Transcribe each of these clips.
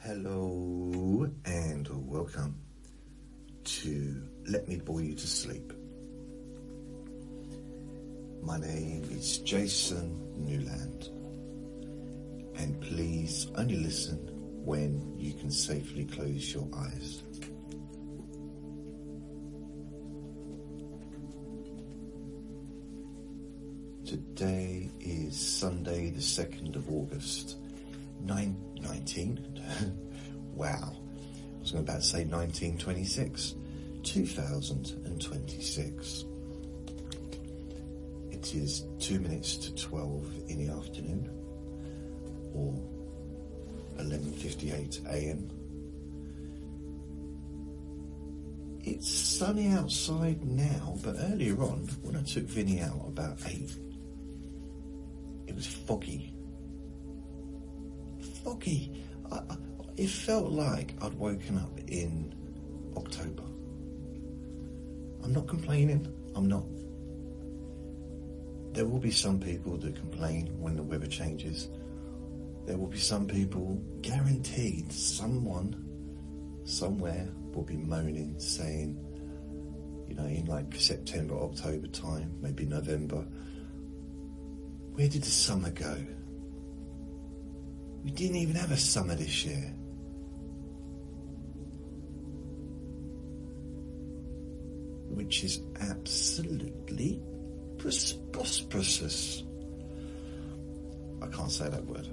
Hello and welcome to Let Me Bore You to Sleep. My name is Jason Newland, and please only listen when you can safely close your eyes. Today is Sunday the 2nd of August, 19. Wow, I was about to say 1926, 2026. It is 2 minutes to 12 in the afternoon, or 11:58 a.m. It's sunny outside now, but earlier on, when I took Vinny out about 8, it was foggy. It felt like I'd woken up in October. I'm not complaining. I'm not. There will be some people that complain when the weather changes. There will be some people, guaranteed, someone, somewhere will be moaning, saying, in like September, October time, maybe November, where did the summer go? We didn't even have a summer this year. Which is absolutely preposterous. I can't say that word.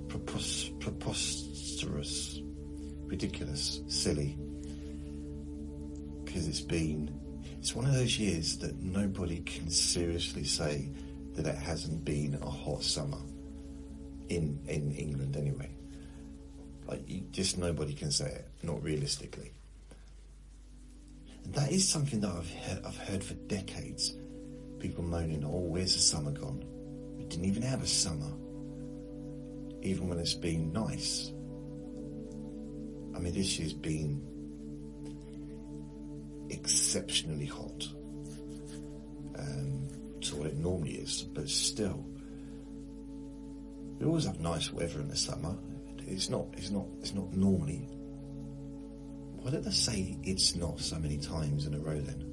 Preposterous. Ridiculous. Silly. Because it's one of those years that nobody can seriously say that it hasn't been a hot summer. In England anyway. Just nobody can say it, not realistically. And that is something that I've heard for decades. People moaning, oh, where's the summer gone? We didn't even have a summer. Even when it's been nice. I mean, this year's been exceptionally hot. To what it normally is, but still. We always have nice weather in the summer. It's not normally. Why did I say it's not so many times in a row then?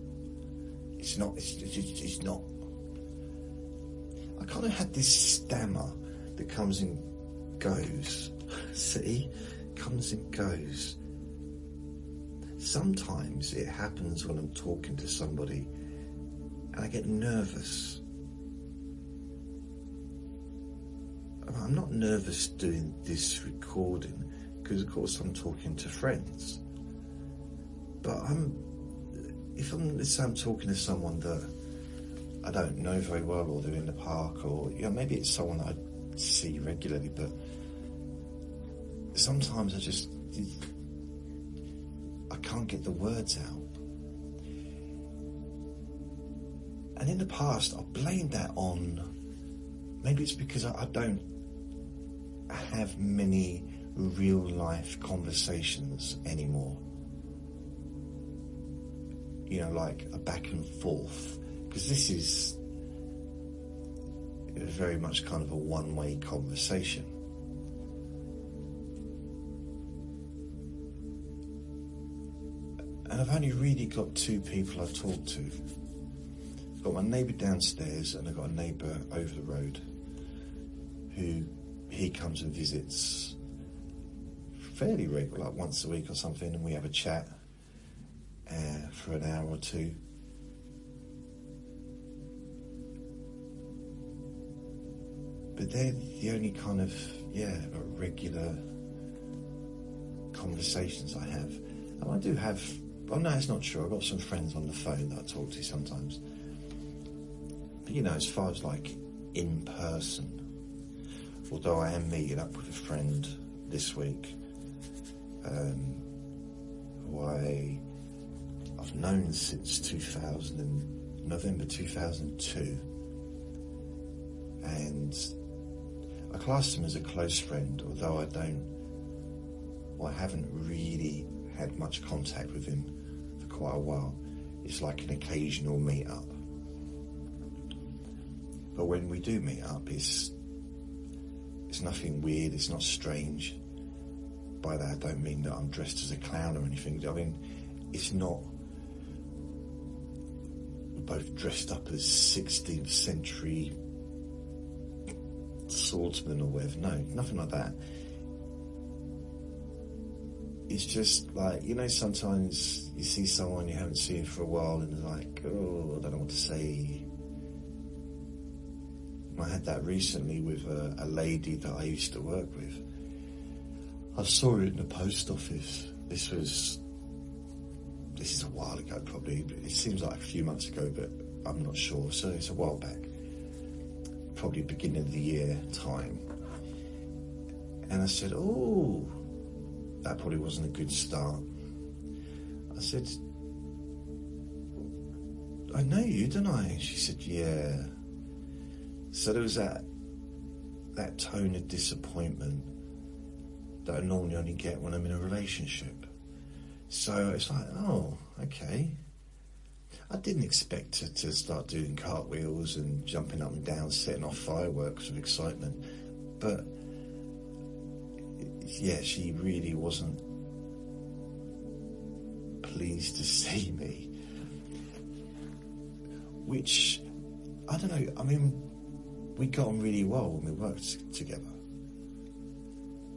It's not. I kind of had this stammer that comes and goes. See? Comes and goes. Sometimes it happens when I'm talking to somebody and I get nervous. I'm not nervous doing this recording because, of course, I'm talking to friends. But if I'm talking to someone that I don't know very well, or they're in the park, or maybe it's someone that I see regularly, but sometimes I can't get the words out. And in the past, I blamed that on, maybe it's because I don't have many real life conversations anymore. Like a back and forth. Because this is very much kind of a one-way conversation. And I've only really got 2 people I've talked to. I've got my neighbour downstairs and I've got a neighbour over the road who he comes and visits fairly regular, like once a week or something, and we have a chat for an hour or 2. But they're the only kind of, regular conversations I have. And I do have, well, no, it's not true. I've got some friends on the phone that I talk to sometimes. But, as far as in person, although I am meeting up with a friend this week, who I've known since November 2002, and I class him as a close friend, although I haven't really had much contact with him for quite a while. It's like an occasional meet up. But when we do meet up, it's nothing weird, it's not strange. by that I don't mean that I'm dressed as a clown or anything. I mean, it's not both dressed up as 16th century swordsman or whatever. No, nothing like that. It's just like, you know, sometimes you see someone you haven't seen for a while and they're like, oh, I don't know what to say. I had that recently with a lady that I used to work with. I saw her in the post office. This is a while ago probably, but it seems like a few months ago, but I'm not sure. So it's a while back, probably beginning of the year time. And I said, oh, that probably wasn't a good start. I said, I know you, don't I? And she said, yeah. So there was that tone of disappointment that I normally only get when I'm in a relationship. So it's like, oh, okay. I didn't expect her to start doing cartwheels and jumping up and down, setting off fireworks of excitement. But, yeah, she really wasn't pleased to see me. Which, I don't know, I mean, we got on really well when we worked together.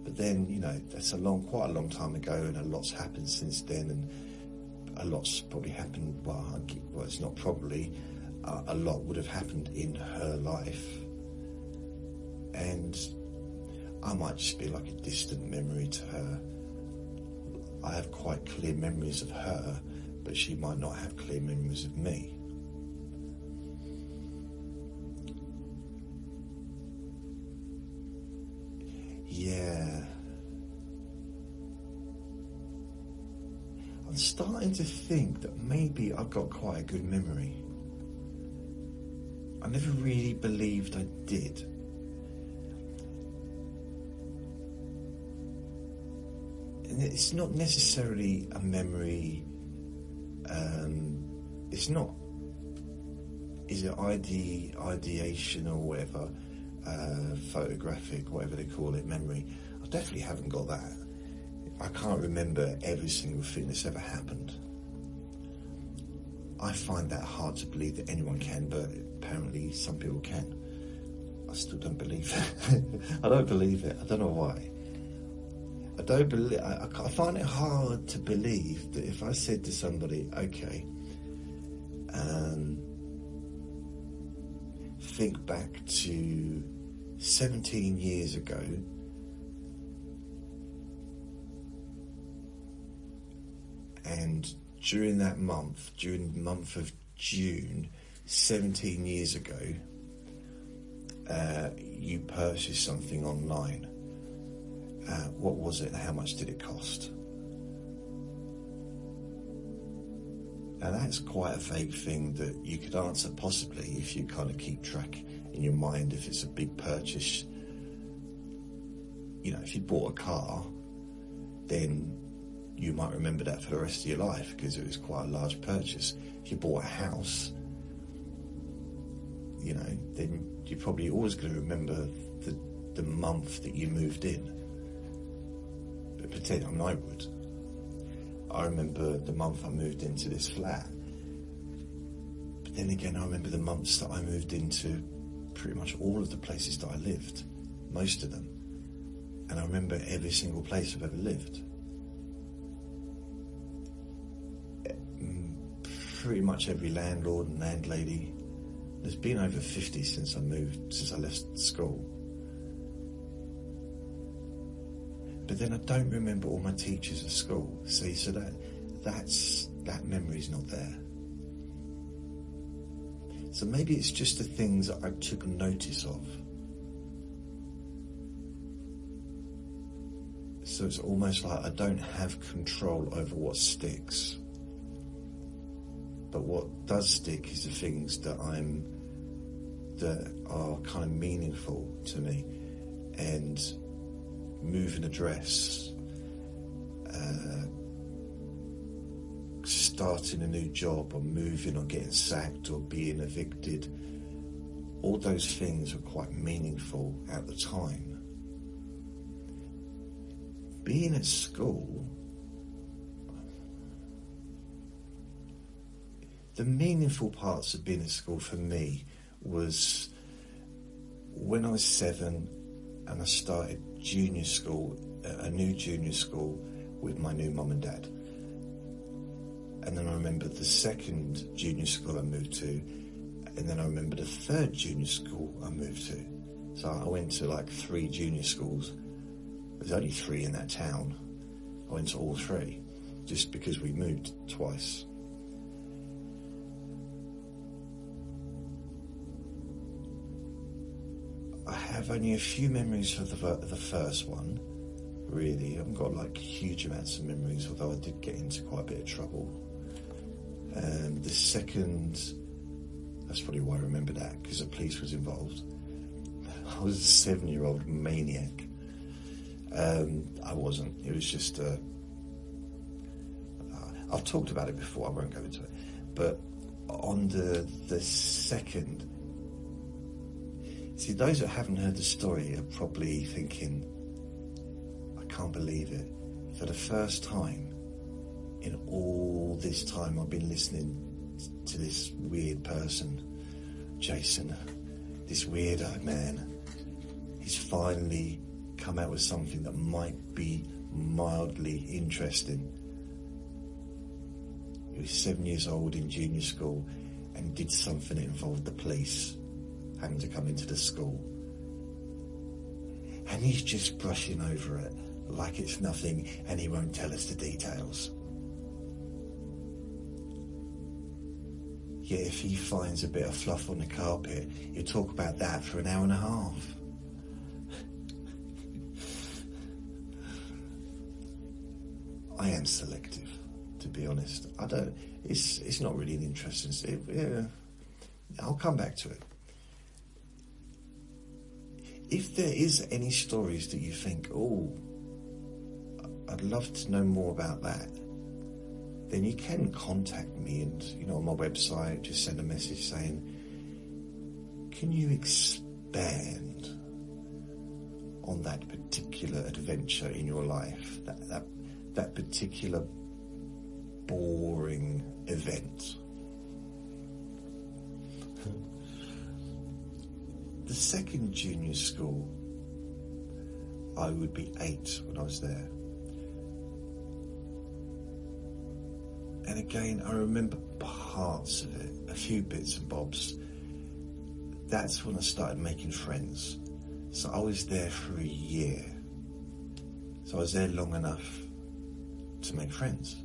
But then, you know, that's quite a long time ago, and a lot's happened since then, and a lot's probably happened, well, it's not probably, a lot would have happened in her life. And I might just be like a distant memory to her. I have quite clear memories of her, but she might not have clear memories of me. Yeah. I'm starting to think that maybe I've got quite a good memory. I never really believed I did. And it's not necessarily a memory, it's not, is it ideation or whatever, photographic, whatever they call it, memory. I definitely haven't got that. I can't remember every single thing that's ever happened. I find that hard to believe that anyone can, but apparently some people can. I still don't believe it. I don't believe it. I don't know why. I find it hard to believe that if I said to somebody, okay, think back to 17 years ago, and during the month of June, 17 years ago, you purchased something online. What was it and how much did it cost? Now that's quite a vague thing that you could answer possibly if you kind of keep track in your mind if it's a big purchase. You know, if you bought a car, then you might remember that for the rest of your life because it was quite a large purchase. If you bought a house, you know, then you're probably always going to remember the month that you moved in. But pretend, I mean, I would. I remember the month I moved into this flat. But then again, I remember the months that I moved into pretty much all of the places that I lived, most of them. And I remember every single place I've ever lived. Pretty much every landlord and landlady. There's been over 50 since I left school. But then I don't remember all my teachers at school. See, so that memory's not there. So maybe it's just the things that I took notice of. So it's almost like I don't have control over what sticks. But what does stick is the things that are kind of meaningful to me. And moving a dress, starting a new job, or moving, or getting sacked, or being evicted, all those things are quite meaningful at the time. being at school, the meaningful parts of being at school for me was when I was 7 and I started junior school, a new junior school with my new mum and dad. And then I remember the second junior school I moved to, and then I remember the third junior school I moved to. So I went to like 3 junior schools. There's only 3 in that town. I went to all 3, just because we moved twice. I have only a few memories of the first one, really. I haven't got like huge amounts of memories, although I did get into quite a bit of trouble. The second, that's probably why I remember that, because the police was involved. I was a 7-year-old maniac. I wasn't. It was just I've talked about it before, I won't go into it. But on the second, see, those that haven't heard the story are probably thinking, I can't believe it. For the first time in all this time I've been listening to this weird person, Jason, this weirdo man, he's finally come out with something that might be mildly interesting. He was 7 years old in junior school and did something that involved the police having to come into the school. And he's just brushing over it like it's nothing, and he won't tell us the details. Yet if he finds a bit of fluff on the carpet, he'll talk about that for an hour and a half. I am selective, to be honest. I don't. It's not really an interesting. I'll come back to it. If there is any stories that you think, oh, I'd love to know more about that, then you can contact me, and on my website, just send a message saying, can you expand on that particular adventure in your life, that particular boring event? The second junior school, I would be 8 when I was there. And again, I remember parts of it, a few bits and bobs. That's when I started making friends. So I was there for a year. So I was there long enough to make friends.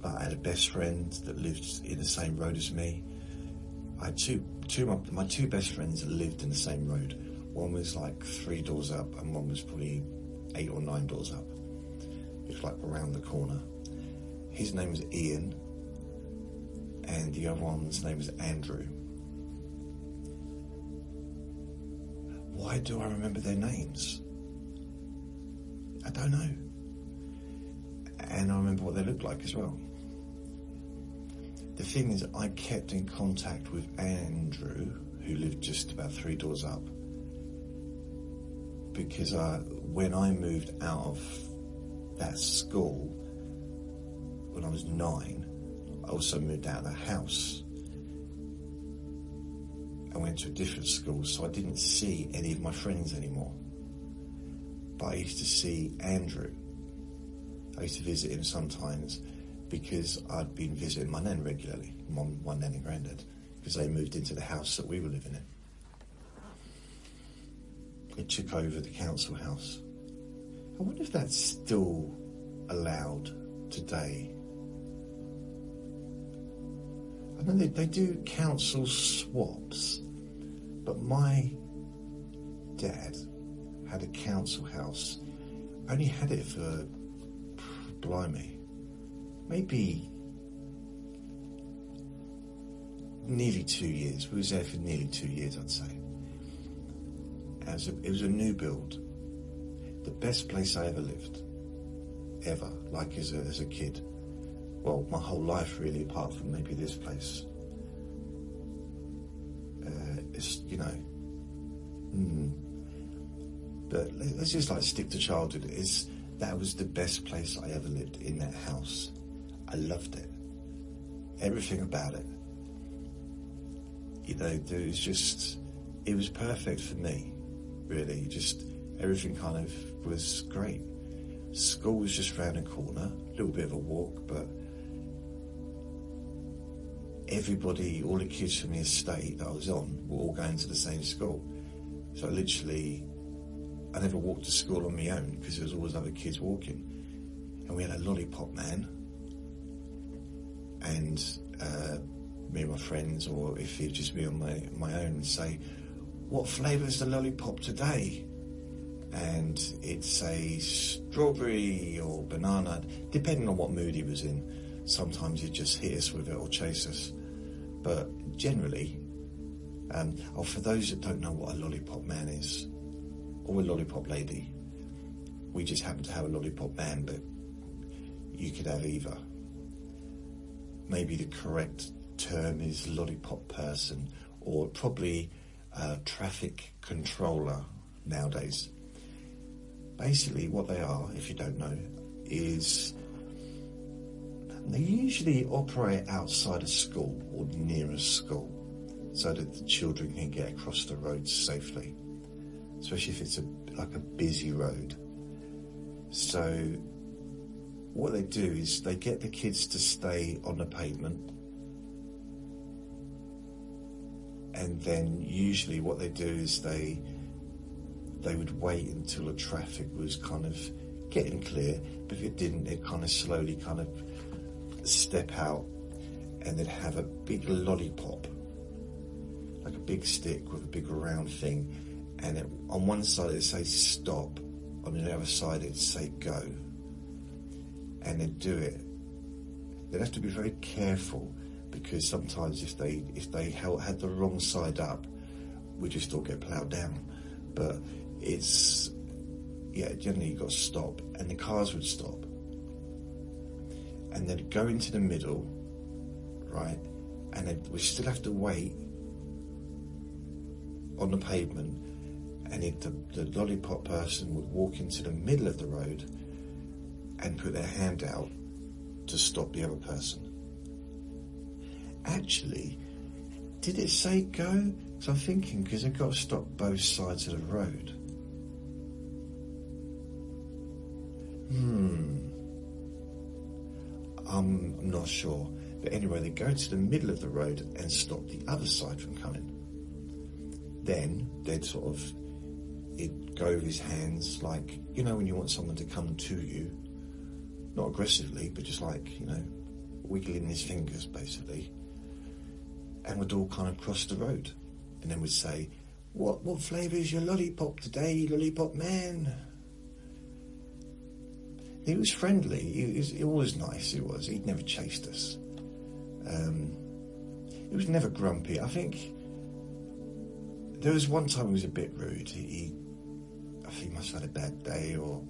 I had a best friend that lived in the same road as me. I had my two best friends that lived in the same road. One was like 3 doors up, and one was probably 8 or 9 doors up. It was like around the corner. His name was Ian, and the other one's name was Andrew. Why do I remember their names? I don't know. And I remember what they looked like as well. The thing is, I kept in contact with Andrew, who lived just about 3 doors up, because when I moved out of that school, when I was 9, I also moved out of the house. I went to a different school, so I didn't see any of my friends anymore. But I used to see Andrew. I used to visit him sometimes because I'd been visiting my nan regularly, my nan and granddad, because they moved into the house that we were living in. They took over the council house. I wonder if that's still allowed today. I know they do council swaps, but my dad had a council house. Only had it for, blimey, maybe nearly 2 years. We was there for nearly 2 years, I'd say. It was a new build. The best place I ever lived. Ever. Like as a kid. Well, my whole life really, apart from maybe this place. It's, But let's just stick to childhood. that was the best place I ever lived, in that house. I loved it. Everything about it. You know, it was perfect for me, really. Just everything kind of was great. School was just round the corner, a little bit of a walk, but everybody, all the kids from the estate that I was on were all going to the same school. So literally, I never walked to school on my own because there was always other kids walking. And we had a lollipop man, and me and my friends, or if it was just me on my own, would say, "What flavour's the lollipop today?" And it'd say strawberry or banana, depending on what mood he was in. Sometimes he'd just hit us with it or chase us. But generally, for those that don't know what a lollipop man is, or a lollipop lady, we just happen to have a lollipop man, but you could have either. Maybe the correct term is lollipop person, or probably traffic controller nowadays. Basically what they are, if you don't know, is they usually operate outside a school or near a school so that the children can get across the road safely, especially if it's like a busy road. So what they do is they get the kids to stay on the pavement, and then usually what they do is they would wait until the traffic was kind of getting clear, but if it didn't, they'd kind of slowly kind of step out, and they'd have a big lollipop, like a big stick with a big round thing, and on one side it'd say stop, on the other side it'd say go, and they'd do it. They'd have to be very careful, because sometimes if they had the wrong side up, we just all get ploughed down. But generally you've got to stop, and the cars would stop, and they'd go into the middle, right, and we still have to wait on the pavement, and the lollipop person would walk into the middle of the road and put their hand out to stop the other person. Actually, did it say go? So I'm thinking, because they've got to stop both sides of the road. I'm not sure. But anyway, they go to the middle of the road and stop the other side from coming. Then they'd he'd go with his hands, like, you know, when you want someone to come to you, not aggressively, but just like, you know, wiggling his fingers basically, and we'd all kind of cross the road, and then we'd say, what flavour is your lollipop today, lollipop man? He was friendly, he was nice, he'd never chased us. He was never grumpy. I think there was one time he was a bit rude. I think he must have had a bad day or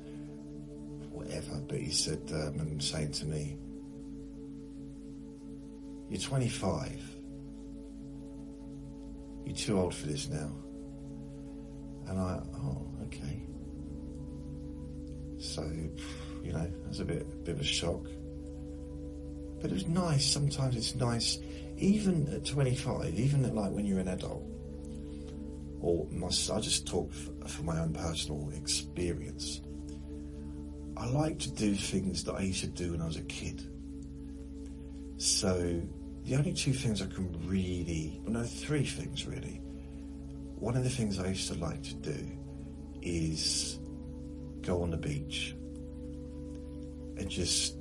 whatever, but he said, I remember him saying to me, "You're 25. You're too old for this now." And okay. So, you know, it was a bit of a shock. But it was nice. Sometimes it's nice, even at 25, even at like when you're an adult. I just talk for my own personal experience. I like to do things that I used to do when I was a kid. So the only two things I can three things really. One of the things I used to like to do is go on the beach and just,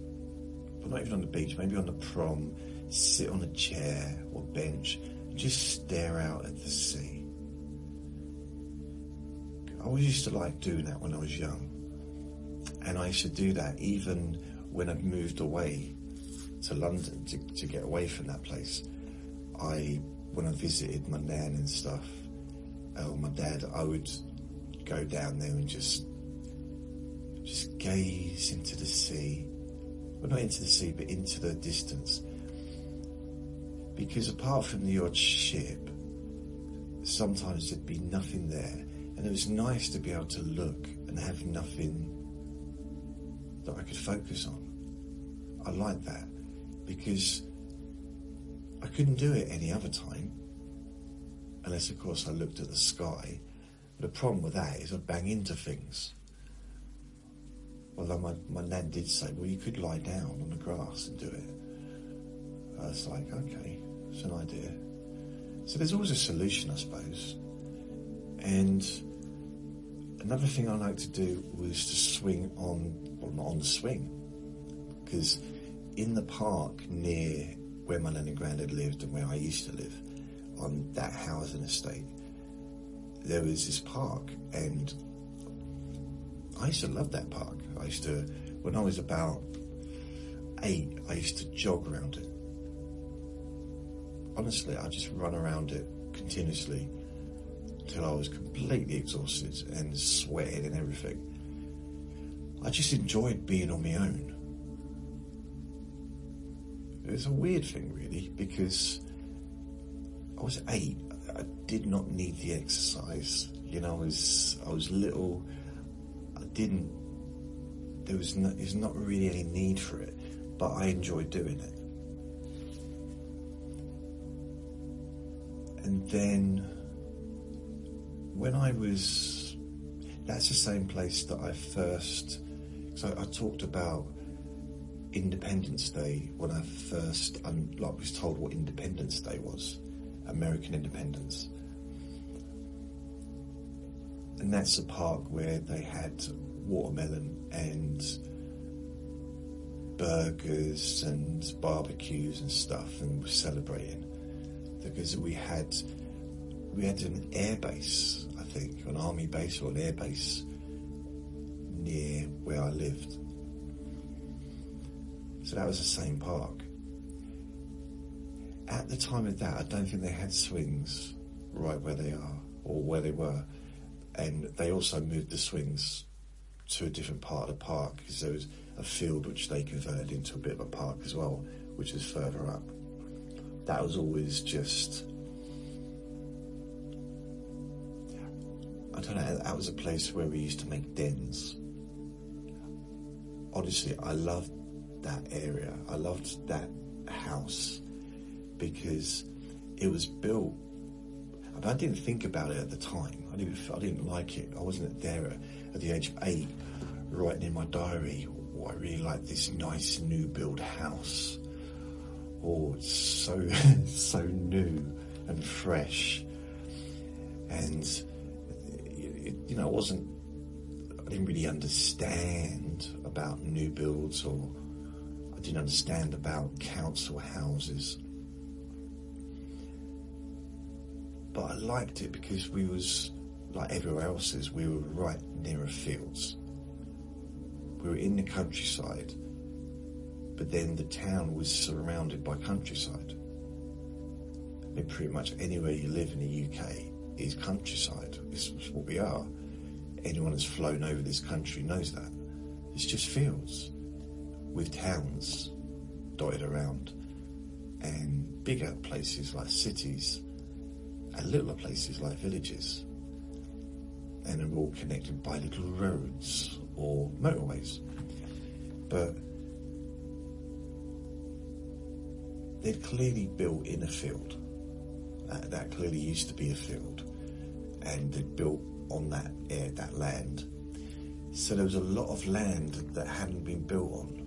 well, not even on the beach, maybe on the prom, sit on a chair or bench and just stare out at the sea. I always used to like doing that when I was young, and I used to do that even when I'd moved away to London to get away from that place. When I visited my nan and stuff, or my dad, I would go down there and just gaze into the sea. Well, not into the sea, but into the distance. Because apart from the odd ship, sometimes there'd be nothing there. And it was nice to be able to look and have nothing that I could focus on. I liked that because I couldn't do it any other time, unless of course I looked at the sky. The problem with that is I bang into things. Although my nan did say, well, you could lie down on the grass and do it. I was like, okay, it's an idea. So there's always a solution, I suppose. And another thing I like to do was to swing on, well, not on the swing, because in the park near where my nan and granddad lived and where I used to live, on that housing estate, there was this park, and I used to love that park. When I was about 8, I used to jog around it. Honestly, I just run around it continuously till I was completely exhausted and sweating and everything. I just enjoyed being on my own. It was a weird thing, really, because I was 8. I did not need the exercise. You know, I was little. There's not really any need for it, but I enjoyed doing it. And then when that's the same place that I first, so I talked about Independence Day when I first was told what Independence Day was, American independence. And that's a park where they had watermelon and burgers and barbecues and stuff, and were celebrating because we had an air base, I think, an army base or an air base near where I lived. So that was the same park. At the time of that, I don't think they had swings right where they are or where they were. And they also moved the swings to a different part of the park because there was a field which they converted into a bit of a park as well, which was further up. That was always just, I don't know, that was a place where we used to make dens. Honestly, I loved that area. I loved that house because it was built, I didn't think about it at the time. I didn't like it. I wasn't there at the age of 8 writing in my diary, I really like this nice new build house. Oh, it's so new and fresh. And I didn't really understand about new builds, or I didn't understand about council houses. But I liked it because we was, like everywhere else is, we were right near fields. We were in the countryside, but then the town was surrounded by countryside. I mean, pretty much anywhere you live in the UK is countryside. This is what we are. Anyone that's flown over this country knows that. It's just fields with towns dotted around, and bigger places like cities and littler places like villages, and they're all connected by little roads or motorways. But they're clearly built in a field. That clearly used to be a field, and they built on that land. So there was a lot of land that hadn't been built on,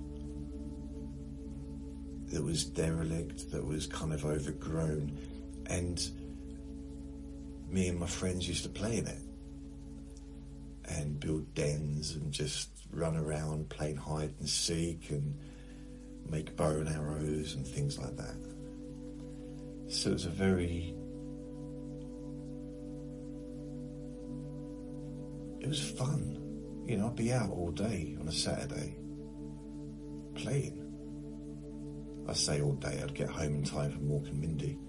that was derelict, that was kind of overgrown, and me and my friends used to play in it and build dens and just run around playing hide and seek and make bow and arrows and things like that. So it was it was fun. You know, I'd be out all day on a Saturday playing. I say all day, I'd get home in time for Mork and Mindy.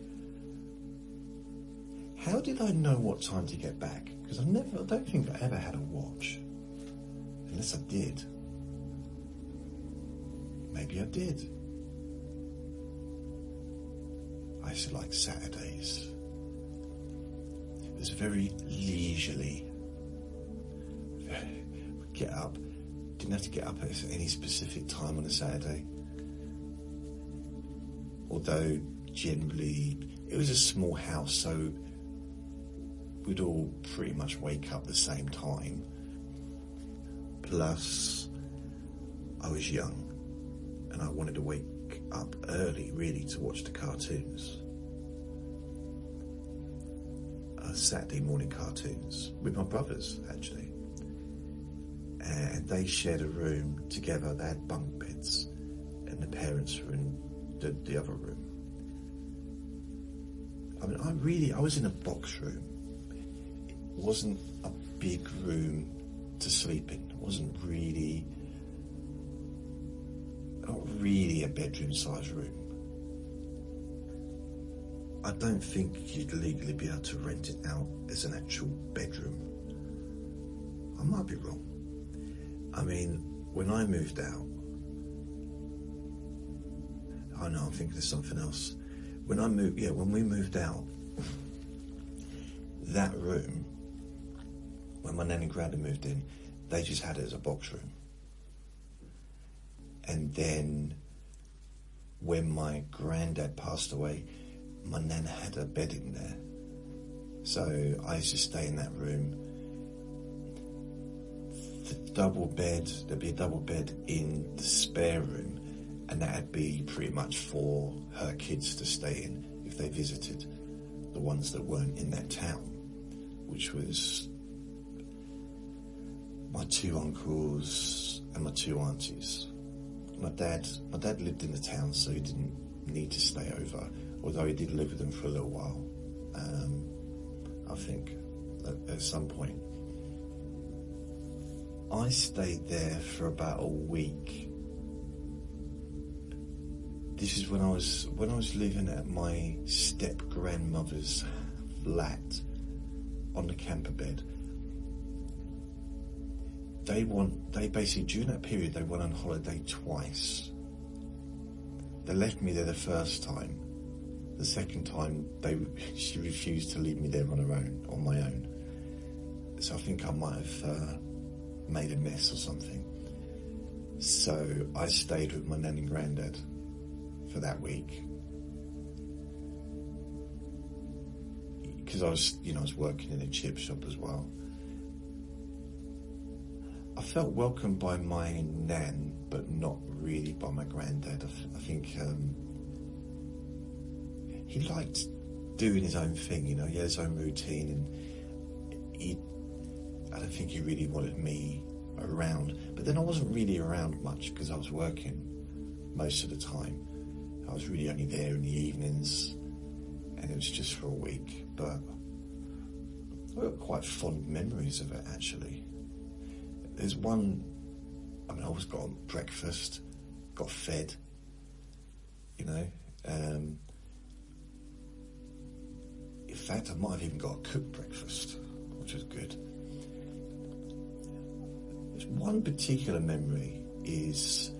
How did I know what time to get back? Because I don't think I ever had a watch. Unless I did. Maybe I did. I used to like Saturdays. It was very leisurely. We'd get up, didn't have to get up at any specific time on a Saturday. Although generally it was a small house, so we'd all pretty much wake up the same time. Plus, I was young and I wanted to wake up early, really, to watch the cartoons. Saturday morning cartoons with my brothers, actually. And they shared a room together. They had bunk beds, and the parents were in the other room. I mean, I was in a box room. It wasn't a big room to sleep in. It wasn't really, not really a bedroom-sized room. I don't think you'd legally be able to rent it out as an actual bedroom. I might be wrong. I mean, when I moved out, I know I'm thinking of something else. When we moved out, that room, when my nan and granddad moved in, they just had it as a box room. And then when my granddad passed away, my nan had a bed in there. So I used to stay in that room. There'd be a double bed in the spare room, and that'd be pretty much for her kids to stay in if they visited, the ones that weren't in that town, which was my 2 uncles and my 2 aunties. My dad lived in the town, so he didn't need to stay over, although he did live with them for a little while, I think, at some point. I stayed there for about a week. This is when I was living at my step-grandmother's flat on the camper bed. They basically, during that period, they went on holiday twice. They left me there the first time. The second time, she refused to leave me there on my own. So I think I might have made a mess or something. So I stayed with my nan and granddad for that week, because I was working in a chip shop as well. I felt welcomed by my nan, but not really by my granddad. I think he liked doing his own thing, he had his own routine, and I don't think he really wanted me around. But then I wasn't really around much because I was working most of the time. I was really only there in the evenings, and it was just for a week. But I've got quite fond memories of it, actually. There's one, I always got on breakfast, got fed, in fact, I might have even got a cooked breakfast, which was good. There's one particular memory is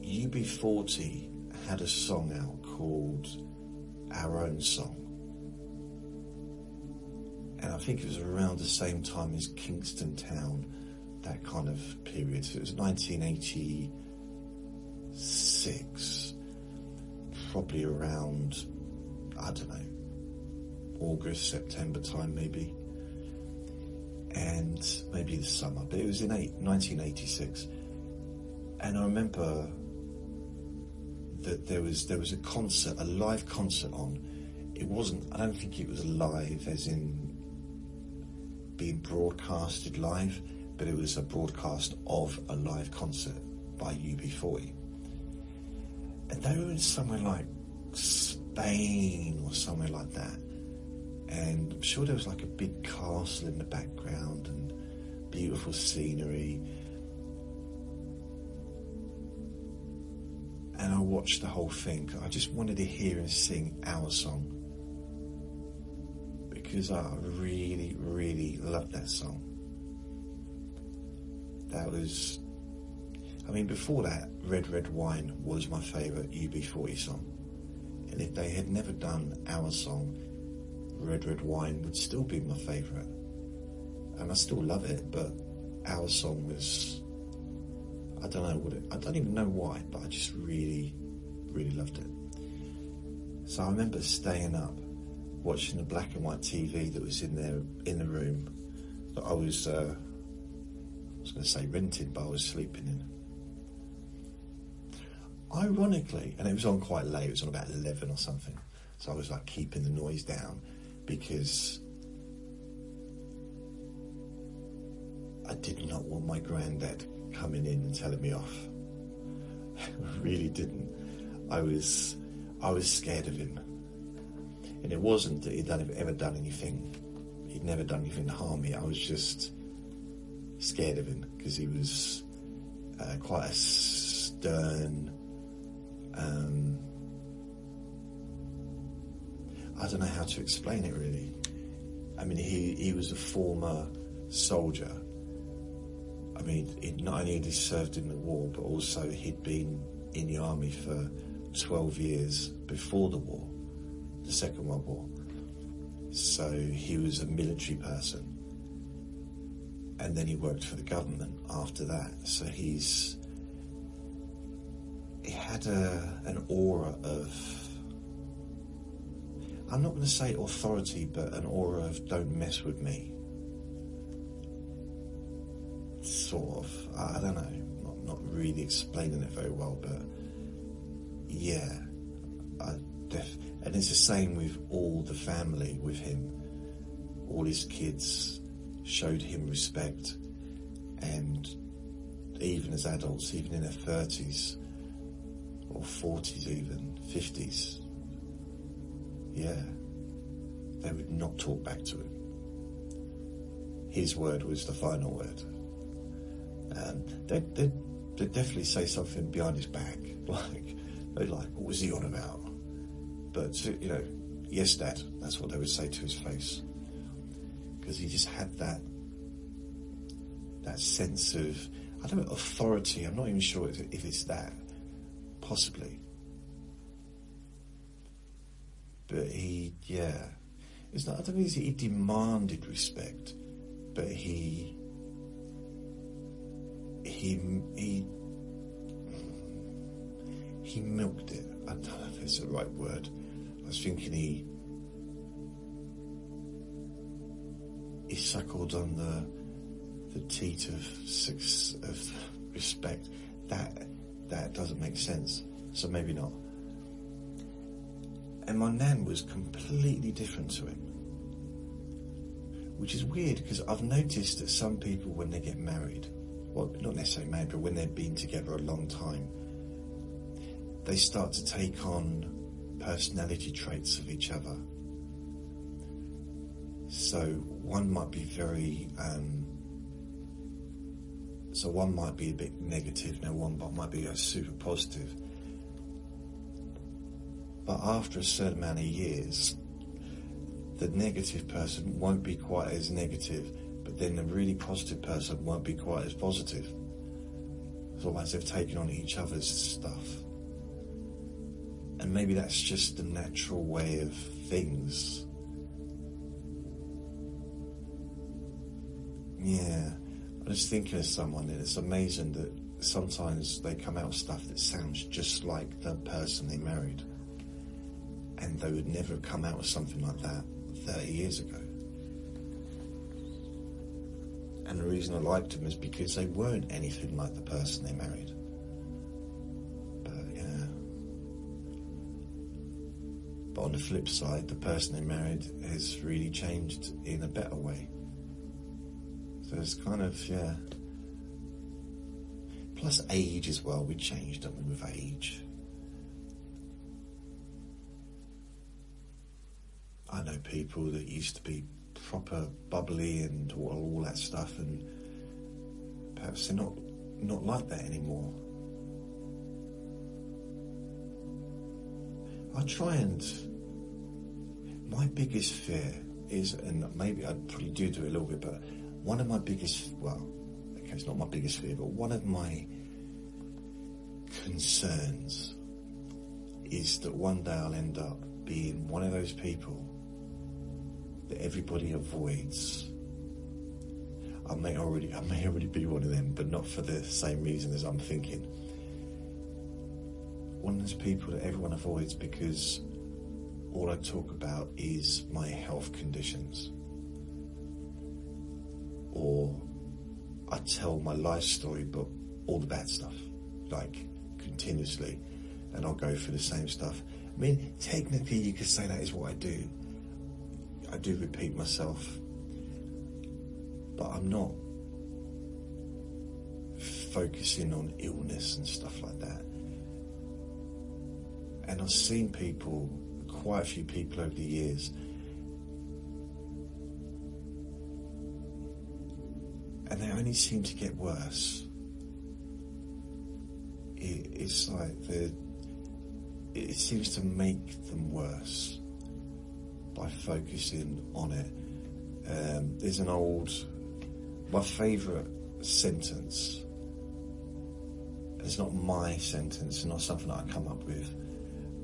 UB40 had a song out called Our Own Song. And I think it was around the same time as Kingston Town, that kind of period. So it was 1986, probably around, I don't know, August, September time maybe, and maybe the summer, but it was in 1986. And I remember that there was a concert, a live concert on. It wasn't, I don't think it was live as in being broadcasted live, but it was a broadcast of a live concert by UB40. And they were in somewhere like Spain or somewhere like that. And I'm sure there was like a big castle in the background and beautiful scenery. And I watched the whole thing. I just wanted to hear him sing Our Song, because I really, really loved that song. That was, before that, Red Red Wine was my favourite UB40 song. And if they had never done Our Song, Red Red Wine would still be my favourite. And I still love it, but Our Song was I don't know I don't even know why, but I just really, really loved it. So I remember staying up, watching the black and white TV that was in the room that I was going to say rented, but I was sleeping in. Ironically, and it was on quite late, it was on about 11 or something, so I was like keeping the noise down because I did not want my granddad coming in and telling me off. I really didn't. I was scared of him. And it wasn't that he'd ever done anything. He'd never done anything to harm me. I was just scared of him because he was quite a stern, I don't know how to explain it really. I mean, he was a former soldier. I mean, not only had he served in the war, but also he'd been in the army for 12 years before the war, the Second World War. So he was a military person. And then he worked for the government after that. So he had an aura of, I'm not going to say authority, but an aura of don't mess with me. Sort of, I don't know, not really explaining it very well, but yeah, and it's the same with all the family with him. All his kids showed him respect, and even as adults, even in their 30s or 40s, even 50s, yeah, they would not talk back to him. His word was the final word. They'd definitely say something behind his back, they'd like, what was he on about? But, you know, yes, Dad, that's what they would say to his face. Because he just had that sense of, I don't know, authority. I'm not even sure if it's that, possibly. But it's not, I don't think he demanded respect, but he milked it. I don't know if it's the right word. I was thinking he suckled on the teat of respect. That doesn't make sense. So maybe not. And my nan was completely different to him, which is weird because I've noticed that some people, when they get married, well, not necessarily married, but when they've been together a long time, they start to take on personality traits of each other. So one might be one might be a bit negative, now one might be super positive. But after a certain amount of years, the negative person won't be quite as negative, but then the really positive person won't be quite as positive. It's almost they've taken on each other's stuff. And maybe that's just the natural way of things. Yeah, I was thinking of someone, and it's amazing that sometimes they come out with stuff that sounds just like the person they married. And they would never have come out with something like that 30 years ago. And the reason I liked them is because they weren't anything like the person they married. But yeah. But on the flip side, the person they married has really changed in a better way. So it's kind of, yeah. Plus age as well, we changed, don't we, with age. I know people that used to be proper bubbly and all that stuff, and perhaps they're not like that anymore. My biggest fear is, and maybe I probably do it a little bit, but one of my biggest, it's not my biggest fear, but one of my concerns is that one day I'll end up being one of those people that everybody avoids. I may already be one of them, but not for the same reason as I'm thinking. One of those people that everyone avoids because all I talk about is my health conditions. Or I tell my life story, but all the bad stuff, like continuously, and I'll go through the same stuff. I mean, technically you could say that is what I do. I do repeat myself, but I'm not focusing on illness and stuff like that. And I've seen people, quite a few people over the years, and they only seem to get worse. It's like it seems to make them worse by focusing on it. There's my favourite sentence, and it's not my sentence, it's not something that I come up with,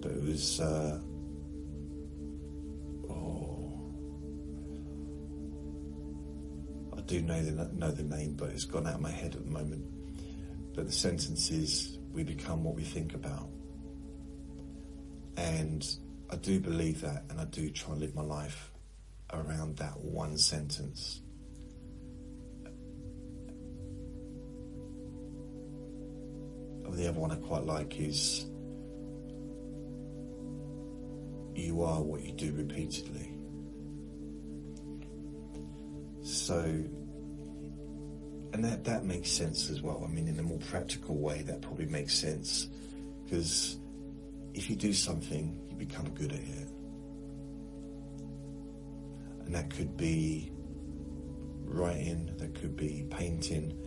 but it was, I do know the name, but it's gone out of my head at the moment. But the sentence is, we become what we think about. And I do believe that, and I do try and live my life around that one sentence. And the other one I quite like is, you are what you do repeatedly. So, and that makes sense as well. I mean, in a more practical way, that probably makes sense, because if you do something, you become good at it. And that could be writing, that could be painting,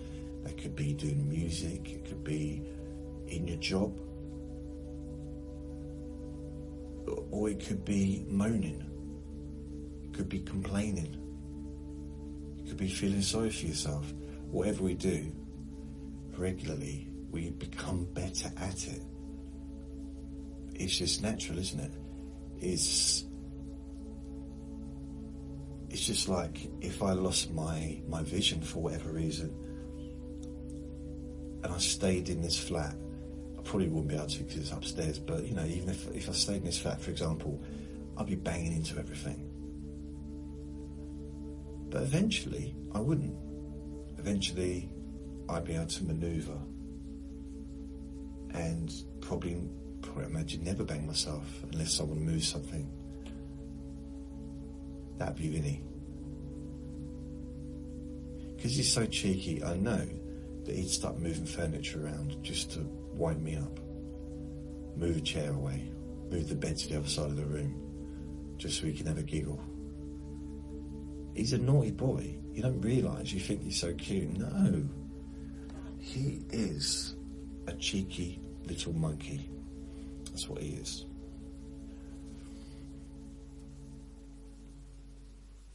that could be doing music, it could be in your job, or it could be moaning, it could be complaining, it could be feeling sorry for yourself. Whatever we do regularly, we become better at it. It's just natural, isn't it? It's just like if I lost my vision for whatever reason, and I stayed in this flat, I probably wouldn't be able to because it's upstairs, but you know, even if I stayed in this flat, for example, I'd be banging into everything. But eventually, I wouldn't. Eventually, I'd be able to manoeuvre and probably imagine never bang myself unless someone moves something. That'd be Vinny. Because he's so cheeky, I know that he'd start moving furniture around just to wind me up. Move a chair away, move the bed to the other side of the room, just so he can have a giggle. He's a naughty boy. You don't realise, you think he's so cute. No, he is a cheeky little monkey. That's what he is.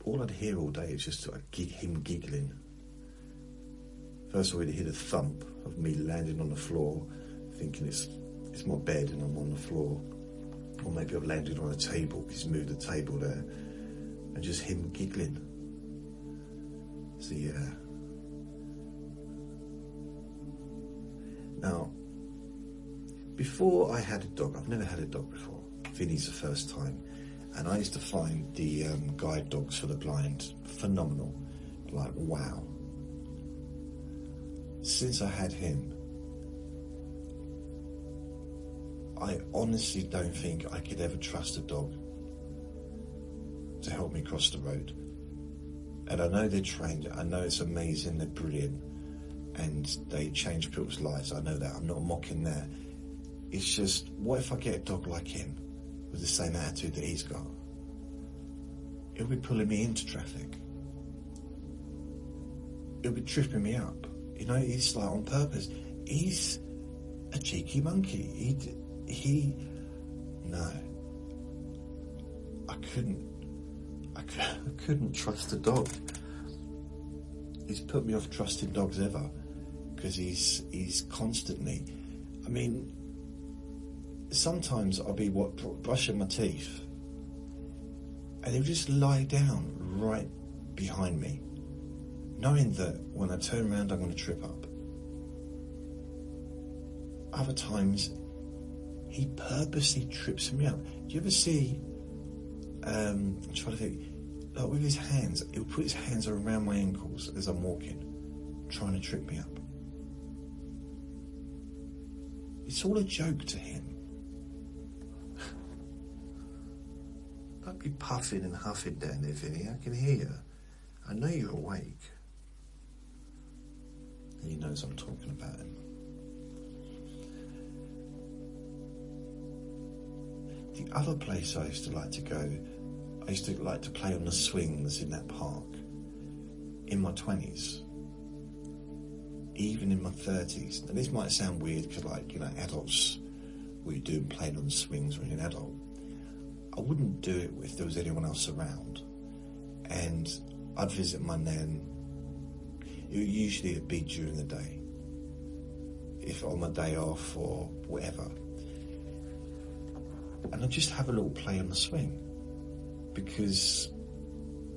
All I'd hear all day is just him giggling. First of all, he'd hear the thump of me landing on the floor, thinking it's my bed and I'm on the floor. Or maybe I've landed on a table because he's moved the table there. And just him giggling. So yeah. Now, before I had a dog, I've never had a dog before. Vinny's the first time. And I used to find the guide dogs for the blind phenomenal. Like, wow. Since I had him, I honestly don't think I could ever trust a dog to help me cross the road. And I know they're trained, I know it's amazing, they're brilliant, and they change people's lives, I know that, I'm not mocking that. It's just, what if I get a dog like him, with the same attitude that he's got? He'll be pulling me into traffic. He'll be tripping me up. You know, he's like on purpose. He's a cheeky monkey. No. I couldn't trust a dog. He's put me off trusting dogs ever, because he's constantly, I mean, sometimes I'll be brushing my teeth and he'll just lie down right behind me knowing that when I turn around I'm going to trip up. Other times he purposely trips me up. Do you ever see, I'm trying to think, like with his hands, he'll put his hands around my ankles as I'm walking, trying to trip me up. It's all a joke to him. Don't be puffing and huffing down there, Vinny. I can hear you. I know you're awake. And he knows I'm talking about him. The other place I used to like to go, I used to like to play on the swings in that park in my 20s, even in my 30s. And this might sound weird because, like, you know, adults, what you do playing on the swings when you're an adult. I wouldn't do it if there was anyone else around. And I'd visit my nan. It would usually be during the day, if on my day off or whatever. And I'd just have a little play on the swing, because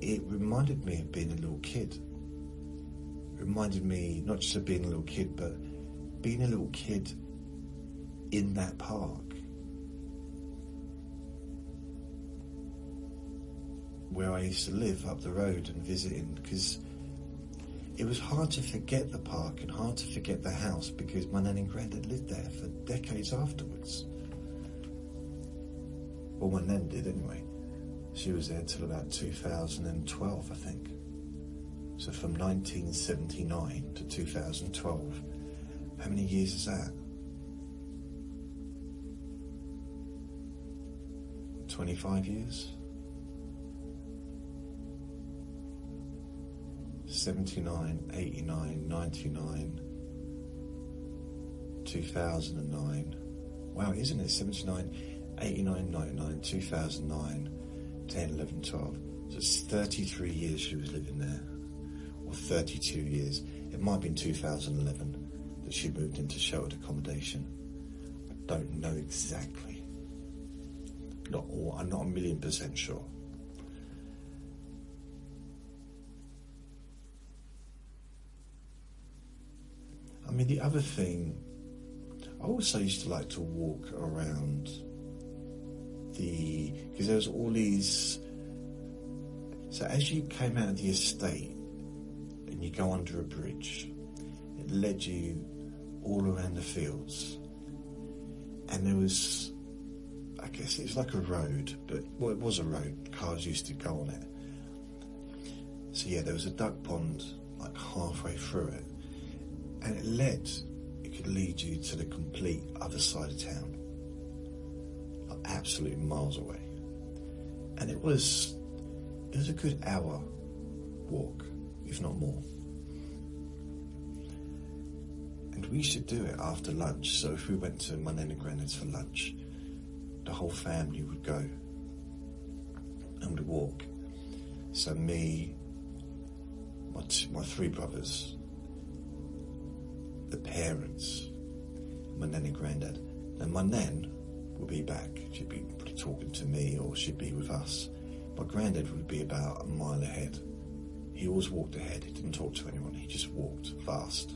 it reminded me of being a little kid. It reminded me not just of being a little kid, but being a little kid in that park. Where I used to live up the road and visiting, because it was hard to forget the park and hard to forget the house, because my nan and granddad lived there for decades afterwards. Well, my nan did anyway. She was there till about 2012, I think. So from 1979 to 2012, how many years is that? 25 years? 79, 89, 99, 2009. Wow, isn't it? 79, 89, 99, 2009, 10, 11, 12. So it's 33 years she was living there. Or 32 years. It might have been 2011 that she moved into sheltered accommodation. I don't know exactly. I'm not 1,000,000% sure. I mean, the other thing, I also used to like to walk around because there was all these, so as you came out of the estate and you go under a bridge, it led you all around the fields, and there was, I guess it was like a road, but, well, it was a road, cars used to go on it. So yeah, there was a duck pond like halfway through it, and it could lead you to the complete other side of town, like absolutely miles away. And it was a good hour walk, if not more. And we used to do it after lunch. So if we went to my nan and granddad's for lunch, the whole family would go and would walk. So me, my three brothers, the parents, my nan and granddad. And my nan would be back. She'd be talking to me, or she'd be with us. My granddad would be about a mile ahead. He always walked ahead. He didn't talk to anyone. He just walked fast.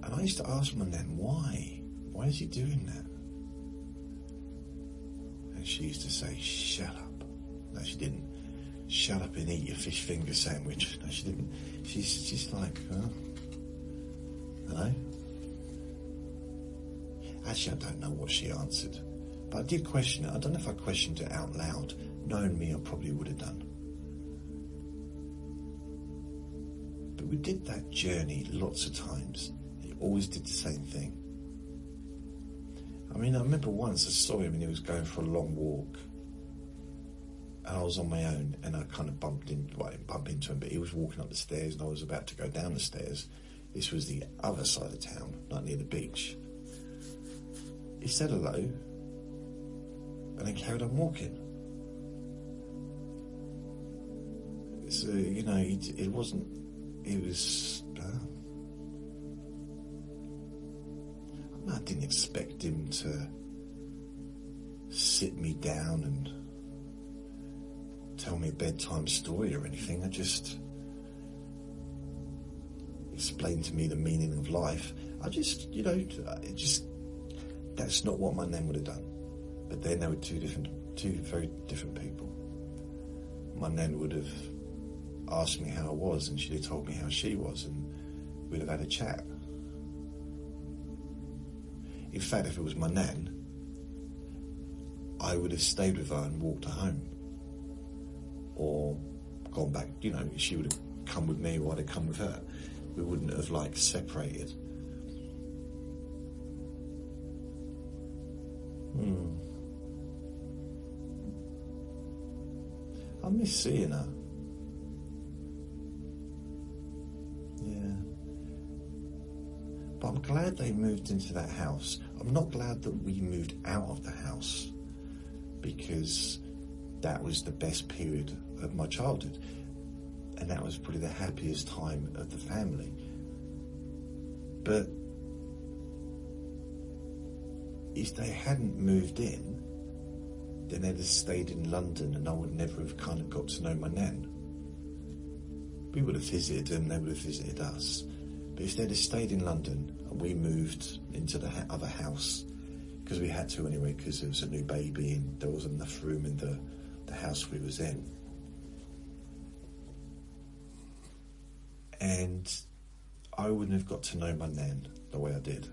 And I used to ask my nan, why? Why is he doing that? And she used to say, shut up. No, she didn't. Shut up and eat your fish finger sandwich. No, she didn't. She's just like, huh? Hello? Actually, I don't know what she answered. But I did question it. I don't know if I questioned it out loud. Knowing me, I probably would have done. But we did that journey lots of times. He always did the same thing. I mean, I remember once I saw him and he was going for a long walk. And I was on my own, and I kind of bumped into him, but he was walking up the stairs and I was about to go down the stairs. This was the other side of town, not near the beach. He said hello, and then carried on walking. So, you know, it wasn't, it was, I didn't expect him to sit me down and tell me a bedtime story or anything. I just explained to me the meaning of life. I just, that's not what my nan would have done. But then they were two very different people. My nan would have asked me how I was, and she'd have told me how she was, and we'd have had a chat. In fact, if it was my nan, I would have stayed with her and walked her home. Or gone back, she would have come with me or I'd have come with her. We wouldn't have, separated. I miss seeing her. Yeah. But I'm glad they moved into that house. I'm not glad that we moved out of the house, because that was the best period of my childhood. And that was probably the happiest time of the family. But if they hadn't moved in, then they'd have stayed in London and I would never have kind of got to know my nan. We would have visited and they would have visited us. But if they'd have stayed in London and we moved into the other house, because we had to anyway, because there was a new baby and there wasn't enough room in the house we was in. And I wouldn't have got to know my nan the way I did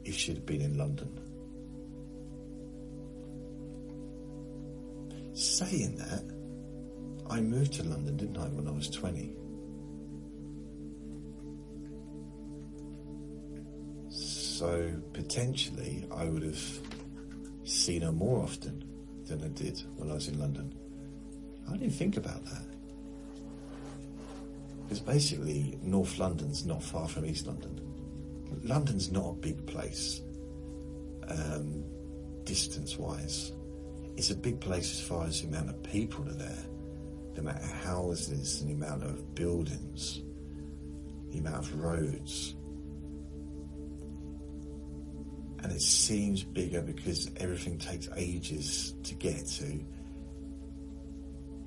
if she'd have been in London. Saying that, I moved to London, didn't I, when I was 20? So potentially I would have seen her more often than I did when I was in London. I didn't think about that. Because basically North London's not far from East London. London's not a big place, distance-wise. It's a big place as far as the amount of people that are there, the amount of houses, and the amount of buildings, the amount of roads. And it seems bigger because everything takes ages to get to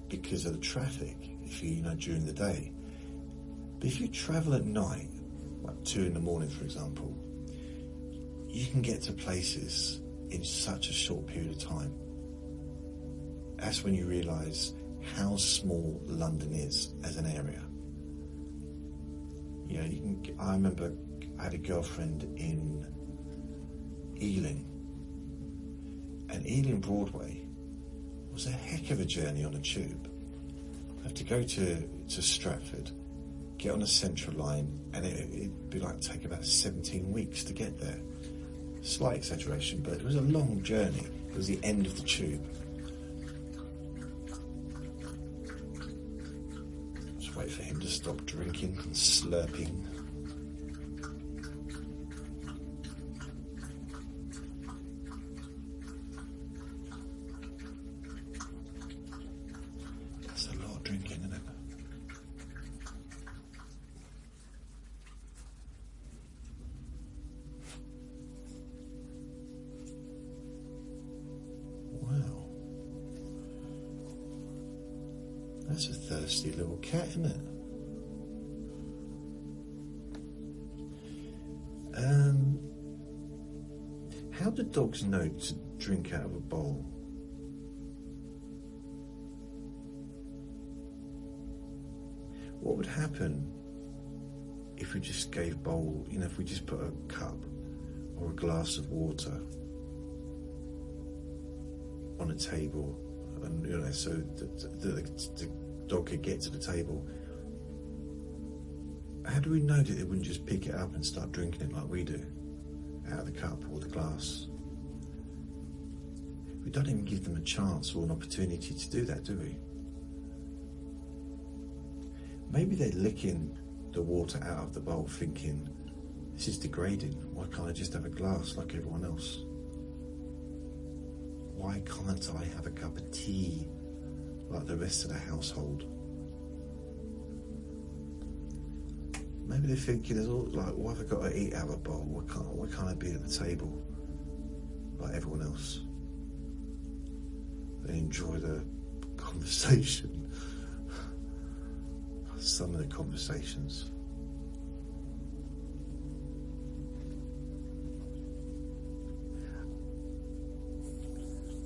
because of the traffic, if during the day. But if you travel at night, like 2 a.m, for example, you can get to places in such a short period of time. That's when you realise how small London is as an area. I remember I had a girlfriend in Ealing, and Ealing Broadway was a heck of a journey on a tube. I have to go to Stratford, get on a central line, and it'd be take about 17 weeks to get there. Slight exaggeration, but it was a long journey. It was the end of the tube. Just wait for him to stop drinking and slurping. That's a lot of drinking, isn't it? That's a thirsty little cat, isn't it? How do dogs know to drink out of a bowl? What would happen if we just gave bowl, if we just put a cup or a glass of water on a table, and so the dog could get to the table? How do we know that it wouldn't just pick it up and start drinking it like we do, out of the cup or the glass? We don't even give them a chance or an opportunity to do that, do we? Maybe they're licking the water out of the bowl thinking, this is degrading, why can't I just have a glass like everyone else? Why can't I have a cup of tea like the rest of the household? Maybe they're thinking, why have I got to eat out of a bowl? Why can't I be at the table like everyone else? They enjoy the conversation. Some of the conversations.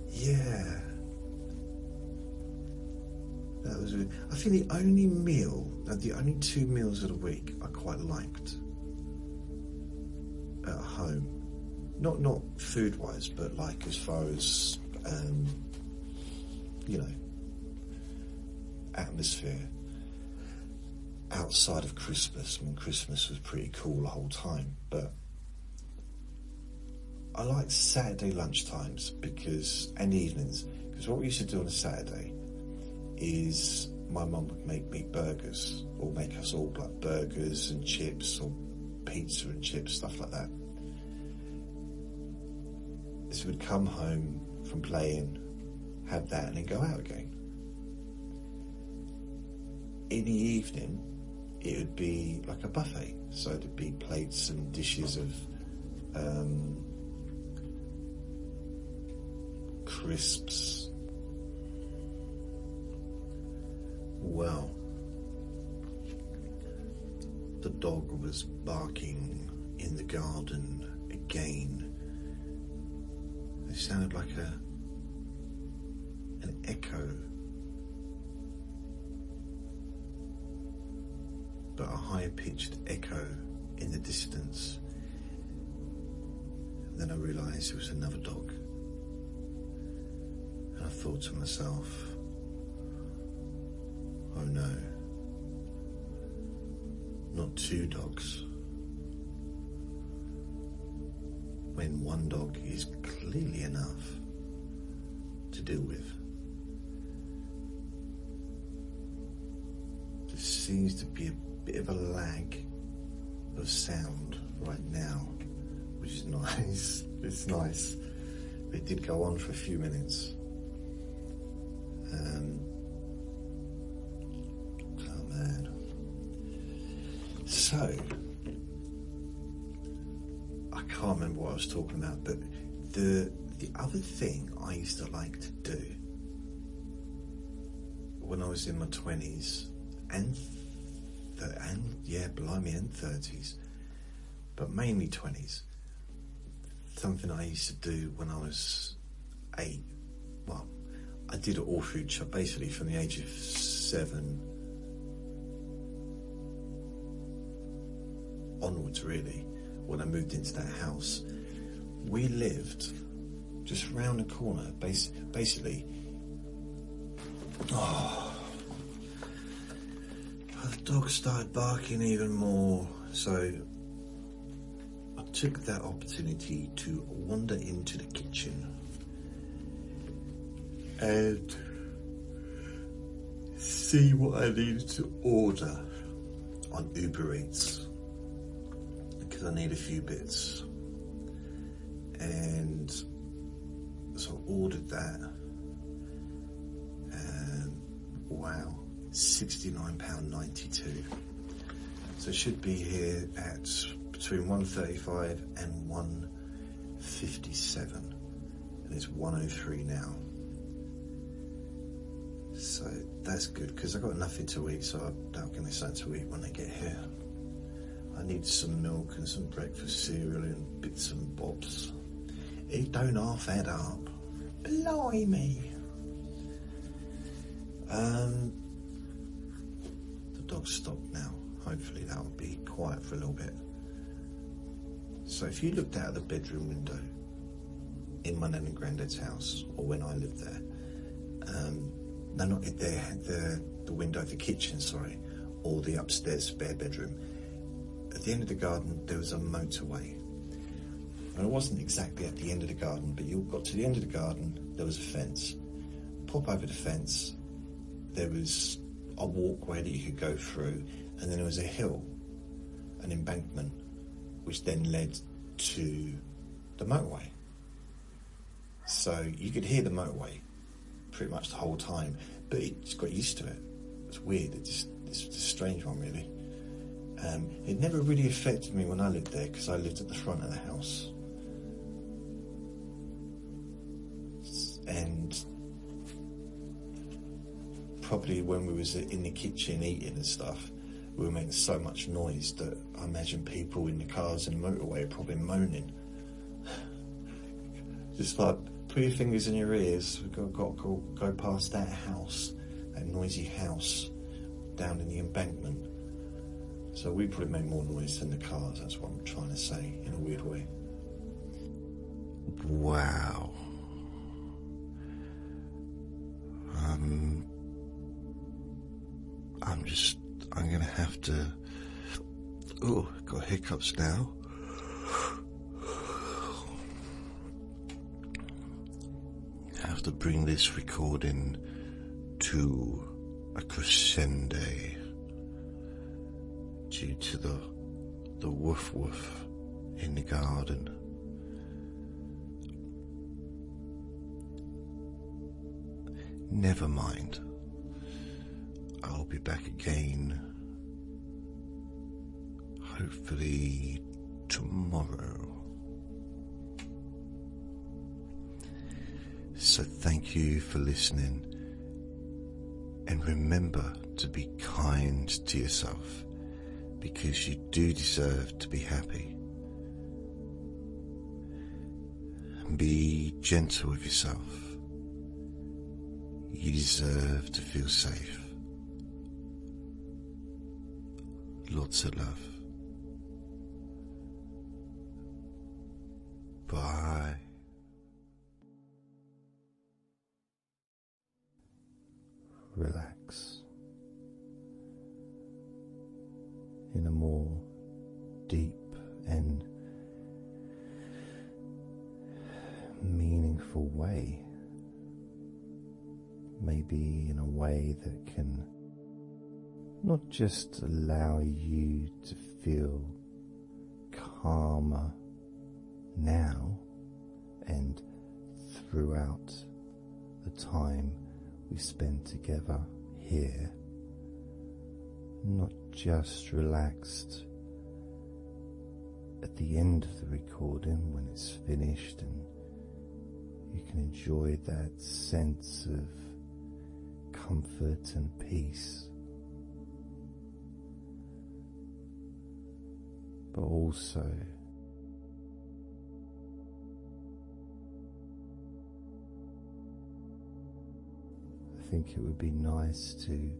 Yeah. That was really, I think the only 2 meals of the week I quite liked at home. Not food wise, but like as far as atmosphere. Outside of Christmas, I mean, Christmas was pretty cool the whole time, but I like Saturday lunchtimes and evenings, because what we used to do on a Saturday is my mum would make me burgers, or make us all like burgers and chips, or pizza and chips, stuff like that. So we'd come home from playing, have that, and then go out again. In the evening, it would be like a buffet, so there'd be plates and dishes of crisps. Well, the dog was barking in the garden again. It sounded like an echo, but a higher-pitched echo in the distance. And then I realised it was another dog. And I thought to myself, oh no, not 2 dogs. When 1 dog is clearly enough to deal with. There seems to be a bit of a lag of sound right now, which is nice. It's nice. It did go on for a few minutes. Oh man. So, I can't remember what I was talking about, but the other thing I used to like to do when I was in my 20s and 30s, but mainly 20s, something I used to do when I was 8. Well, I did it all through, basically from the age of 7 onwards, really, when I moved into that house. We lived just round the corner, basically. The dog started barking even more, so I took that opportunity to wander into the kitchen and see what I needed to order on Uber Eats, because I need a few bits. And so I ordered that, and wow, £69.92. So it should be here at between 1:35 and 1:57, and it's 1:03 now. So that's good, because I've got nothing to eat, so I'll give me something to eat when I get here. I need some milk and some breakfast cereal and bits and bobs. It don't half add up. Blimey. The dog's stopped now. Hopefully that will be quiet for a little bit. So if you looked out of the bedroom window in my nan and granddad's house, or when I lived there, no, not the window of the kitchen, sorry, or the upstairs spare bedroom. At the end of the garden, there was a motorway. And it wasn't exactly at the end of the garden, but you got to the end of the garden, there was a fence. Pop over the fence, there was a walkway that you could go through, and then there was a hill, an embankment, which then led to the motorway. So you could hear the motorway pretty much the whole time, but it just got used to it. It's weird, it's a strange one, really. It never really affected me when I lived there, because I lived at the front of the house. And probably when we was in the kitchen eating and stuff, we were making so much noise that I imagine people in the cars in the motorway are probably moaning. Just like, put your fingers in your ears, we've got to go past that house, that noisy house down in the embankment. So we probably make more noise than the cars, that's what I'm trying to say, in a weird way. Wow. I'm gonna have to, got hiccups now. I have to bring this recording to a crescendo due to the woof woof in the garden. Never mind. I'll be back again, hopefully tomorrow. So thank you for listening, and remember to be kind to yourself, because you do deserve to be happy. And be gentle with yourself. You deserve to feel safe. Lots of love. Bye. Relax in a more deep and meaningful way. Maybe in a way that can not just allow you to feel calmer now and throughout the time we spend together here, not just relaxed at the end of the recording when it's finished and you can enjoy that sense of comfort and peace, but also I think it would be nice to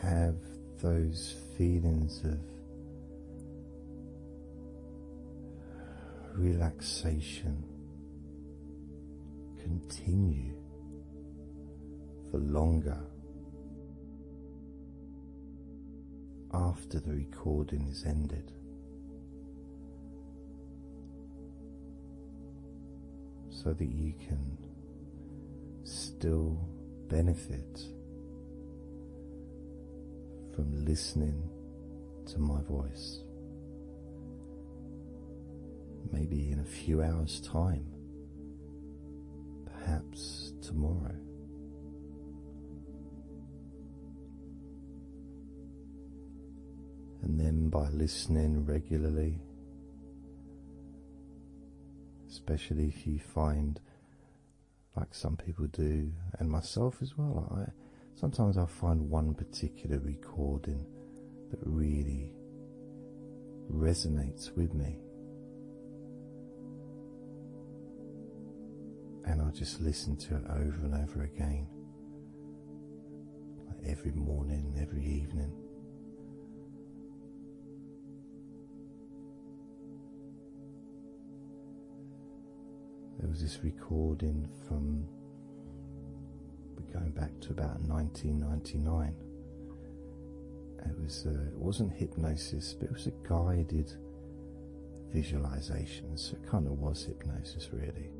have those feelings of relaxation continue for longer after the recording is ended, so that you can still benefit from listening to my voice, maybe in a few hours' time, perhaps tomorrow. And then by listening regularly, especially if you find, like some people do, and myself as well, sometimes I find one particular recording that really resonates with me, and I just listen to it over and over again, like every morning, every evening. There was this recording from, we're going back to about 1999. It wasn't hypnosis, but it was a guided visualization, so it kind of was hypnosis really.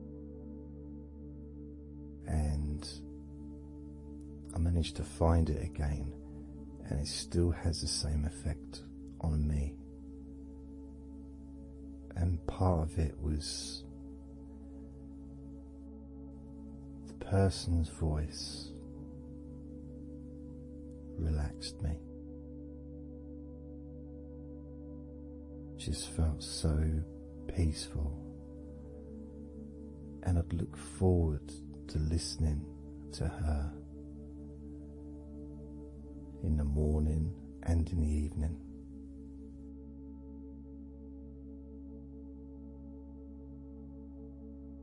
And I managed to find it again, and it still has the same effect on me. And part of it was person's voice relaxed me. Just felt so peaceful, and I'd look forward to listening to her in the morning and in the evening.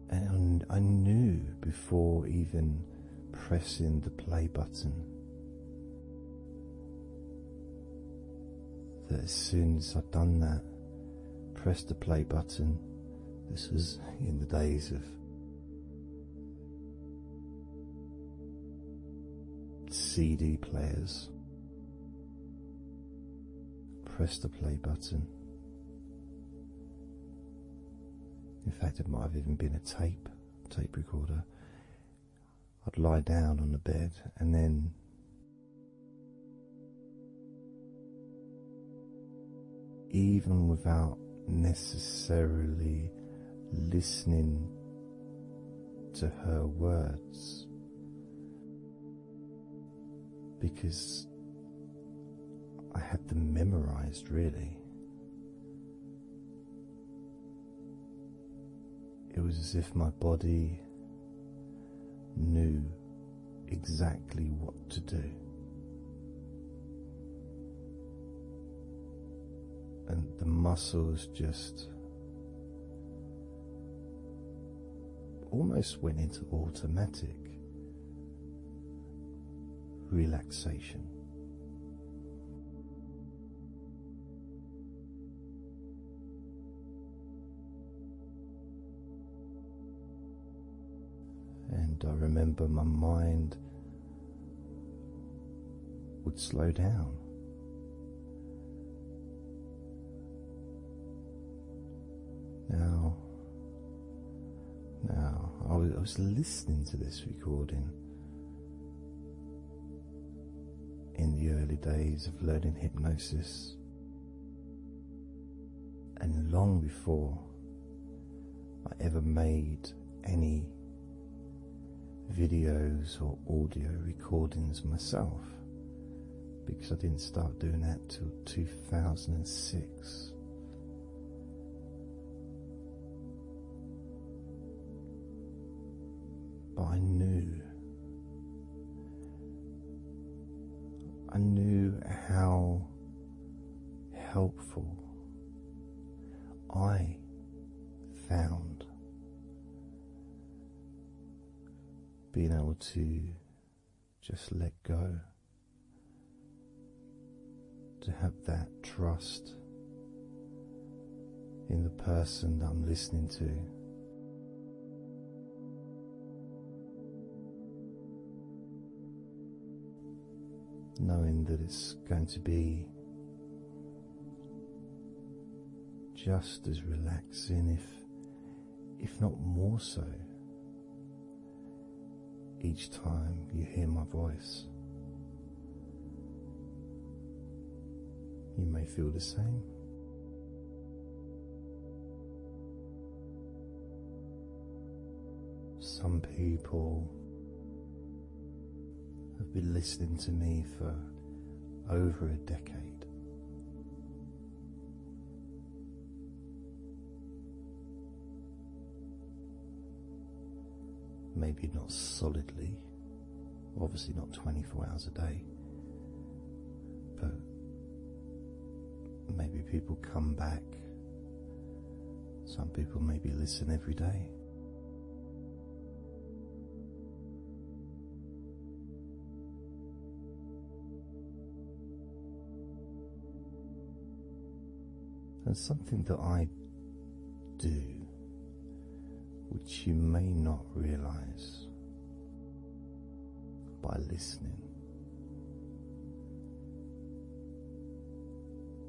And I knew before even pressing the play button that as soon as I'd done that, pressed the play button, this was in the days of CD players, press the play button. In fact, it might have even been a tape recorder. I'd lie down on the bed and then even without necessarily listening to her words, because I had them memorized really. It was as if my body knew exactly what to do. And the muscles just almost went into automatic relaxation. And I remember my mind would slow down. Now, I was listening to this recording in the early days of learning hypnosis, and long before I ever made any videos or audio recordings myself, because I didn't start doing that till 2006. But I knew how helpful I found being able to just let go, to have that trust in the person that I'm listening to. Knowing that it's going to be just as relaxing, if not more so, each time you hear my voice. You may feel the same. Some people have been listening to me for over a decade. Maybe not solidly, obviously not 24 hours a day, but maybe people come back. Some people maybe listen every day. And something that I do, which you may not realize by listening,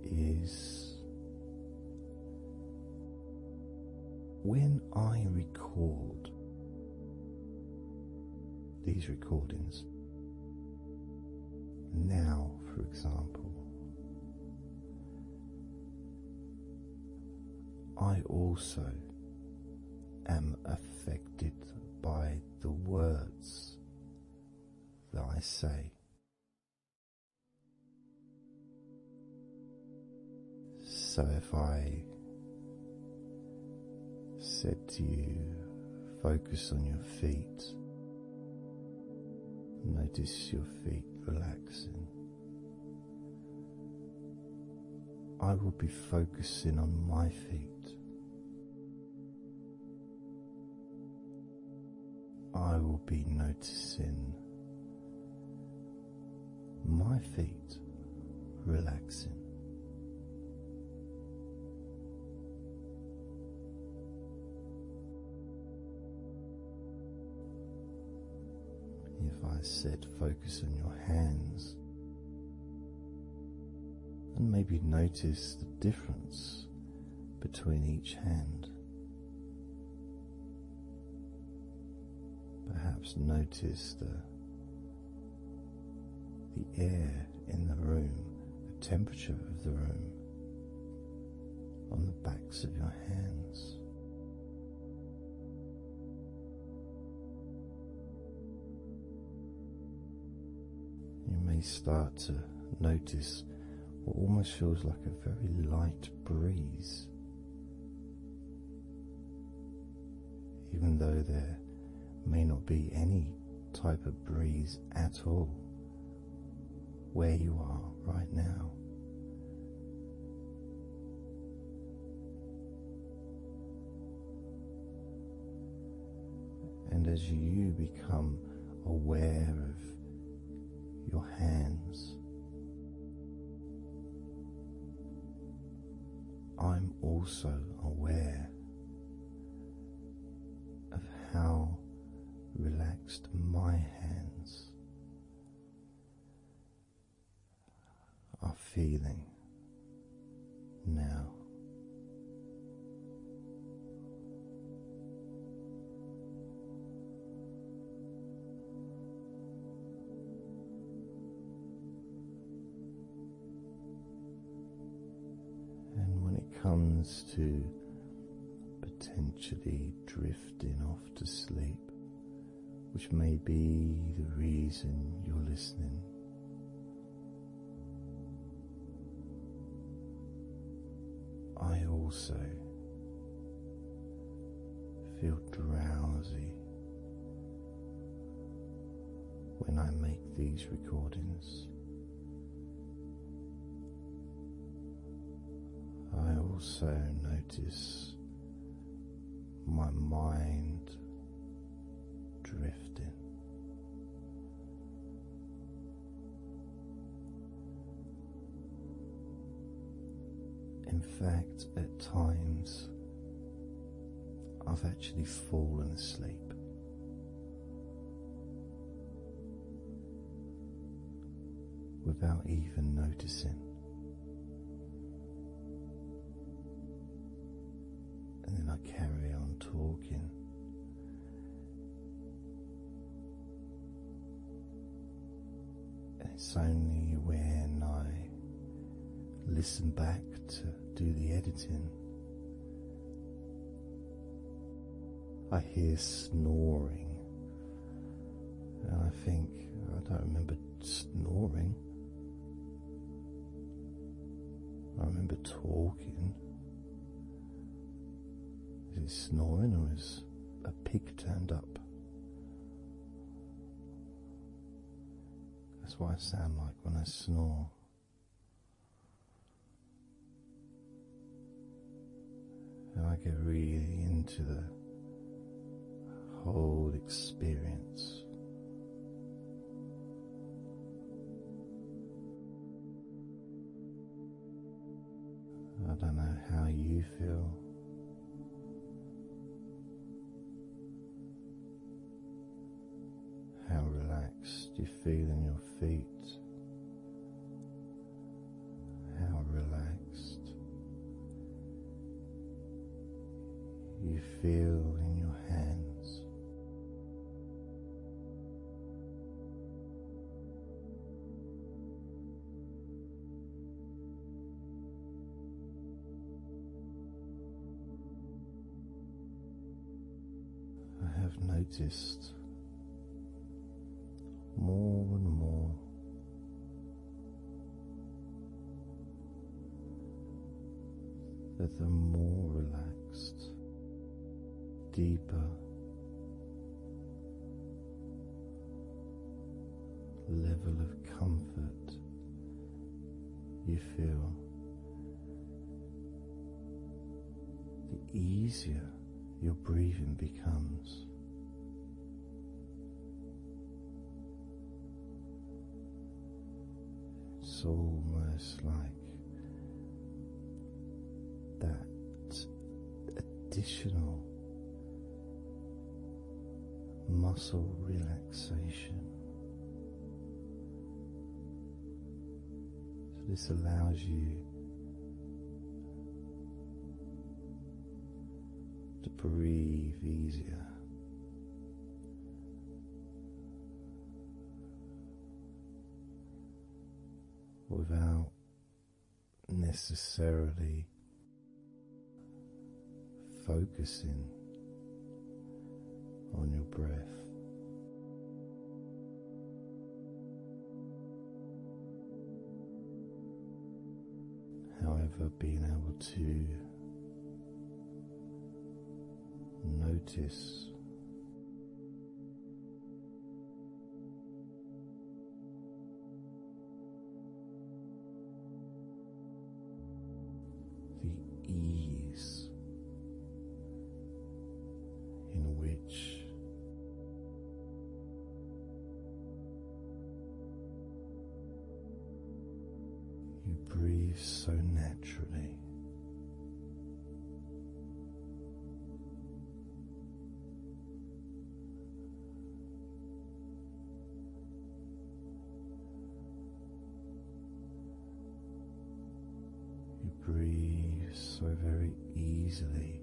is when I record these recordings now, for example, I also am affected by the words that I say. So if I said to you, focus on your feet, notice your feet relaxing, I will be focusing on my feet. I will be noticing my feet relaxing. If I said focus on your hands, and maybe notice the difference between each hand. Perhaps notice the air in the room, the temperature of the room on the backs of your hands. You may start to notice what almost feels like a very light breeze, even though there may not be any type of breeze at all where you are right now. And as you become aware of your hands, I'm also aware of how relaxed my hands are feeling now. And when it comes to potentially drifting off to sleep, which may be the reason you're listening, I also feel drowsy when I make these recordings. I also notice my mind drifting. In fact, at times I've actually fallen asleep. Without even noticing. And then I carry on talking. And it's only when I listen back to do the editing, I hear snoring, and I think, I don't remember snoring. I remember talking. Is it snoring, or is a pig turned up? That's what I sound like when I snore. And I get really into the whole experience. I don't know how you feel. How relaxed you feel in your feet. How relaxed you feel in your hands. I have noticed more and more that the more relaxed, deeper level of comfort you feel easier your breathing becomes. It's almost like that additional muscle relaxation. So this allows you to breathe easier. Without necessarily focusing on your breath. However, being able to notice the ease in which you breathe so naturally. Breathe so very easily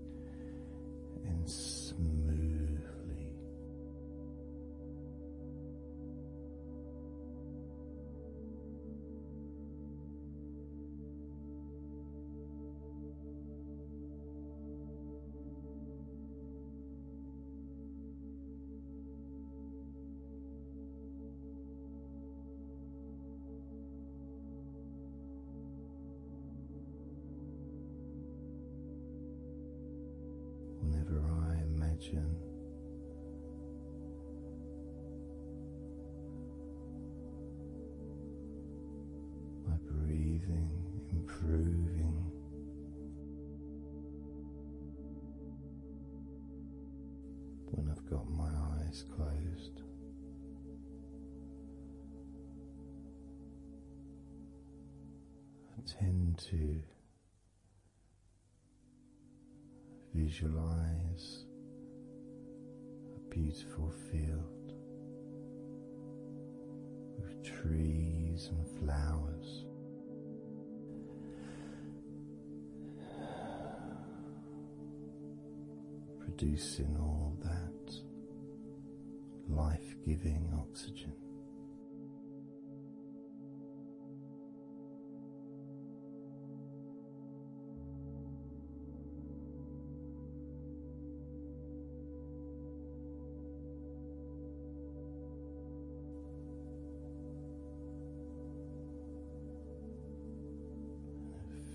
and smoothly. Whenever I imagine my breathing improving, when I've got my eyes closed, I tend to visualize a beautiful field with trees and flowers, producing all that life-giving oxygen.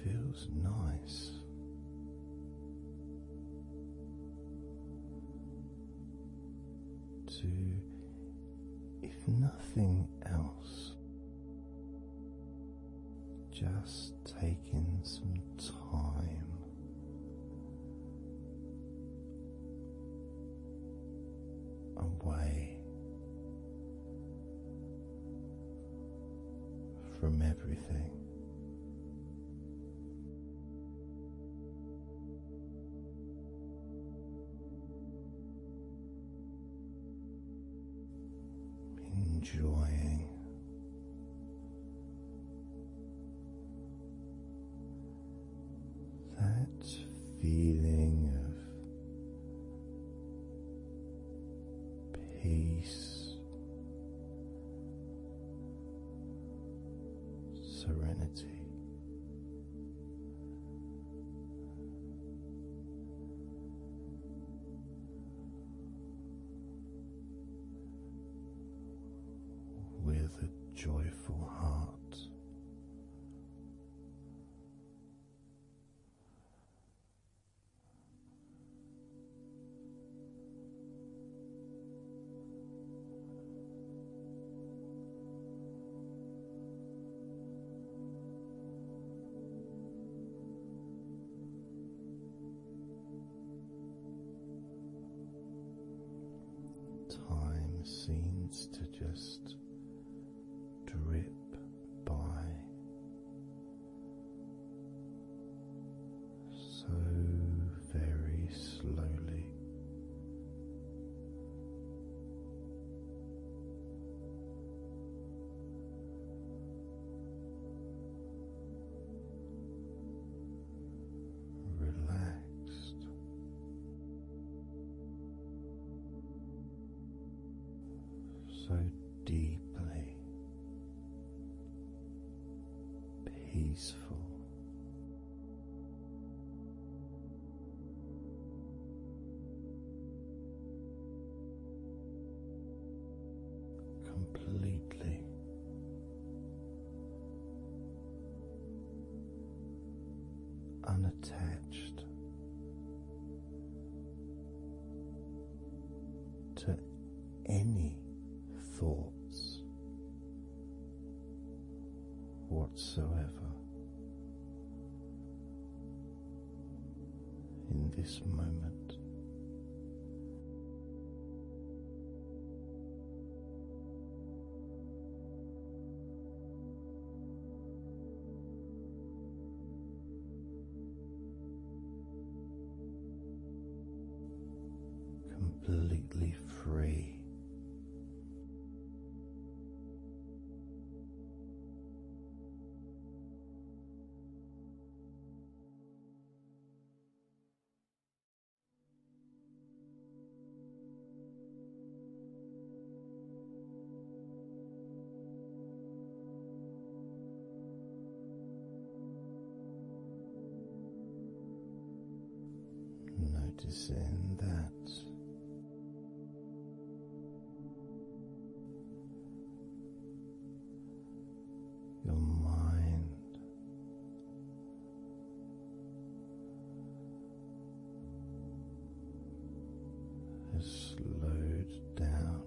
Feels nice to, if nothing else, just taking some time away from everything. Enjoying that feeling of peace, serenity. With a joyful heart. time seems to just drip by so very slowly. Relaxed, so deeply peaceful. Completely unattached to any thoughts whatsoever in this moment. Completely free. Noticing that your mind has slowed down.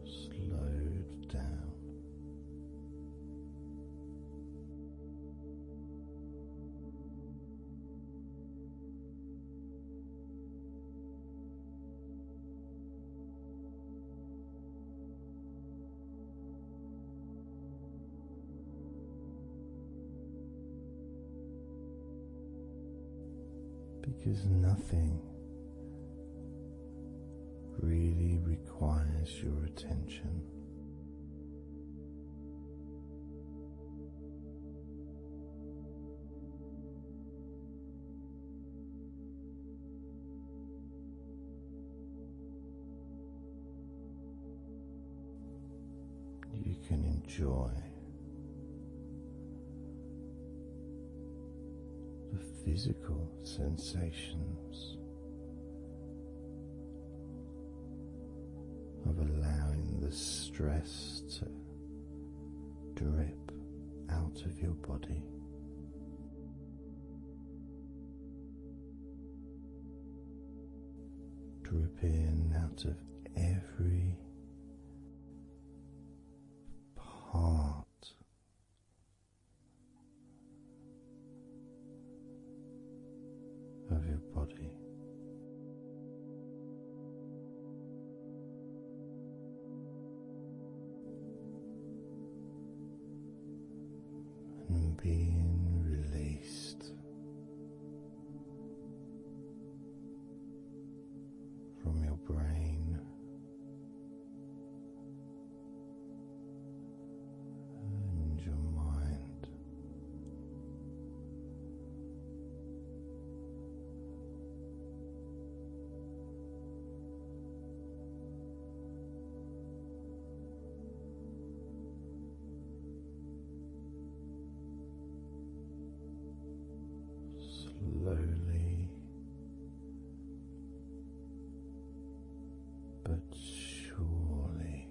Slowed down. Because nothing really requires your attention. You can enjoy the physical sensations of allowing the stress to drip out of your body. Drip in out of every part of your body. And being released from your brain and your mind. Slowly but surely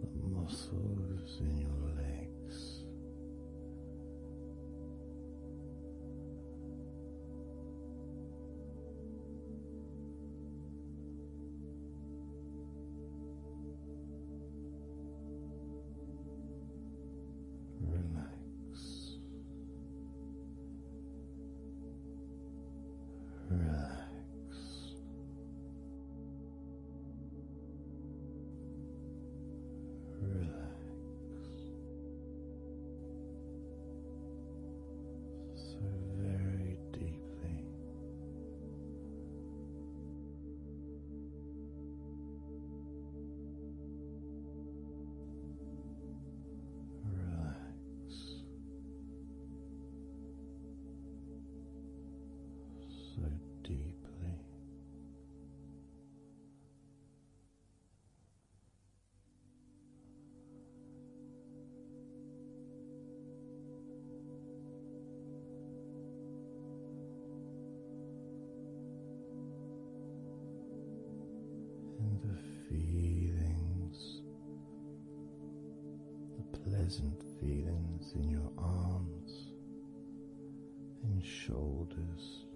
the muscles in your legs the feelings, the pleasant feelings in your arms and shoulders.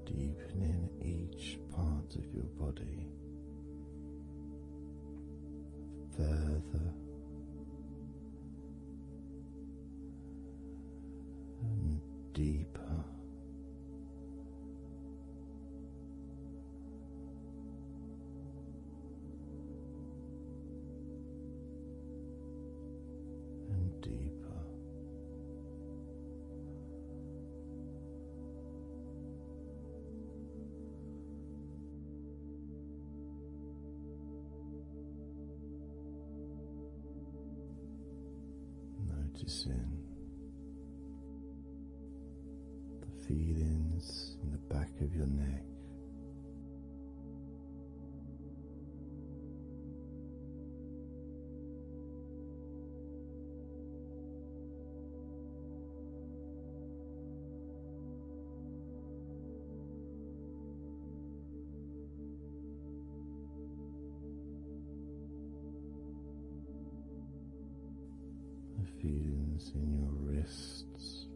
Deepening each part of your body further and deeper, and deeper. Noticing the feelings in the back of your neck, the feelings in your wrists,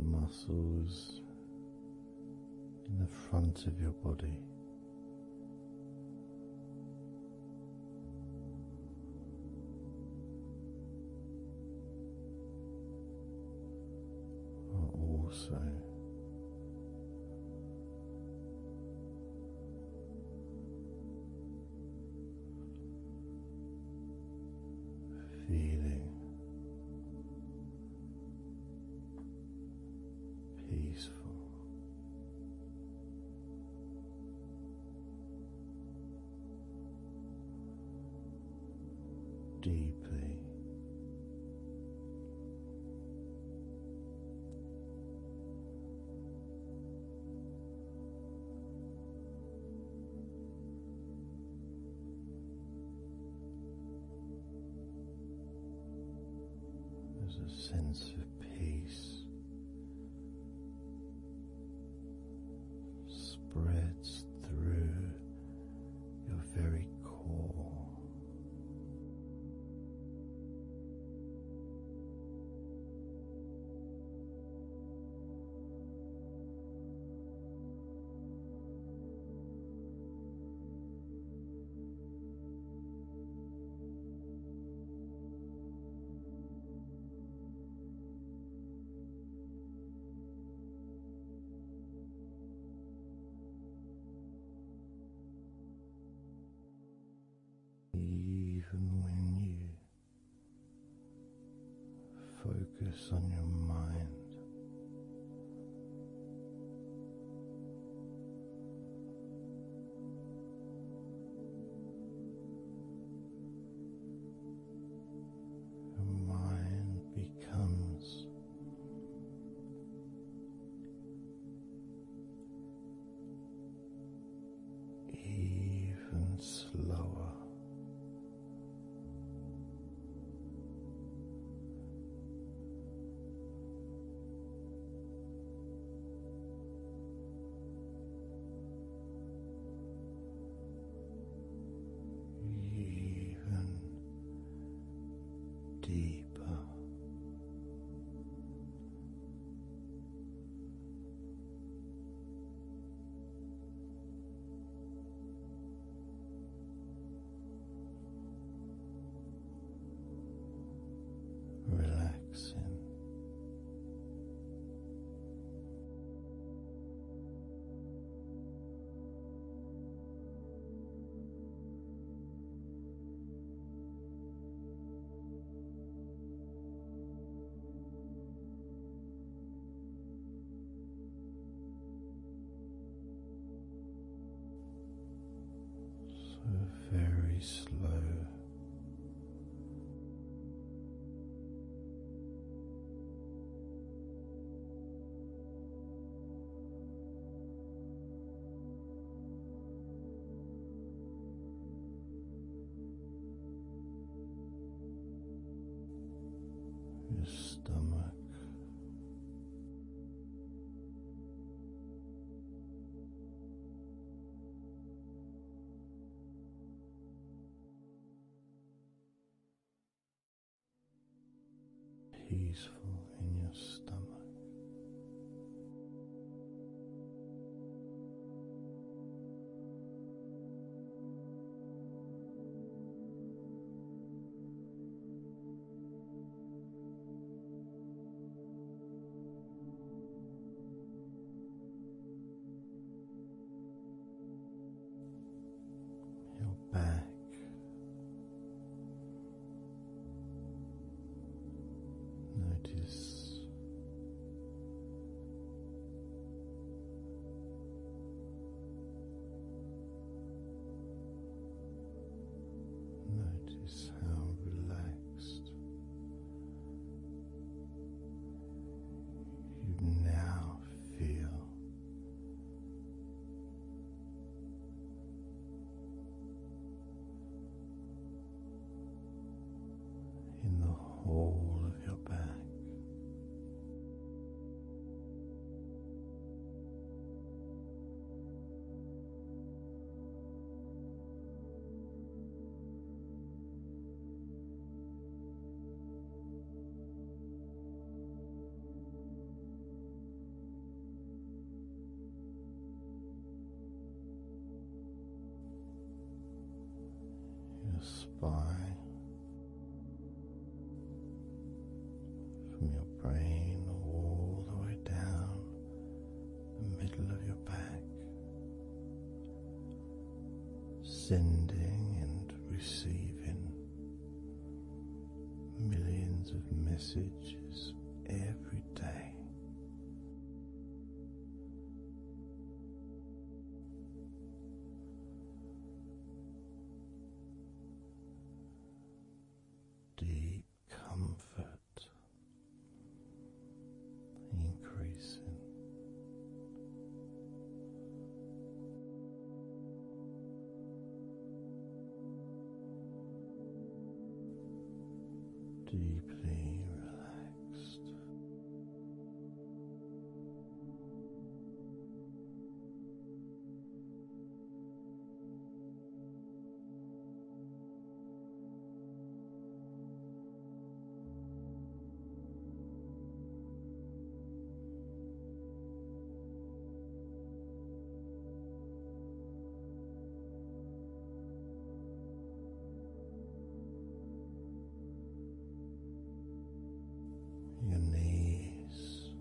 muscles in the front of your body, are also feeling peaceful. Deeply there's a sense of peace spreads through your very core. Even when you focus on your mind, your mind becomes even slower. Even deeper. peaceful in your stomach. Your back, notice how relaxed you now feel. In the whole of your back. Your spine, from your brain all the way down the middle of your back, sending and receiving millions of messages every day. Deep comfort increasing. Deeply relaxed. Your knees,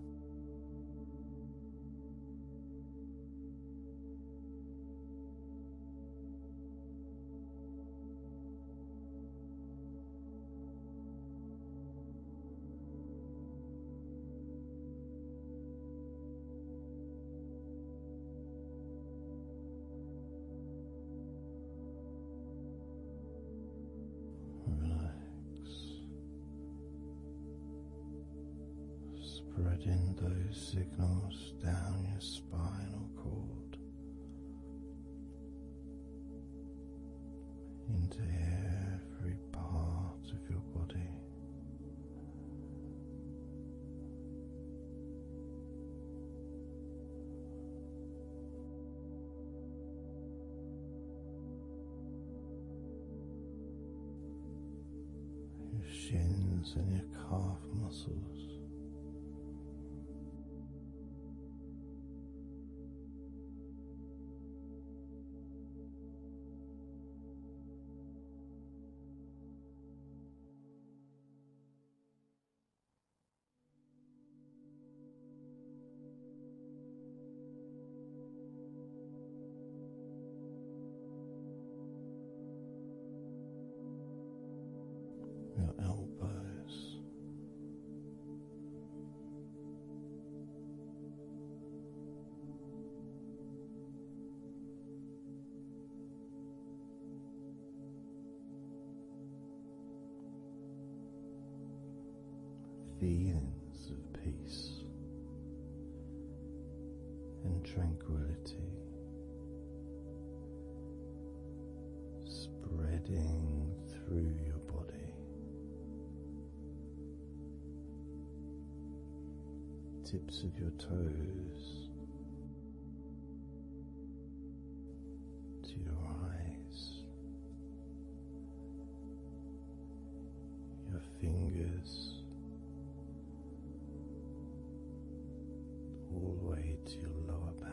relax, spreading those signals down your spinal cord into every part of your body. Your shins and your calf muscles. Your elbows, feelings of peace and tranquility spreading through your body, tips of your toes to your eyes, your fingers the way to your lower back.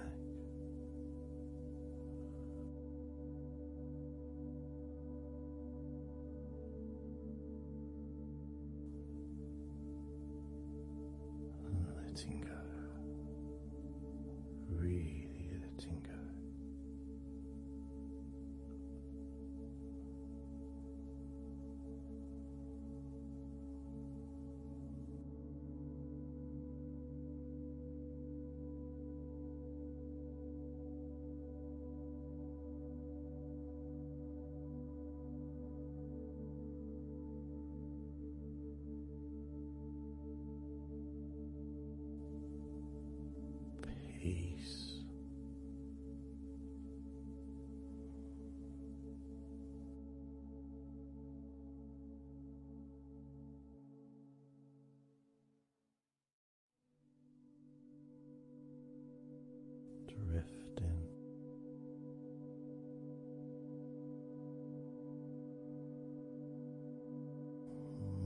And letting go, really letting go. Peace. Drifting.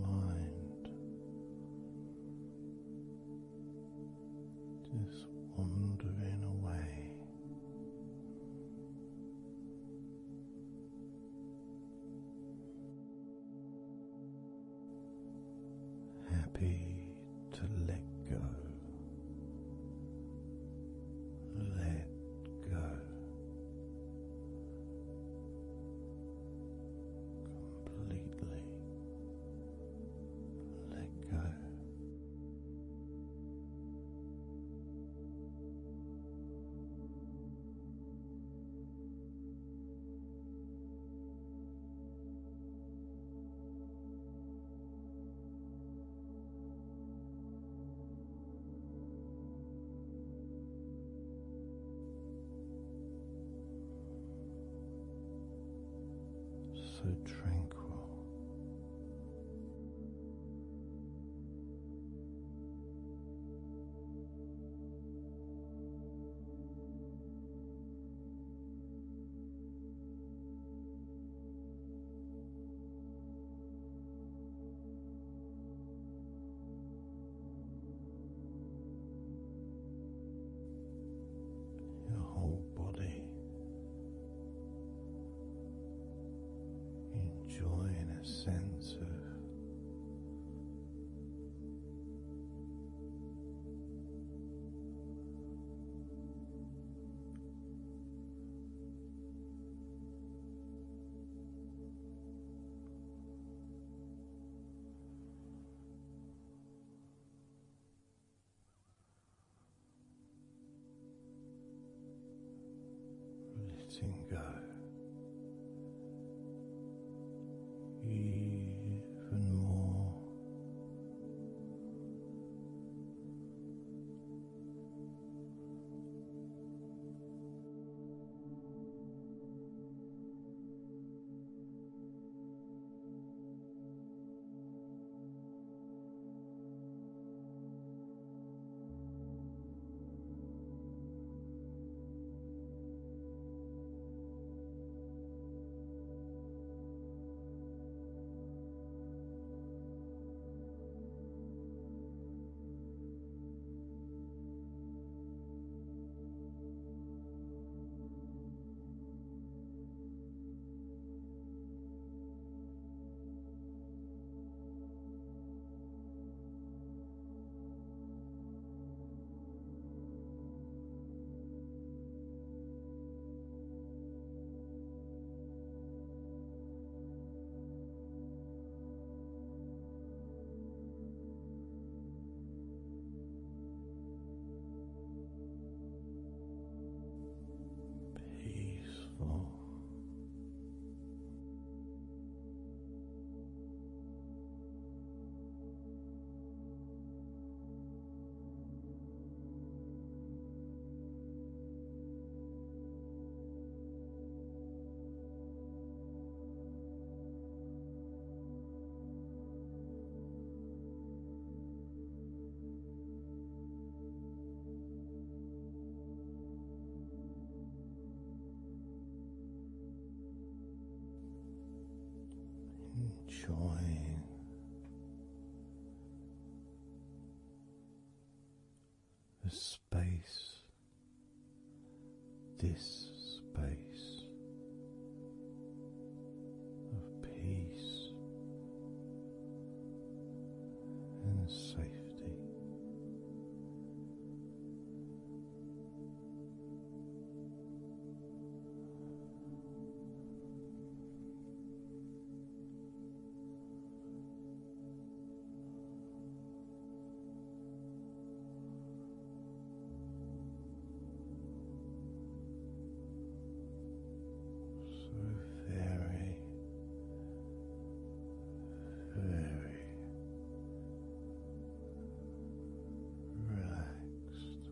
Mind just wandering away. Happy to let go. Let go. Completely let go. So tranquil. Your whole body enjoying a sense of letting go even more. Peaceful. Enjoying the space this space of peace and safety. Very relaxed.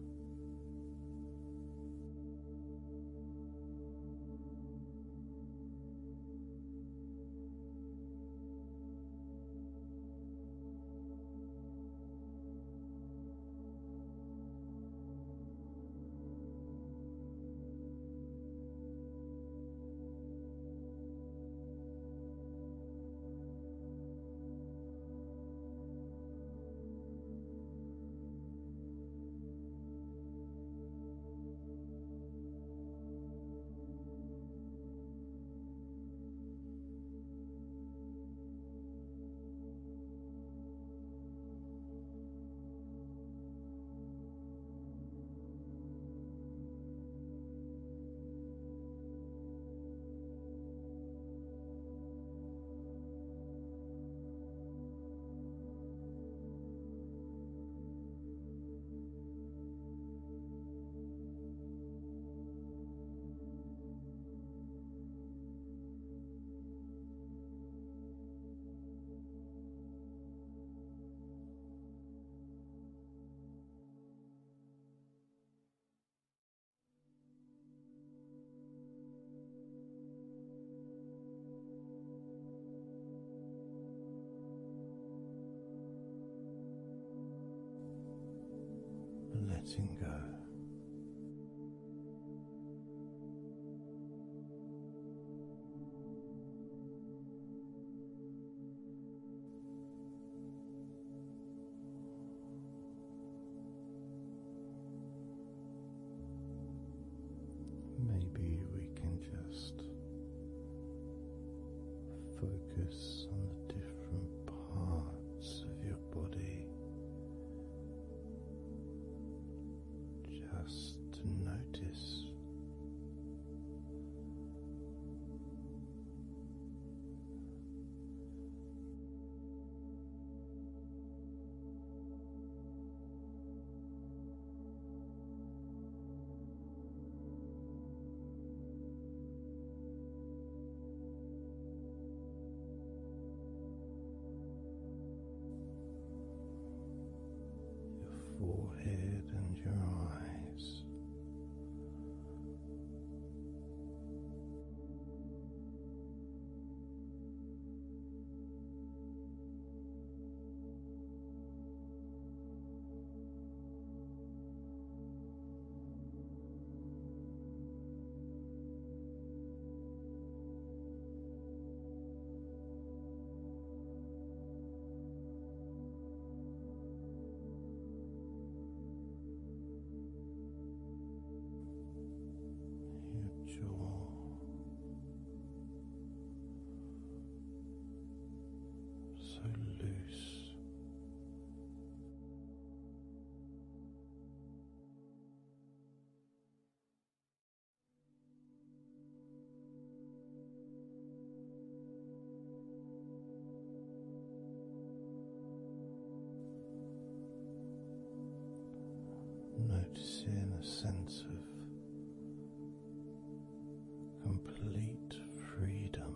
Letting go. Maybe we can just focus on the different parts of your body. Just to notice your forehead and your eyes. Your jaw, so loose. Noticing a sense of complete freedom.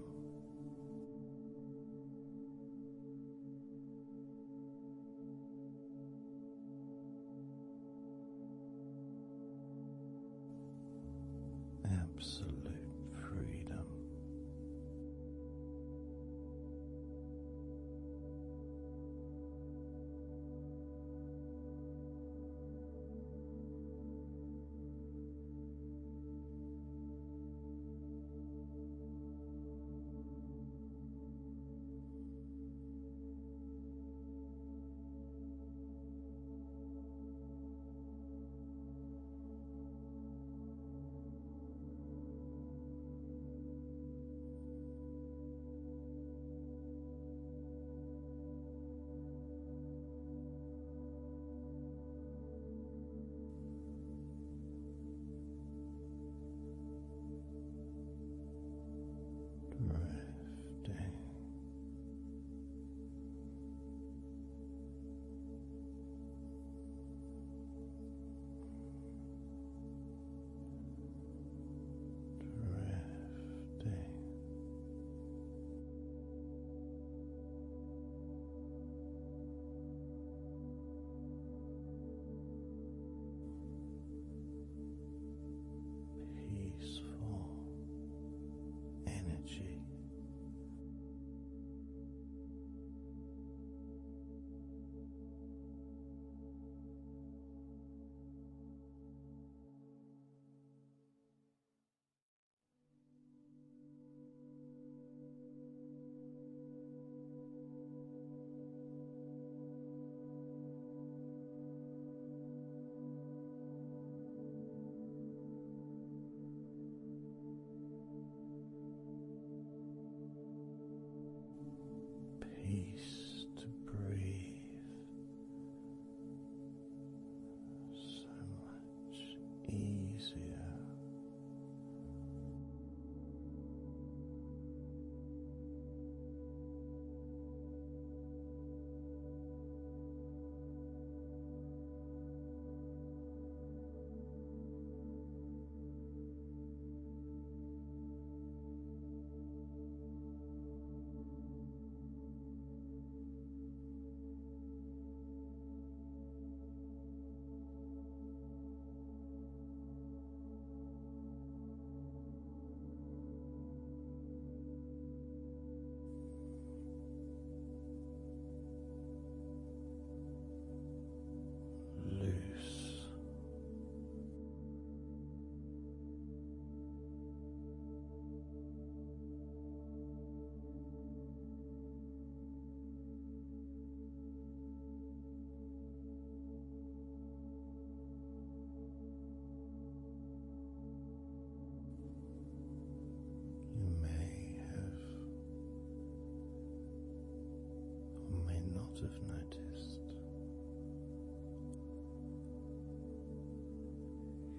Absolute freedom. energy. Peace to breathe, so much easier. Loose. You may have or may not have noticed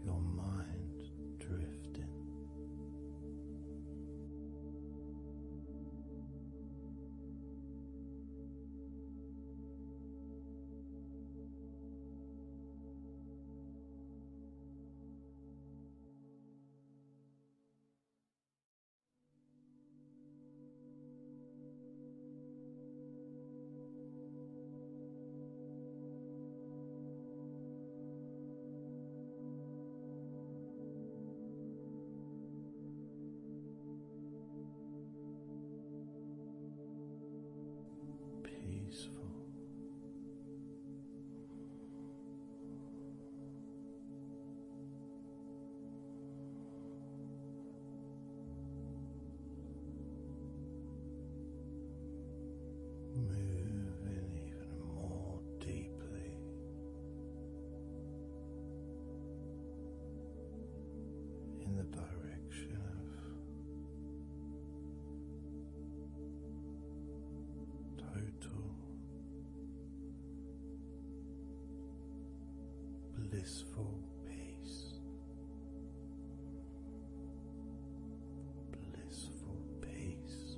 your mind drifting. Peaceful. Moving even more deeply in the direction of total blissful peace. Blissful peace.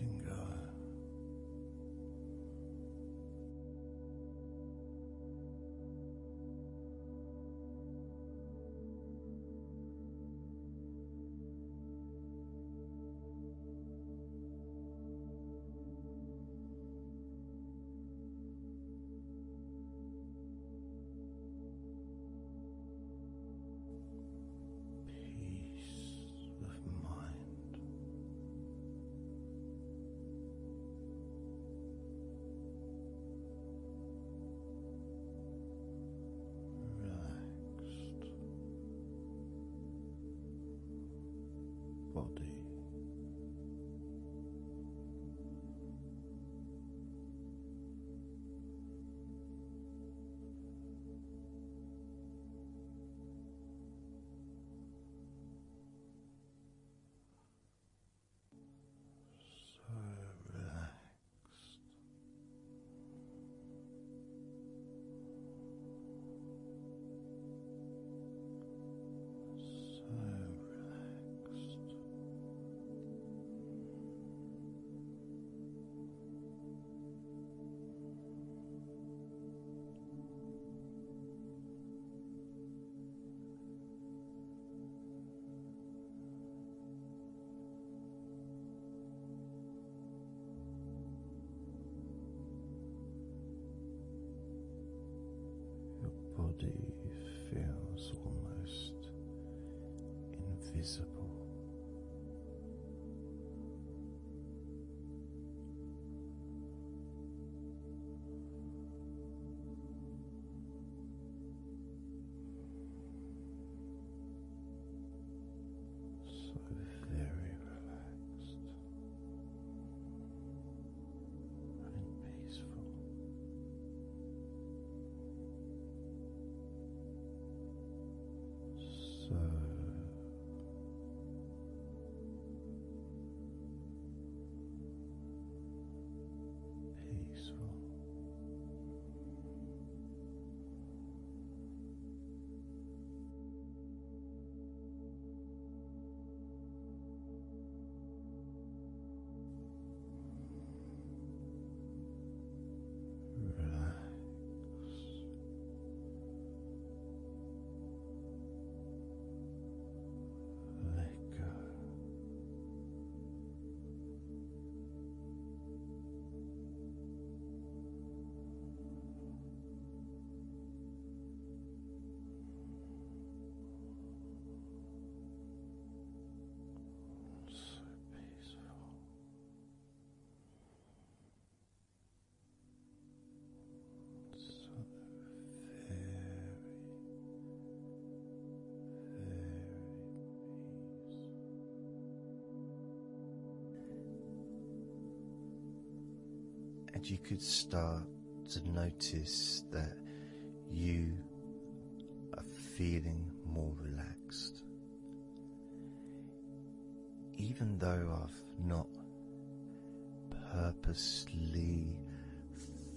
letting go. Body. So relaxed. So relaxed. Your body feels almost invisible. So very relaxed and peaceful. So peaceful. Relax. Let go. So peaceful. So very, very peaceful. And you could start to notice that you are feeling more relaxed. Even though I've not purposely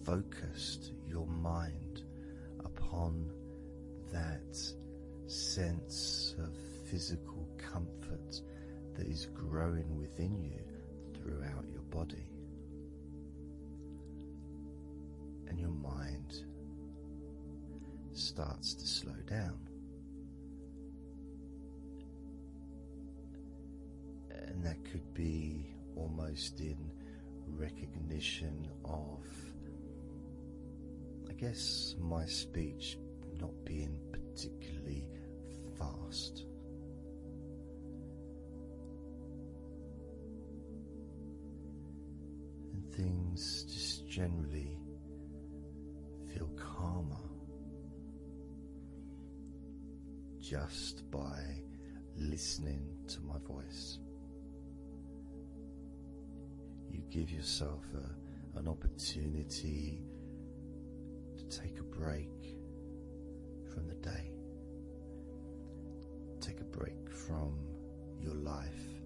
focused your mind upon that sense of physical comfort that is growing within you throughout your body. And your mind starts to slow down. And that could be almost in recognition of, I guess, my speech not being particularly fast. And things just generally feel calmer just by listening to my voice. You give yourself an opportunity to take a break from the day, take a break from your life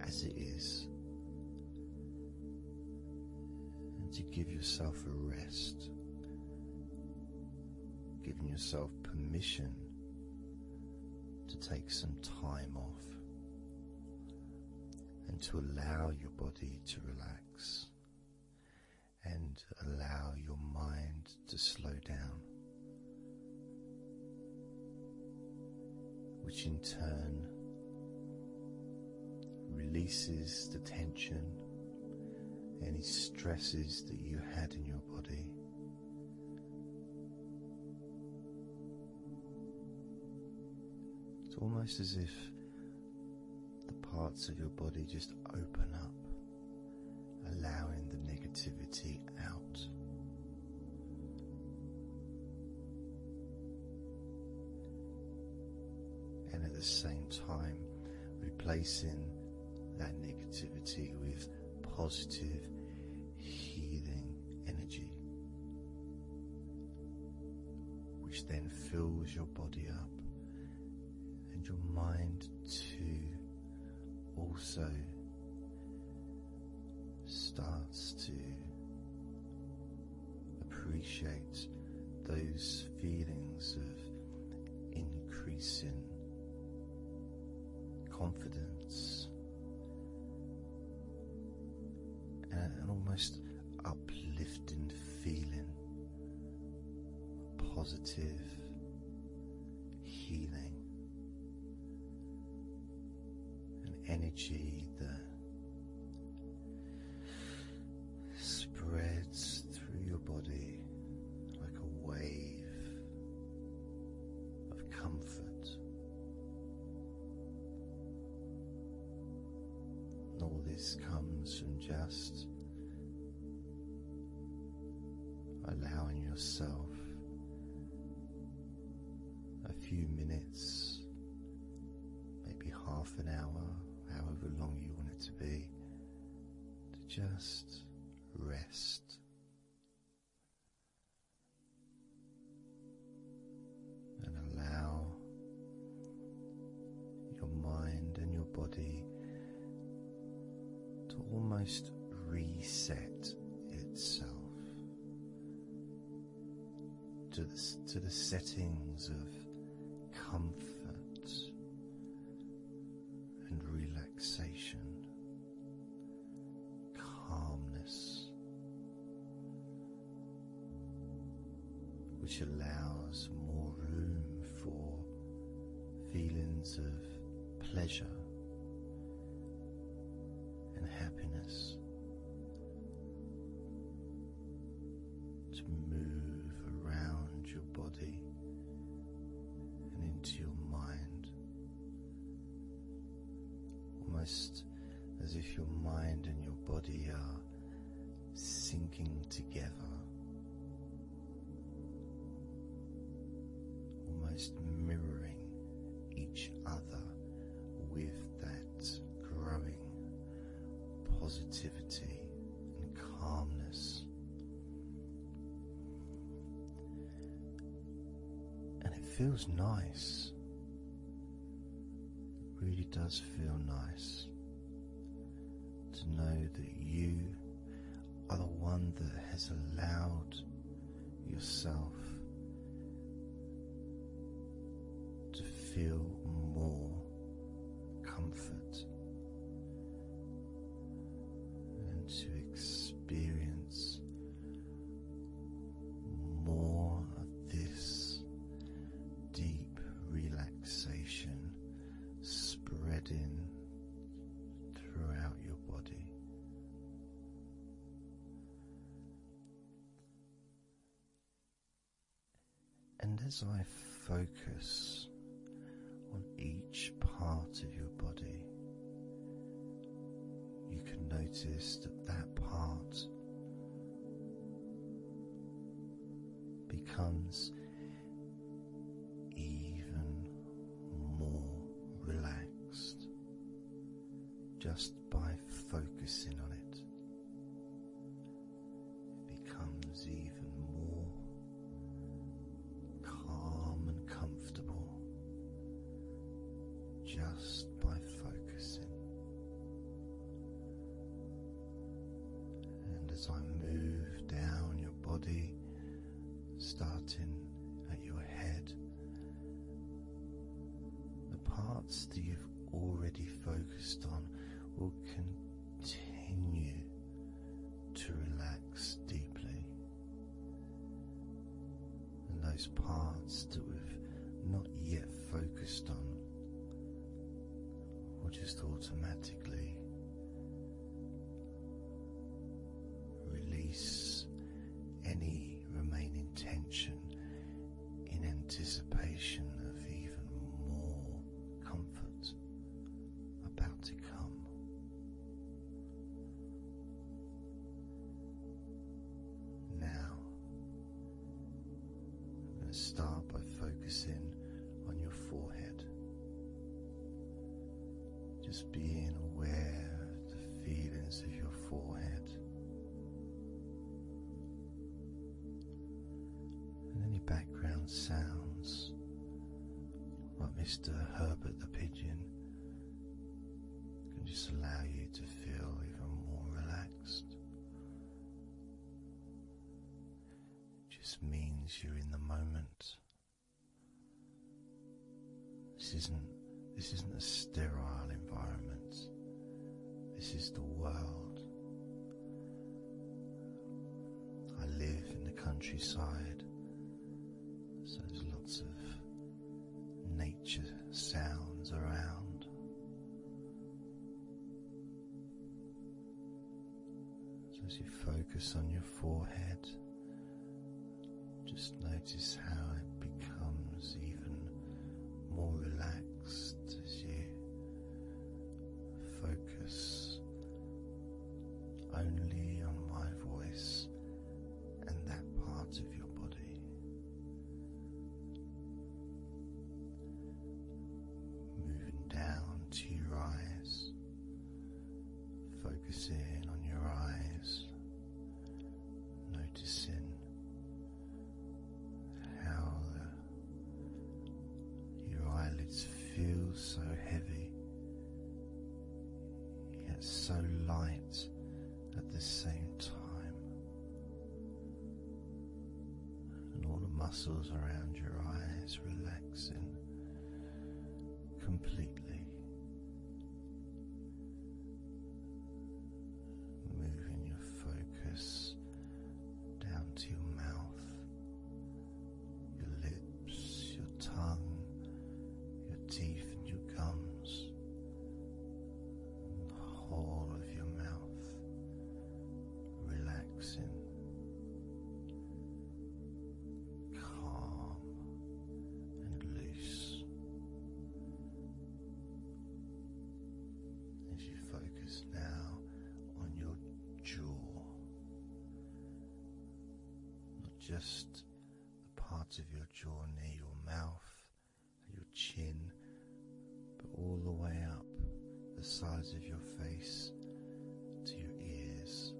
as it is, and to give yourself a rest, giving yourself permission to take some time off and to allow your body to relax and allow your mind to slow down, which in turn releases the tension, any stresses that you had in your body. It's almost as if the parts of your body just open up, allowing the negativity out. And at the same time, replacing that negativity with positive, healing energy, which then fills your body up, and your mind too also starts to appreciate those feelings of increasing confidence and an almost uplifting feeling, positive healing, an energy that spreads through your body like a wave of comfort. And all this comes from just allowing yourself a few minutes, maybe half an hour, however long you want it to be, to just rest. And allow your mind and your body to almost reset itself to the settings of comfort and relaxation, calmness, which allows more room for feelings of pleasure and happiness to move around your body and into your mind, almost as if your mind and your body are sinking together, almost mirroring each other with that growing positivity and calmness. And it feels nice. It really does feel nice to know that you are the one that has allowed yourself to feel more comfort and to experience more of this deep relaxation spreading throughout your body. And as I focus on each part of your body, you can notice that that part becomes even more relaxed just by focusing on it. It becomes even more calm and comfortable just by focusing. And as I move down your body, starting at your head, the parts that you've already focused on will continue to relax deeply, and those parts that we've not yet focused on will just automatically release any remaining tension in anticipation of even more comfort about to come. Now, I'm going to start by focusing on your forehead. Just being aware of the feelings of your forehead. And any background sounds, like Mr. Herbert the Pigeon, can just allow you to feel even more relaxed. It just means you're in the moment. This isn't a sterile environment. This is the world. I live in the countryside, so there's lots of nature sounds around. So as you focus on your forehead, just notice how it becomes even more relaxed as you focus only on my voice and that part of your body. Moving down to your eyes, focusing on your eyes, noticing how your eyelids feel so heavy, yet so light at the same time, and all the muscles around your eyes relaxing completely, moving your focus down to your mouth, your lips, your tongue, your teeth and your gums, and the whole of your mouth relaxing, calm and loose. As you focus now on your jaw, not just the part of your jaw near your mouth, your chin, but all the way up the sides of your face to your ears,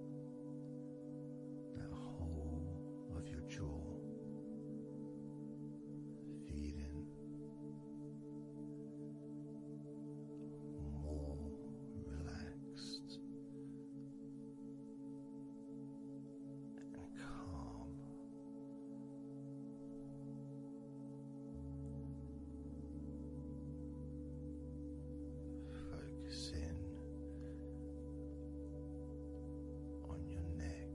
that whole of your jaw, feeling more relaxed and calm. Focusing on your neck,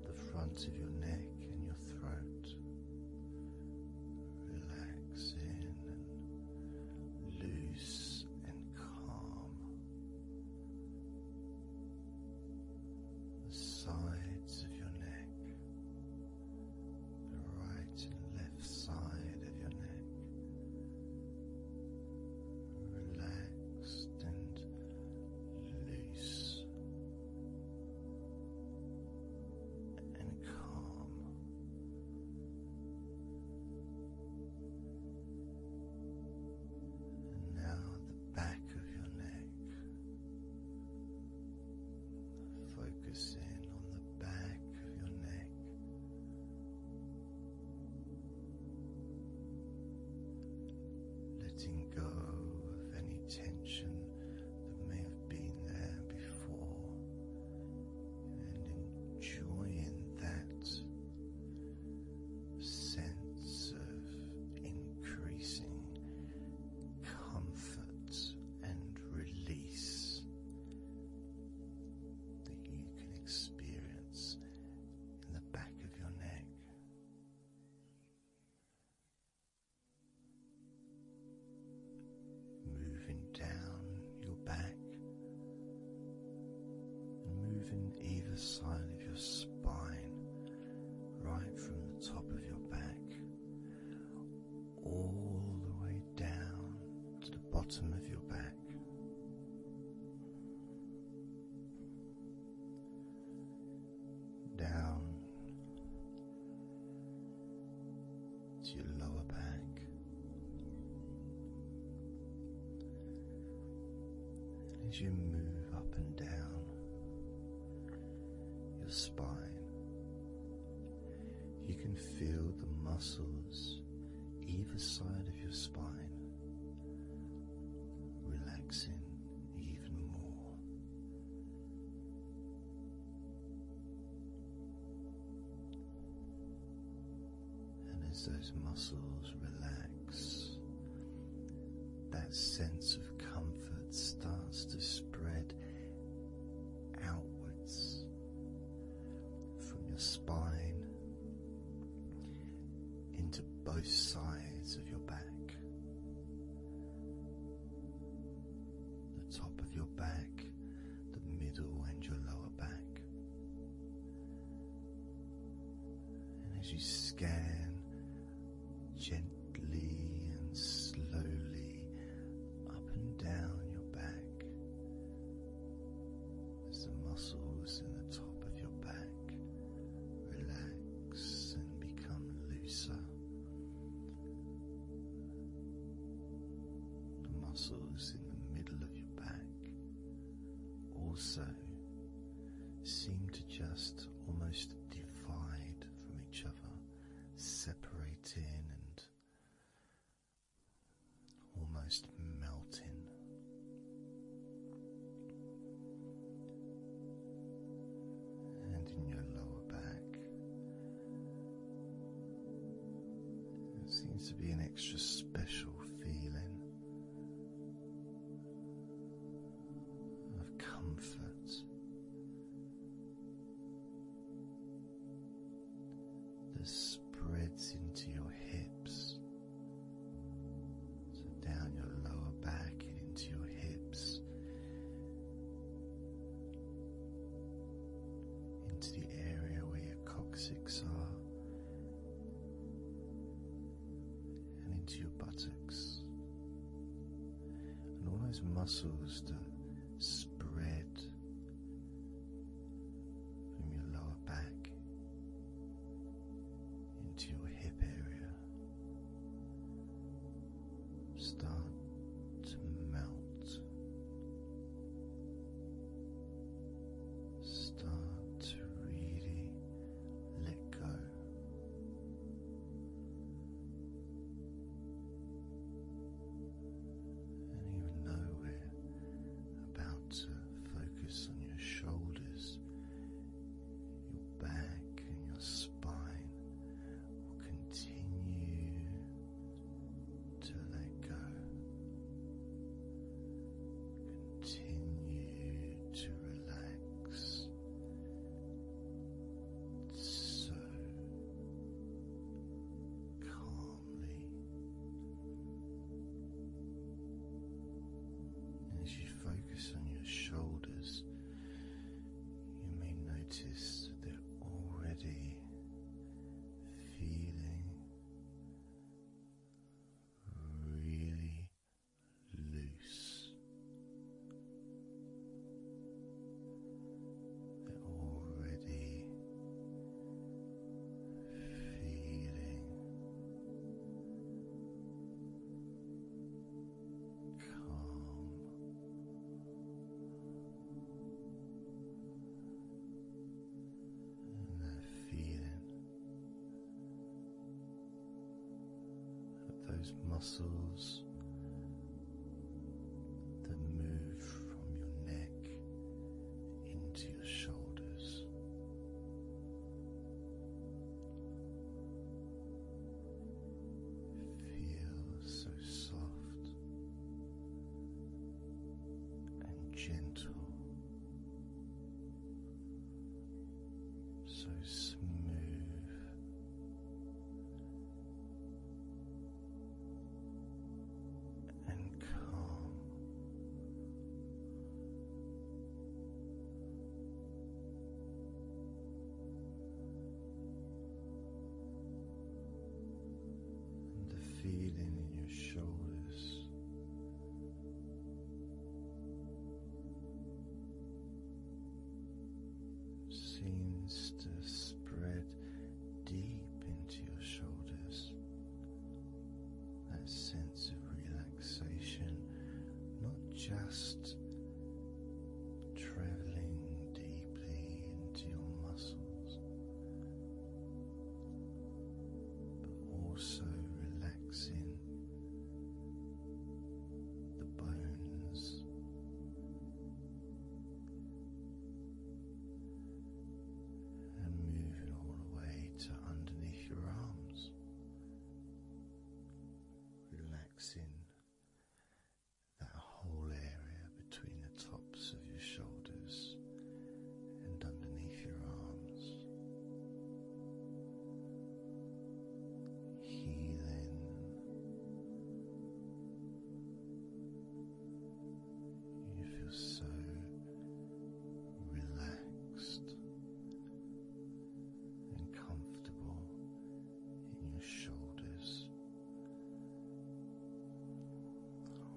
the front of your neck and your throat, relaxing and loose and calm. The sides of your neck, the right and left side of your neck, relaxed and loose and calm. And now the back of your neck, focusing on the back of your neck, letting go of any tension that may have been there before, and enjoying that sense of increasing comfort and side of your spine, right from the top of your back, all the way down to the bottom of your back. Down to your lower back, as you move up and down your spine, you can feel the muscles either side of your spine relaxing even more. And as those muscles relax, that sense of comfort starts to spread outwards from your spine into both sides of your back. The top of your back, the middle and your lower back. And as you scan gently and slowly up and down your back, as the muscles in the top of your back relax and become looser, the muscles in the middle of your back also seem to just almost divide from each other, separating and almost melting. And in your lower back, there seems to be an extra special feeling of comfort. That spreads into your hips, so down your lower back and into your hips, into the area where your coccyx are, and into your buttocks, and all those muscles that spread from your lower back into your hip area start to melt, start to really let go. And even though we're about to focus on your shoulders, your back and your spine will continue to let go, continue to relax, so calmly. And as you focus on your shoulders, you may notice that they're already feeling really loose. They're already feeling calm. And that feeling of those muscles that move from your neck into your shoulders. Feel so soft and gentle, so smooth, and calm. just traveling deeply into your muscles, but also relaxing the bones and moving all the way to underneath your arms, relaxing that whole area between the tops of your shoulders and underneath your arms, healing. You feel so relaxed and comfortable in your shoulders,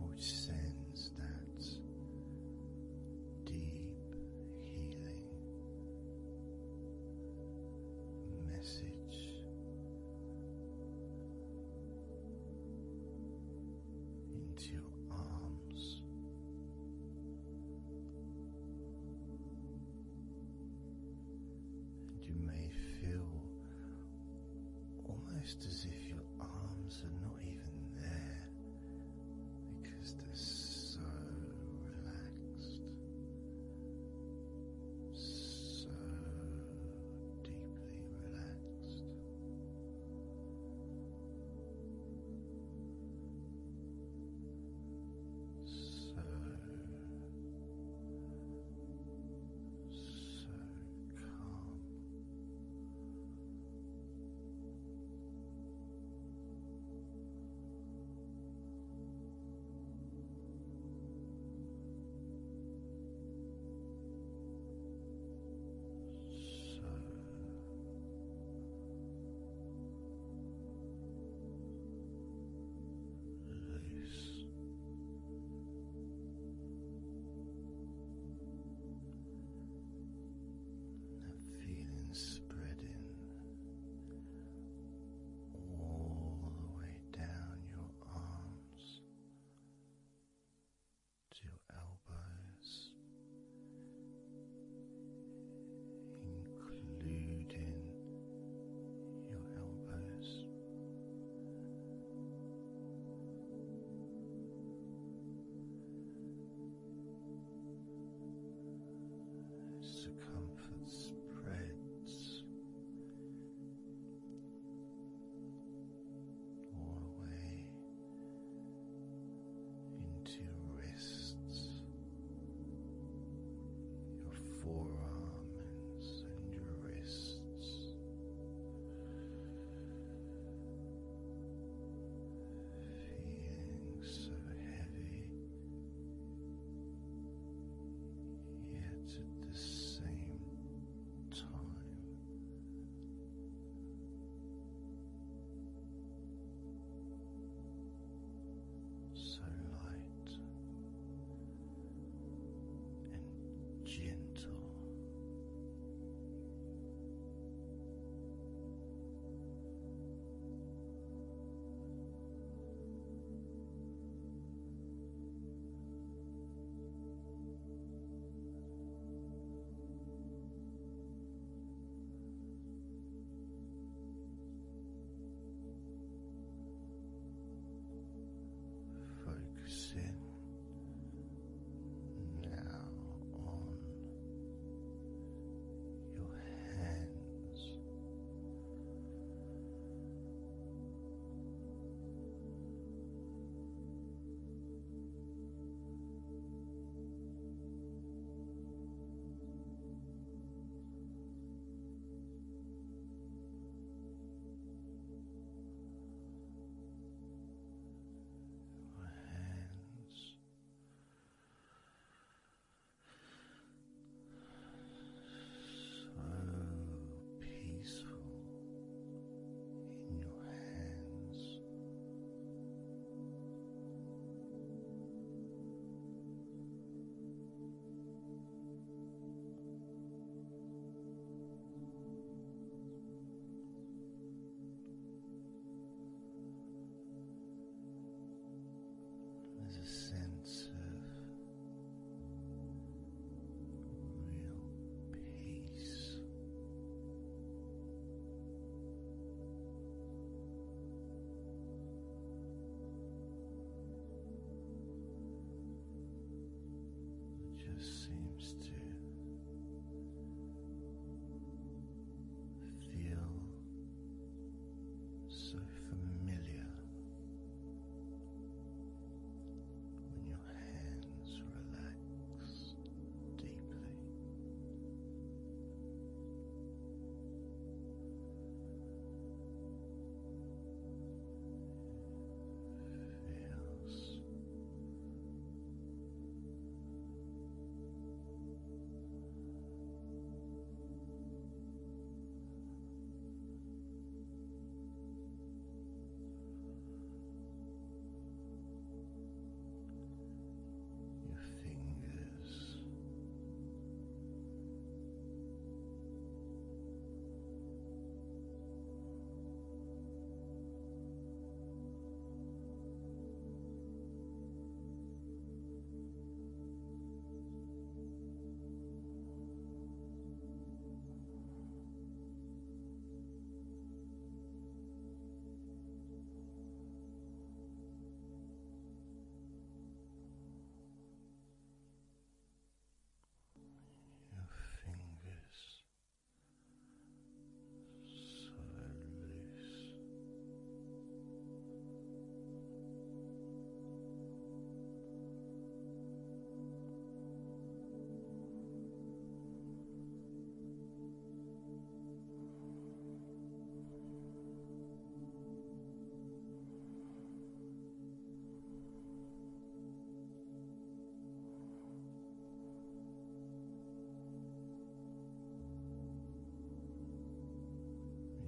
which sends that deep healing message into your arms, and you may feel almost as if your arms are not even there because they're so relaxed, so deeply relaxed. So calm. So loose. That feeling spreading all the way down your arms to your elbows, including your elbows. Circumference spreads all the way into your wrists, your forearms and your wrists, feeling so heavy, yet at the same time so light and gentle. Focusing now on your hands. Your hands so peaceful in your hands. There's a sense of seems to feel so familiar when your hands relax deeply. Feels your fingers your fingers so loose.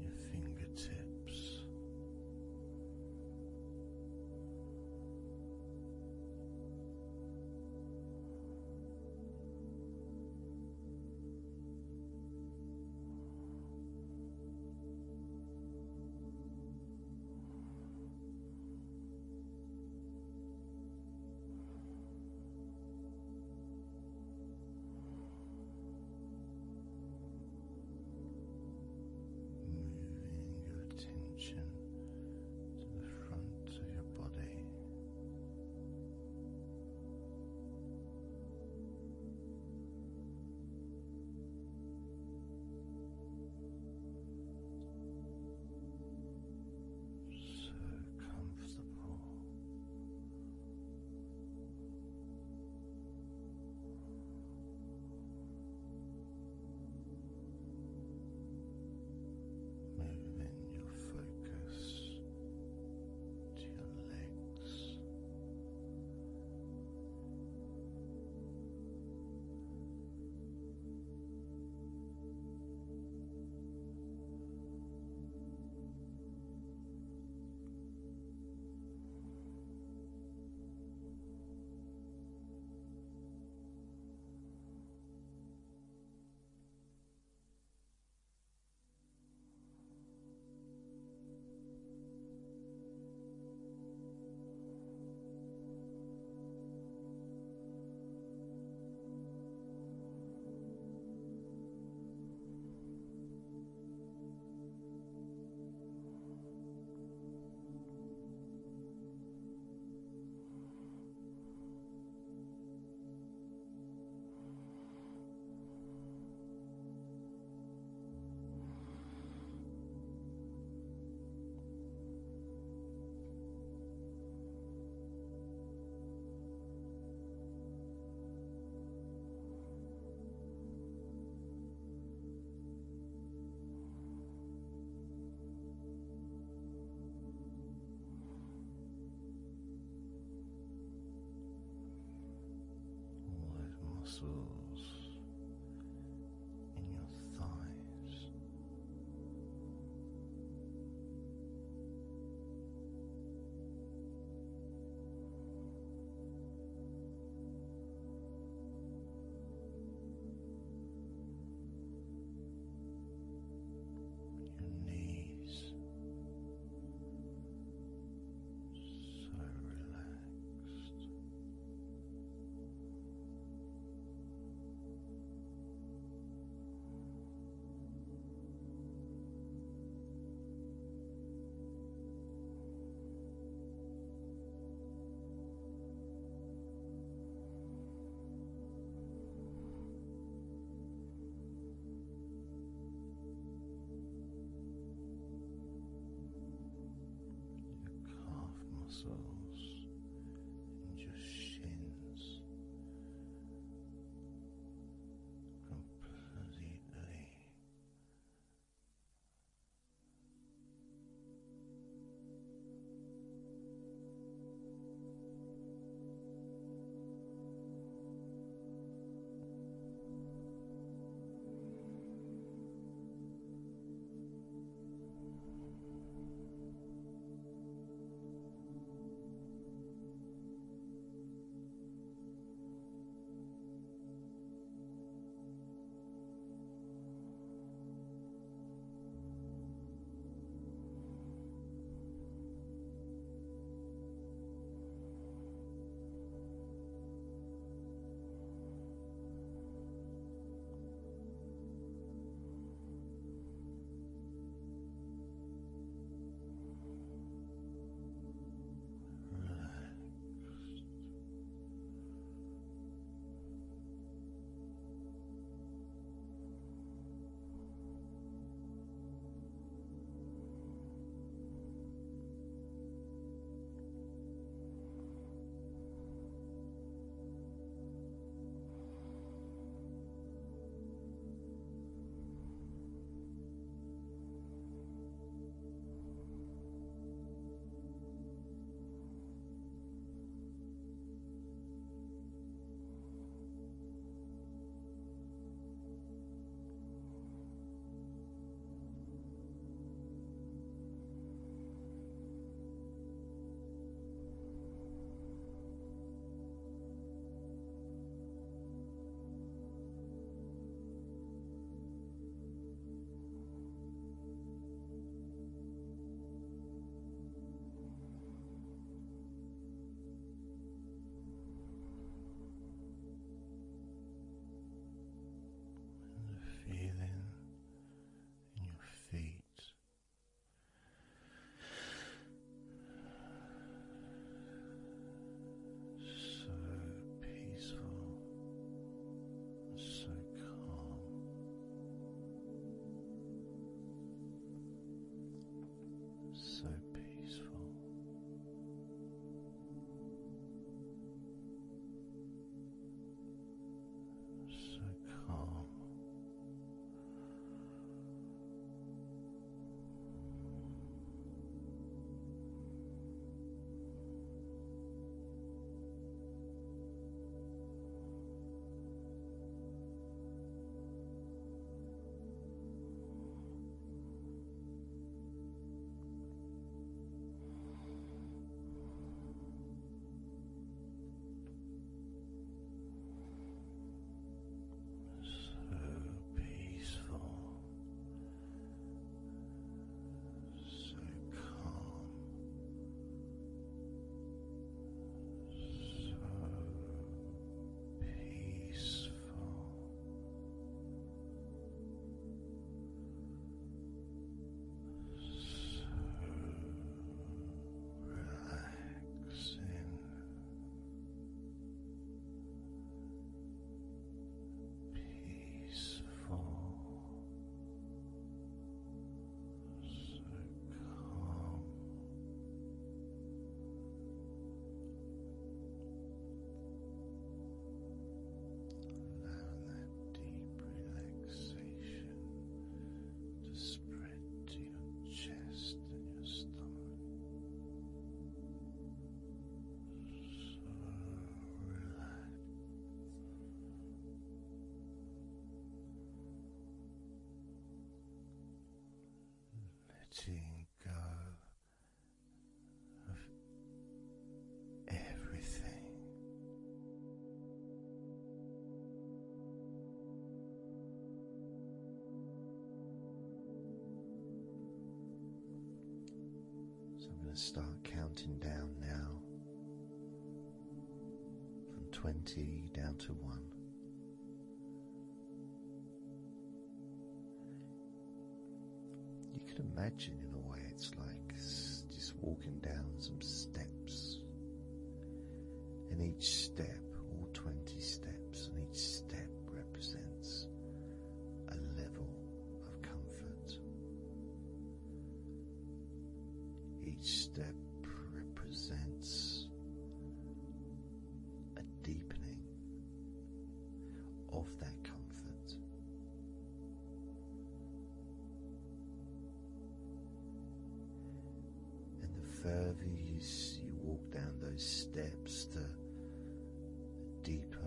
Your fingertips moving your attention to the front of your body. So comfortable. Moving your focus to your legs. All those muscles in your thighs. Your knees. So relaxed. muscles and your shins completely. Feeling in your feet, so peaceful, so calm, so peaceful. So calm. So peaceful, so calm, so peaceful, so relaxing, peaceful, so calm. Allowing that deep relaxation to spread to your chest and your stomach. So relaxed. Letting go of everything. So I'm going to start counting down now from 20 down to 1. You could imagine, in a way, it's like just walking down some steps, and each step, all 20 steps, and each step represents a level of comfort. Each step represents further you walk down those steps, the deeper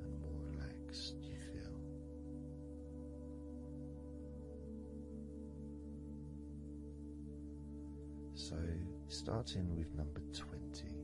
and more relaxed you feel. So, starting with number 20.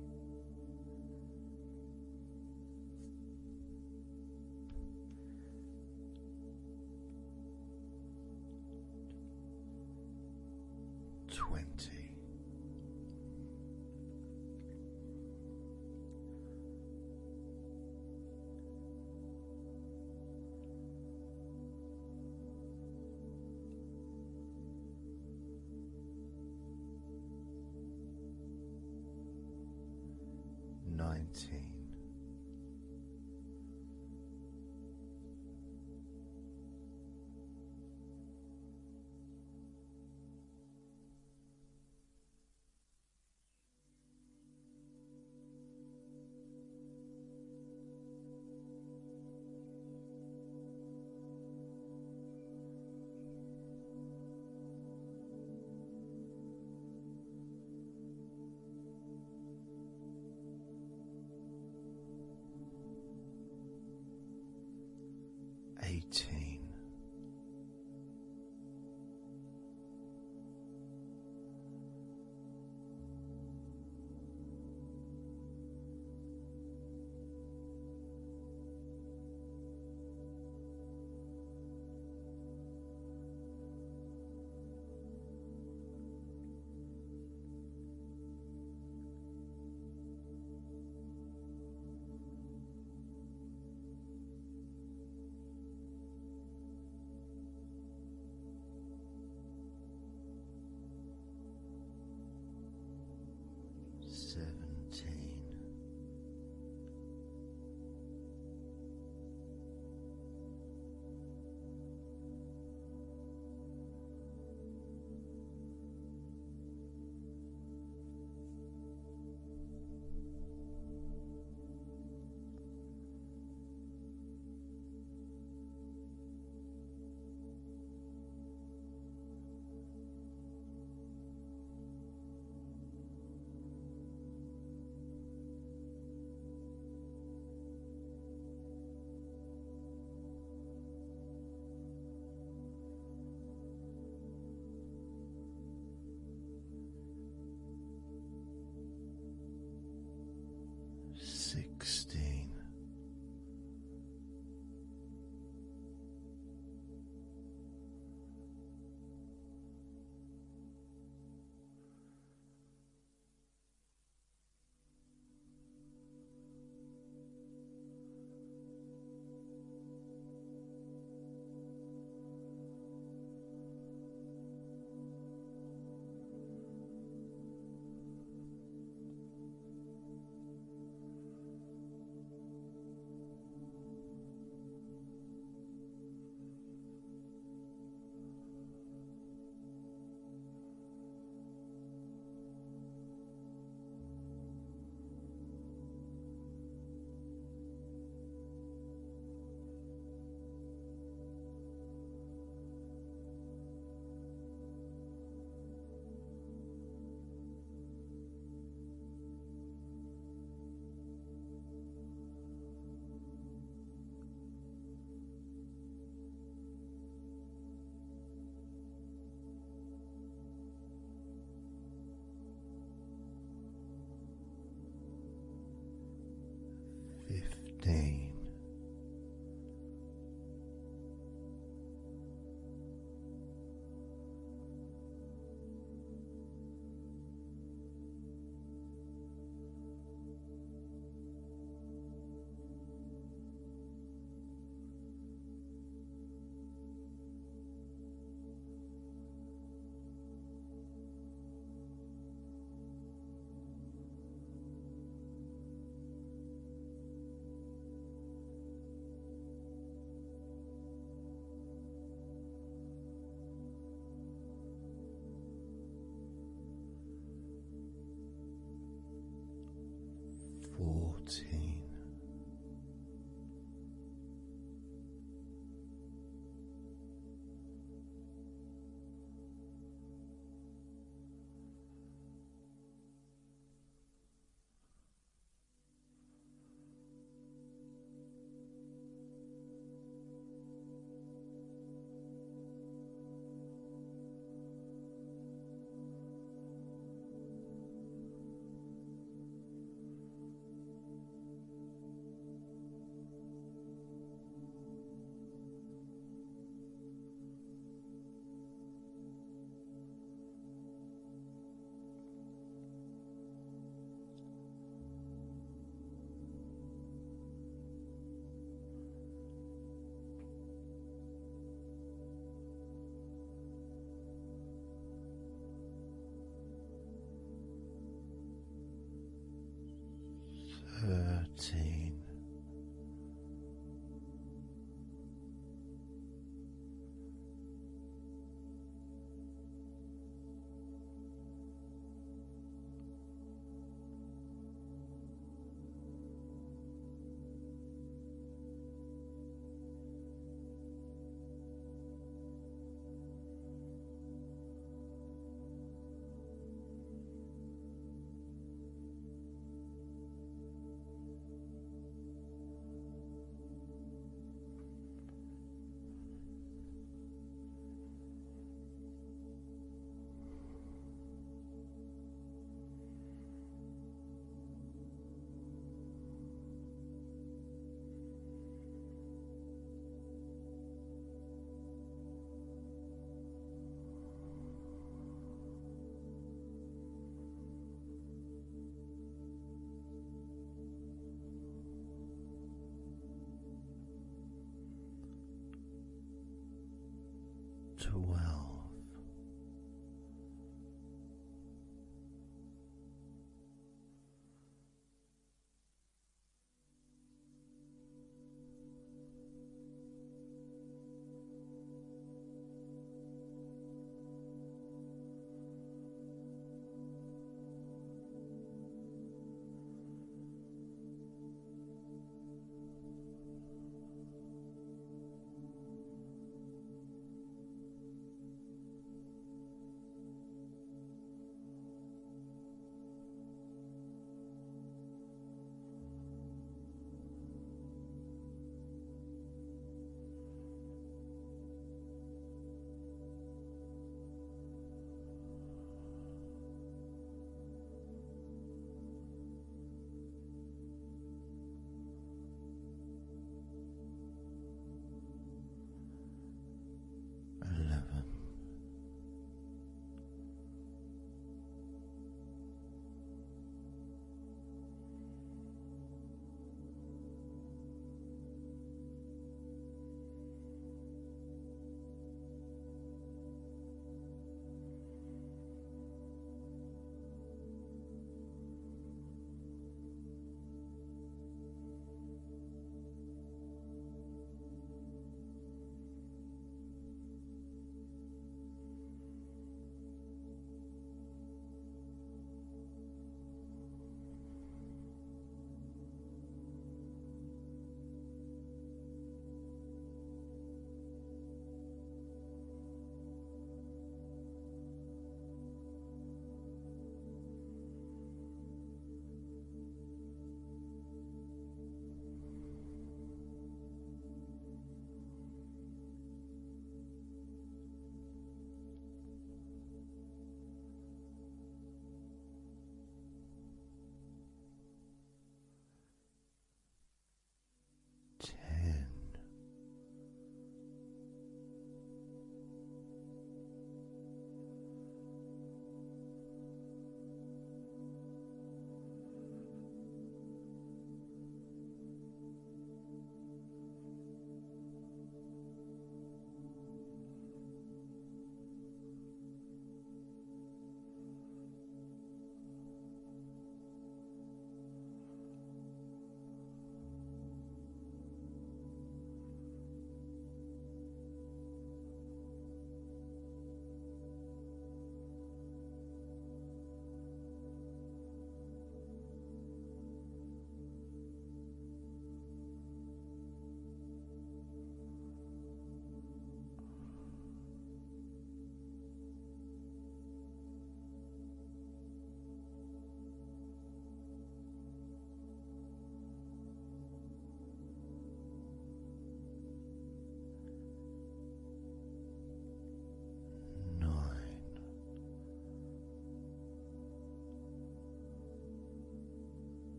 12.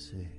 6.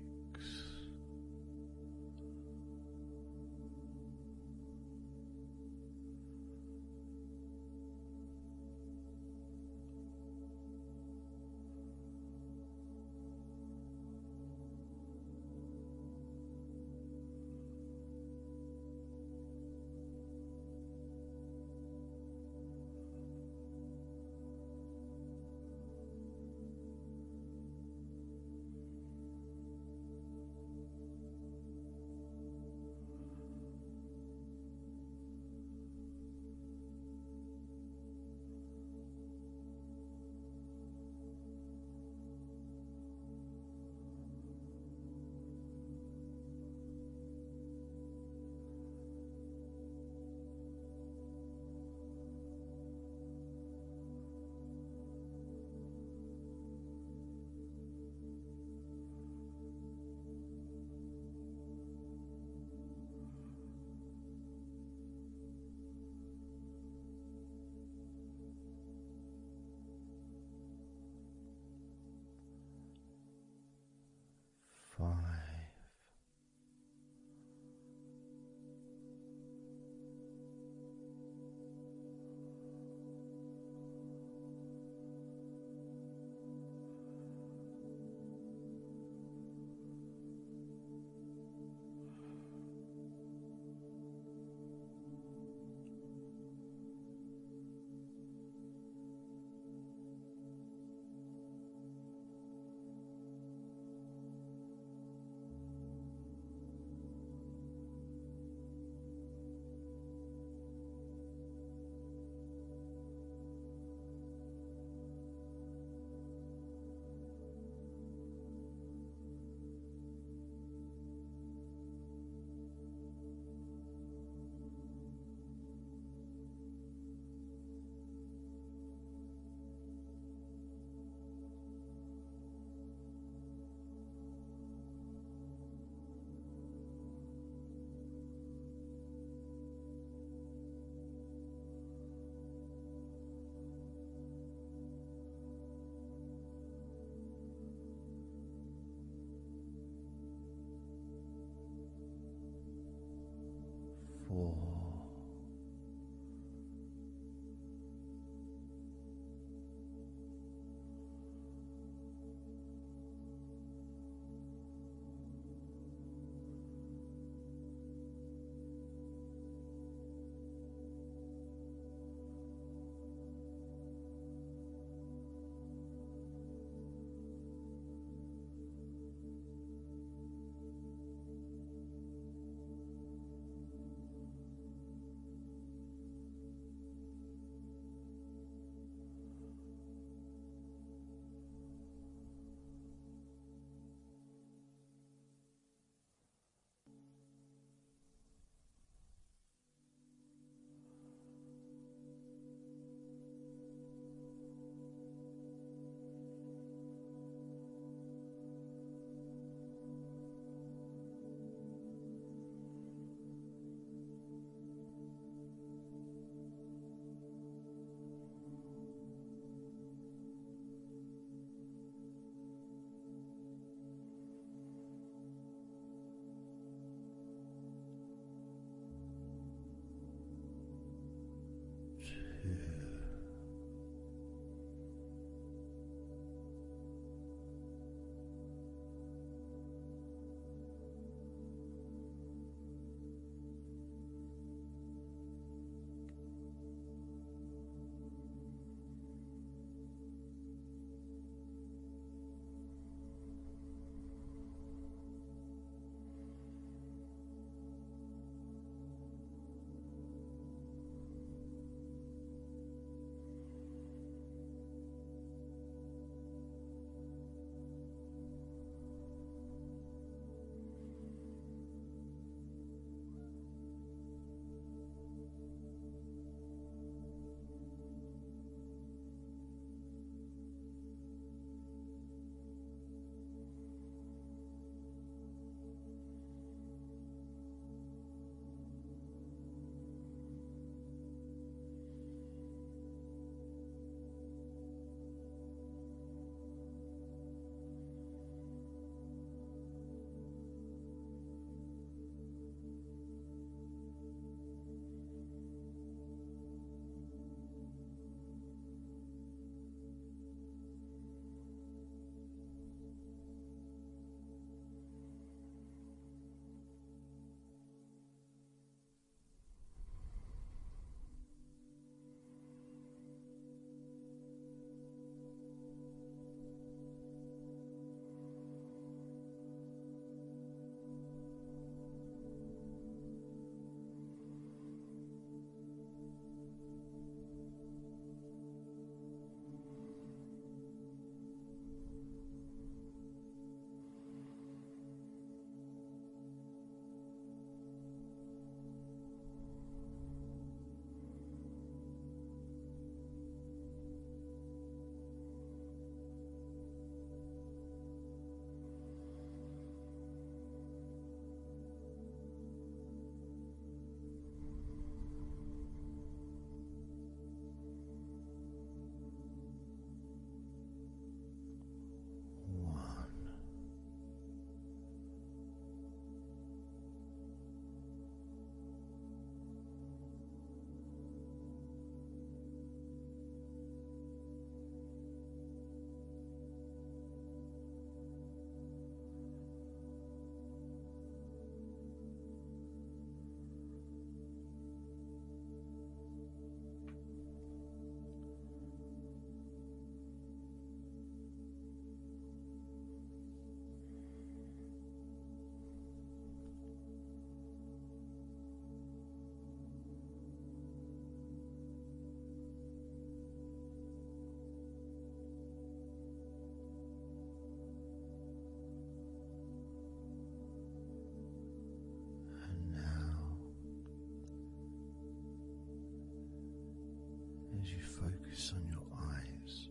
you focus on your eyes,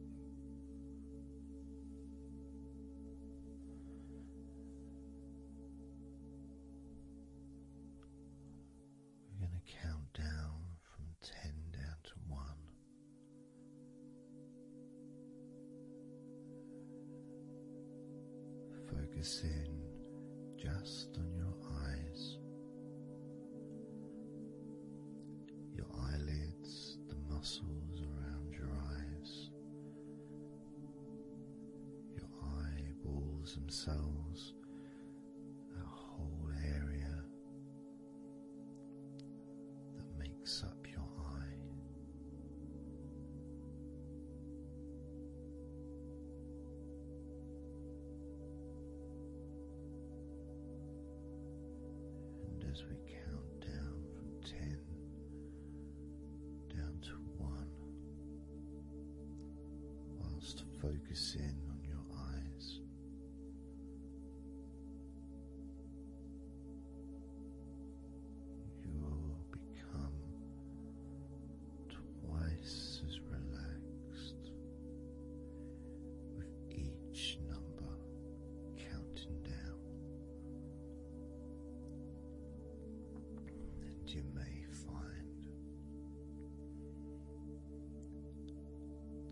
we're going to count down from 10 down to 1. Focus in just on your eyes, your eyelids, the muscles around your eyes, your eyeballs themselves, that whole area that makes up your eye. And as we count down from 10 down to 1, whilst focusing on your eyes, you will become twice as relaxed with each number counting down. And you may find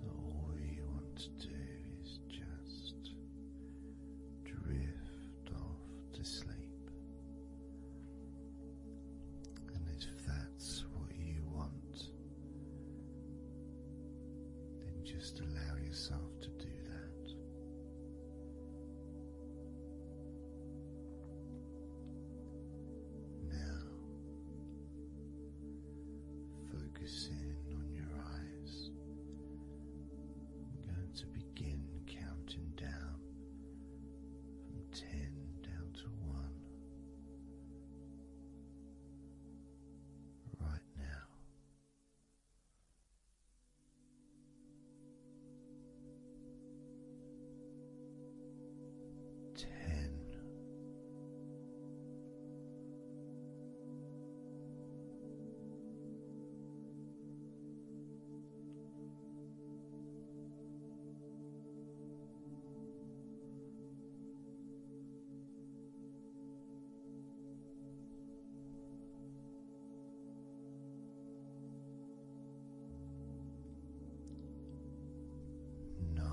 that all you want to do is just drift off to sleep. And if that's what you want, then just allow yourself to do that. Now, focusing on your eyes, I'm going to begin counting down from 10 down to 1 right now. 10. 9.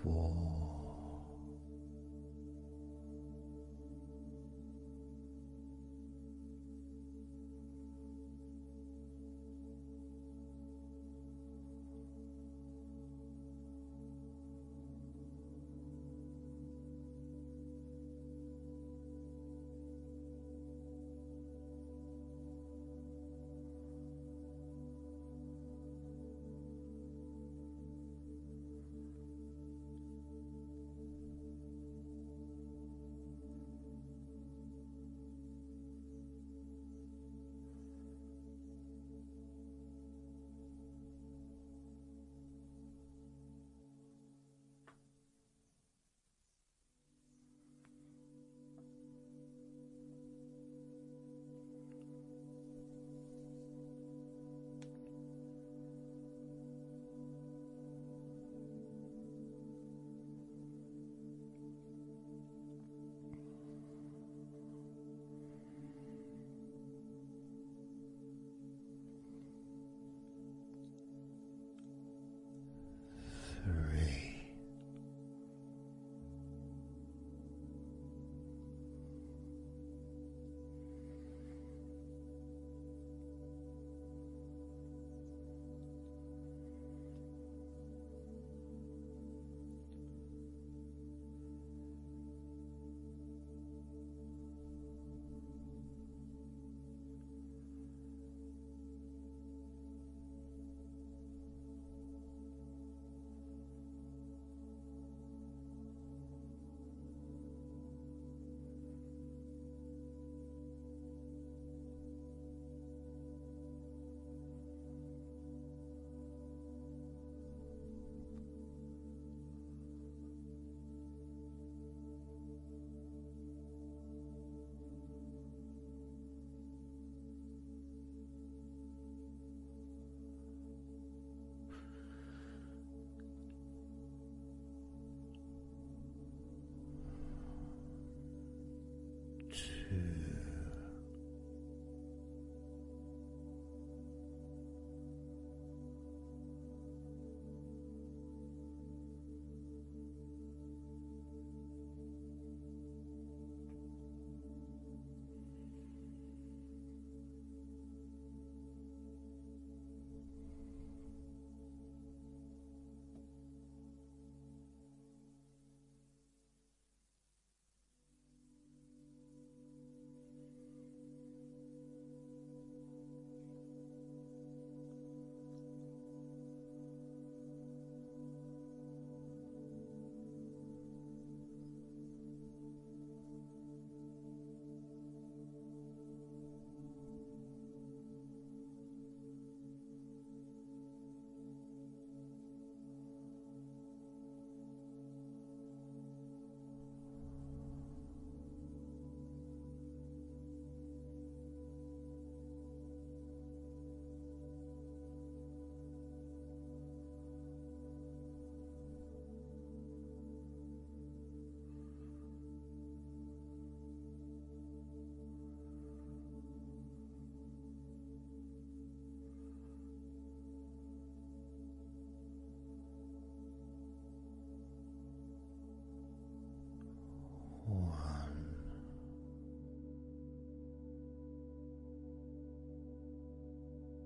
4, 3.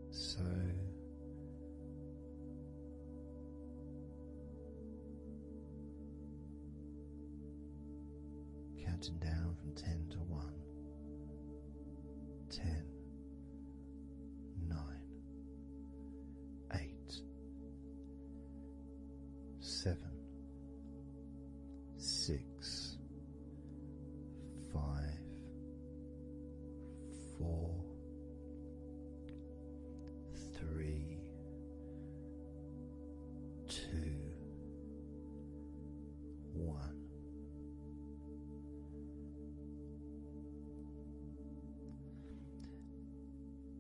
So counting down from 10 to 1. 10, 9, 8, 7, 6, 5, 4, 3, 2, 1.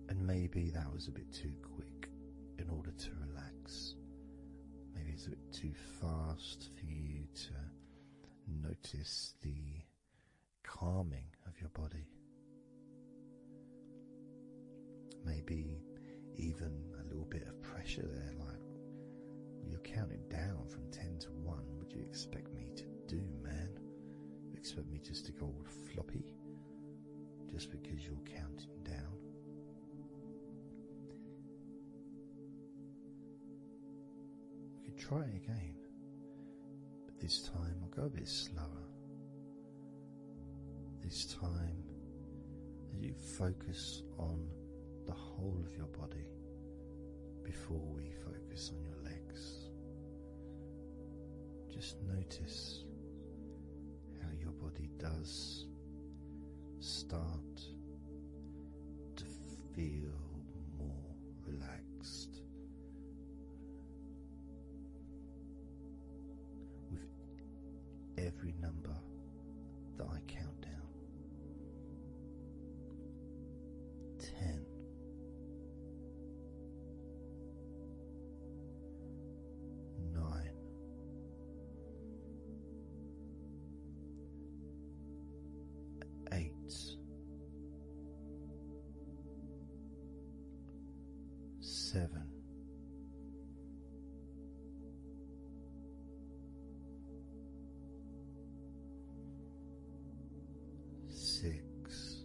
And maybe that was a bit too quick in order to relax. Maybe it's a bit too fast for you to notice the calming of your body. Maybe even a little bit of pressure there, like You're counting down from 10 to 1. What do you expect me to do, man? You expect me just to go all floppy just because you're counting down? We could try it again, but this time I'll go a bit slower. This time, as you focus on the whole of your body before we focus on your legs, just notice how your body does start to feel more relaxed with every number that I count down. 10, 9, 8, 7, 6,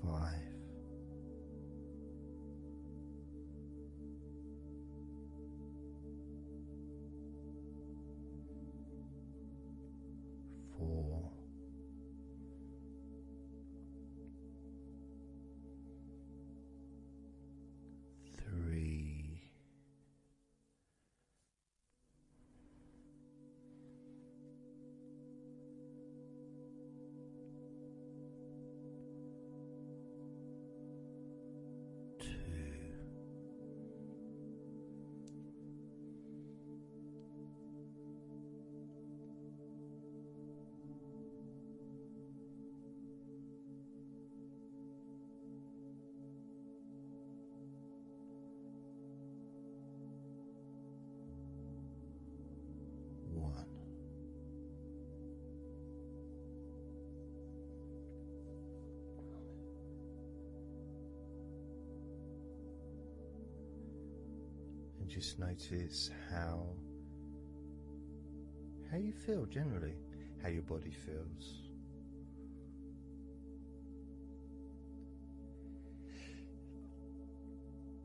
5, 4, 3, 2, 1. And just notice how you feel generally, how your body feels.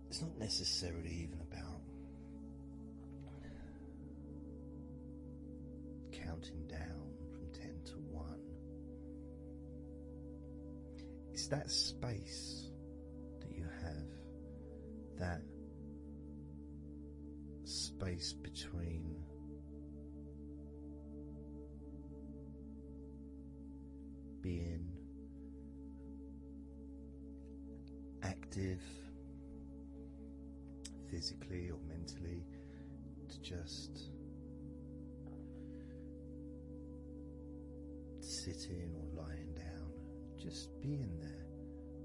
It's not necessarily even about counting down from 10 to 1. It's that space that you have, that space between being active physically or mentally to just sitting or lying down, just being there,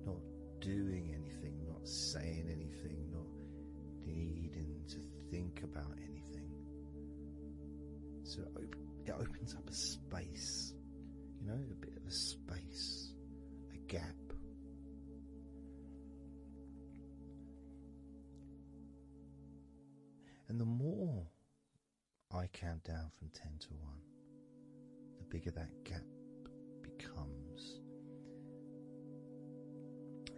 not doing anything, not saying anything, not needing to think about anything. So it opens up a space, you know, a bit of a space, a gap. And the more I count down from 10 to 1, the bigger that gap becomes.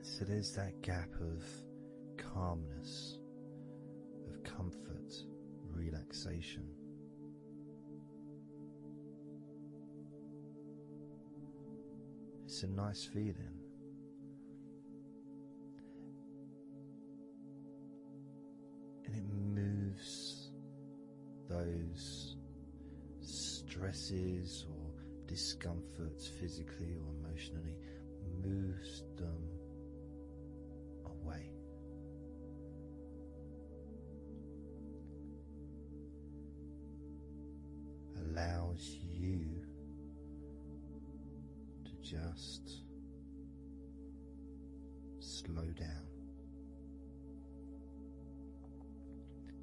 So there's that gap of calmness, of comfort, relaxation. It's a nice feeling. And it moves those stresses or discomforts physically or emotionally, moves them away. Allows you to just slow down.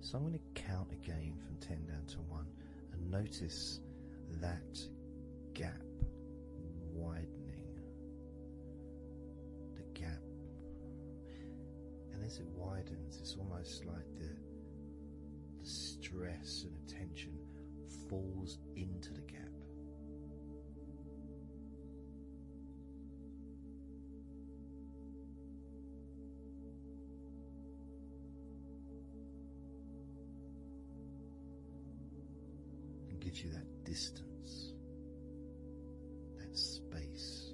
So I'm going to count again from 10 down to 1 and notice that gap widening as it widens, it's almost like the stress and attention falls into the gap. And gives you that distance, that space.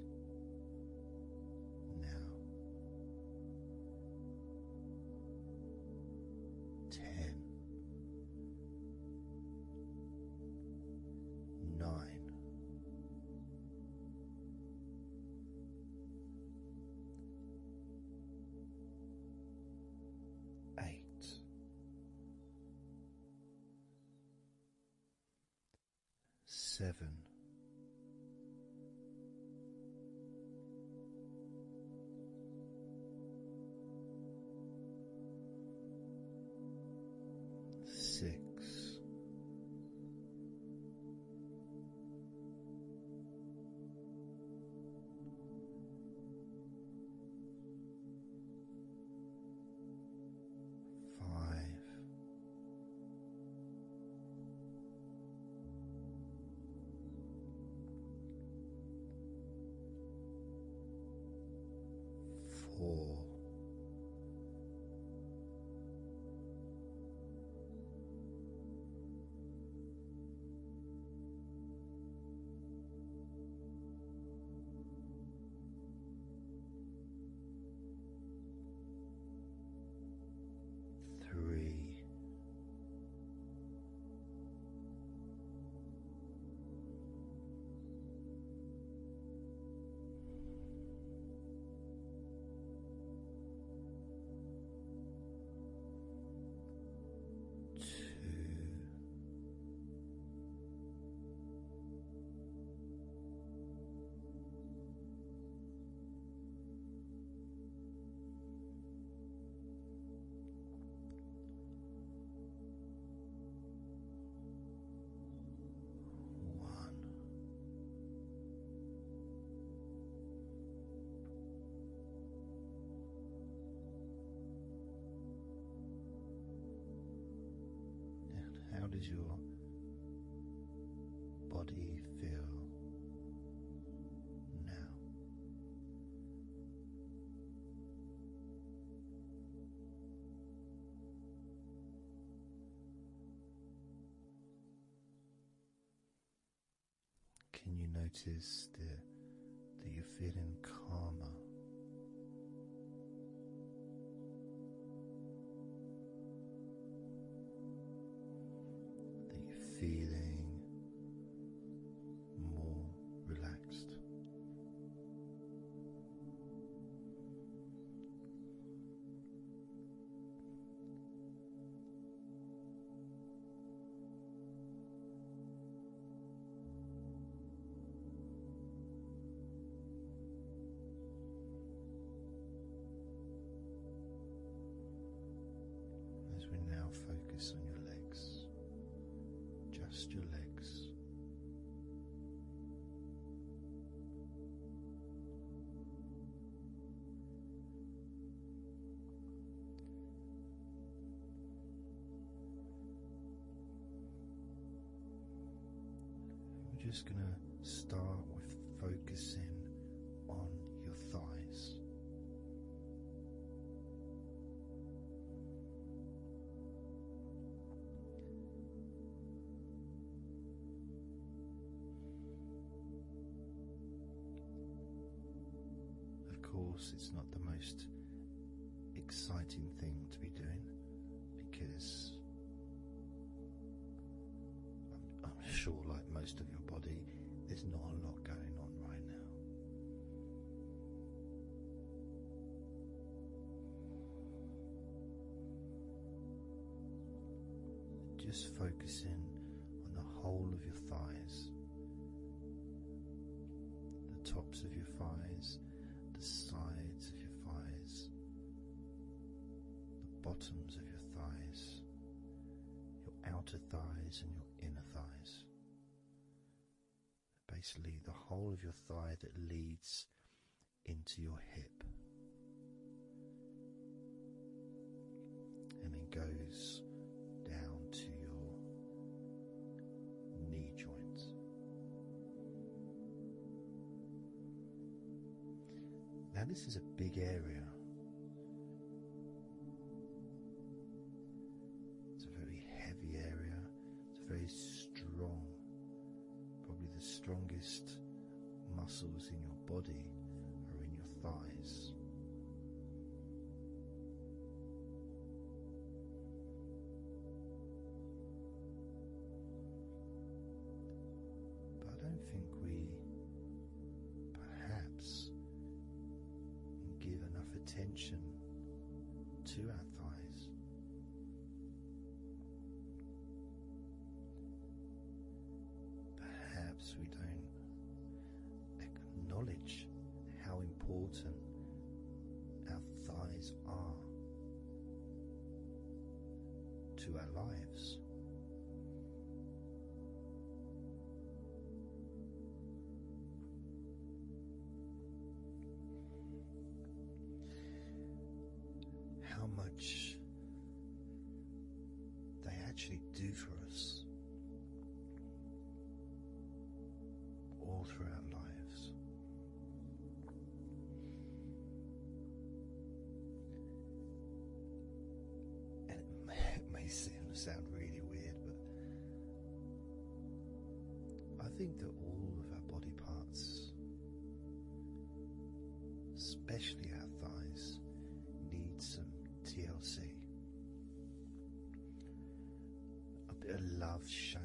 Now, 10, 9, 8, 7, 6, 5, 4, 3, 2, 1. And how does your body feel now? Can you notice that you're feeling calmer? That you're feeling more relaxed? As we now focus on your legs, just your legs. We're just going to start with focusing on your thighs. Of course, it's not the most exciting thing to be doing because I'm sure, like most of your body, there's not a lot going on right now. Just focusing on the whole of your thighs, the tops of your thighs, the sides of your thighs, the bottoms of your thighs, your outer thighs and your inner thighs. Basically the whole of your thigh that leads into your hip. goes down to your knee joint. Now this is a big area. It's a very heavy area. It's very strong. Probably the strongest muscles in your body are in your thighs. But I don't think we perhaps give enough attention to our thighs. Perhaps we don't acknowledge how important our thighs are to our lives. How much they actually do for us all through our lives. And it may sound really weird, but I think that all of our body parts, especially our thighs, need some TLC. A bit of love shown,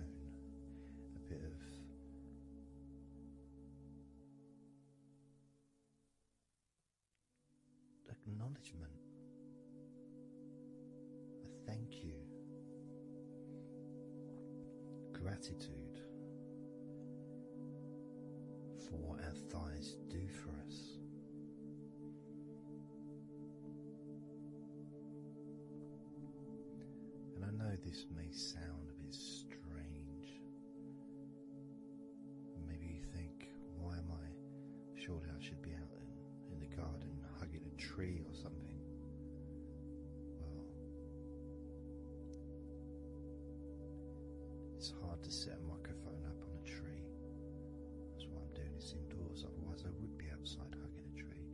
a bit of acknowledgement, a thank you, gratitude for what our thighs do for us. And I know this may sound a bit strange. Maybe you think, why am I? Surely I should be out in the garden hugging a tree or something. Well, it's hard to set a microphone up on a tree. That's why I'm doing this indoors, otherwise I would be outside hugging a tree.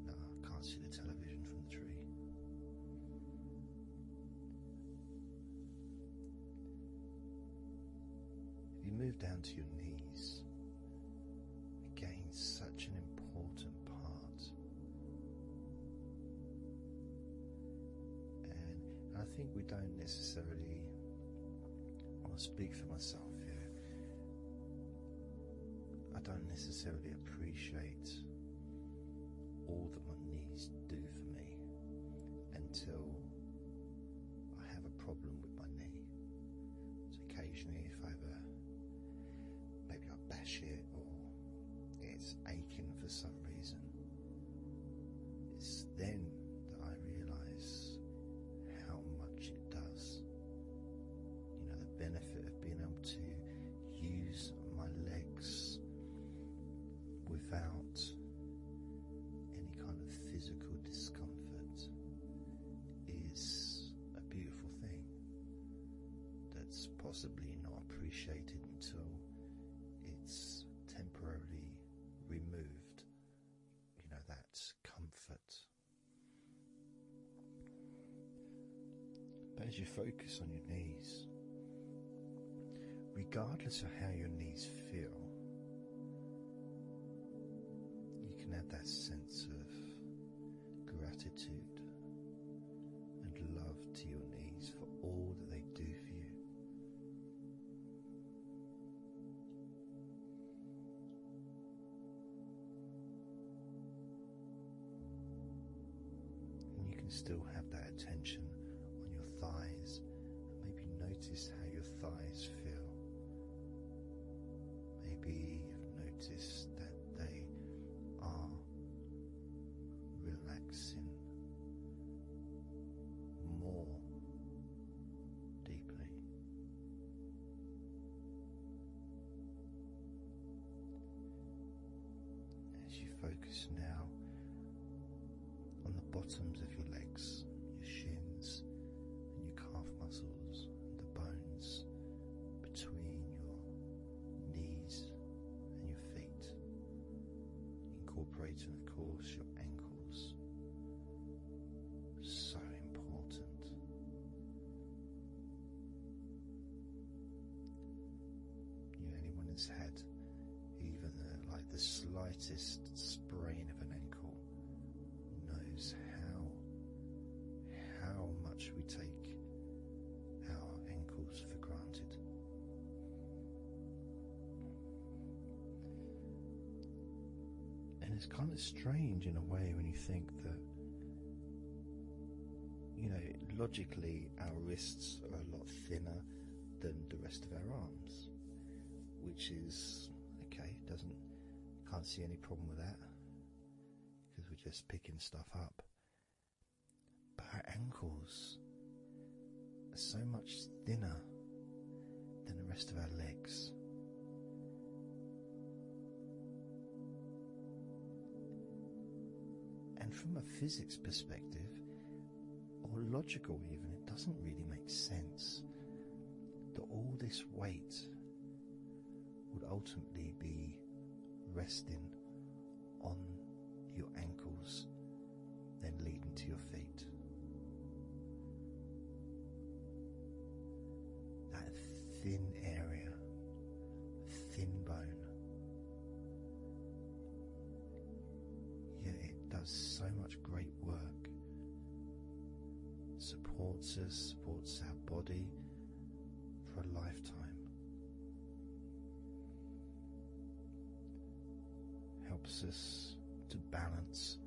No, I can't see the television from the tree. If you move down to your knees, again, such an important part. And I think we don't necessarily, I'll speak for myself here, I don't necessarily appreciate all that my knees do for me until I have a problem with my knee. So occasionally if I have maybe I bash it or it's aching for some reason, it's then that I realise how much it does. You know, the benefit of being able to use my legs without any kind of physical discomfort is a beautiful thing that's possibly not appreciated until it's temporarily removed, you know, that comfort. But as you focus on your knees, regardless of how your knees feel, you can have that sense of gratitude and love to your knees for all that they do for you. And you can still have that attention on your thighs and maybe notice how your thighs feel. Maybe you've noticed that they are relaxing more deeply. As you focus now on the bottoms of your legs, your shins, vertebrae, and of course your ankles. So important. Anyone who's had even the slightest sprain of an ankle knows how much we take our ankles for granted. And it's kind of strange in a way when you think that, logically our wrists are a lot thinner than the rest of our arms, which is okay. Can't see any problem with that because we're just picking stuff up. But our ankles are so much thinner than the rest of our legs. And from a physics perspective, or logical even, it doesn't really make sense that all this weight would ultimately be resting on your ankles, then leading to your feet. That thin area, thin bone, yet it does so much great work. Supports us, supports our body for a lifetime. Helps us to balance,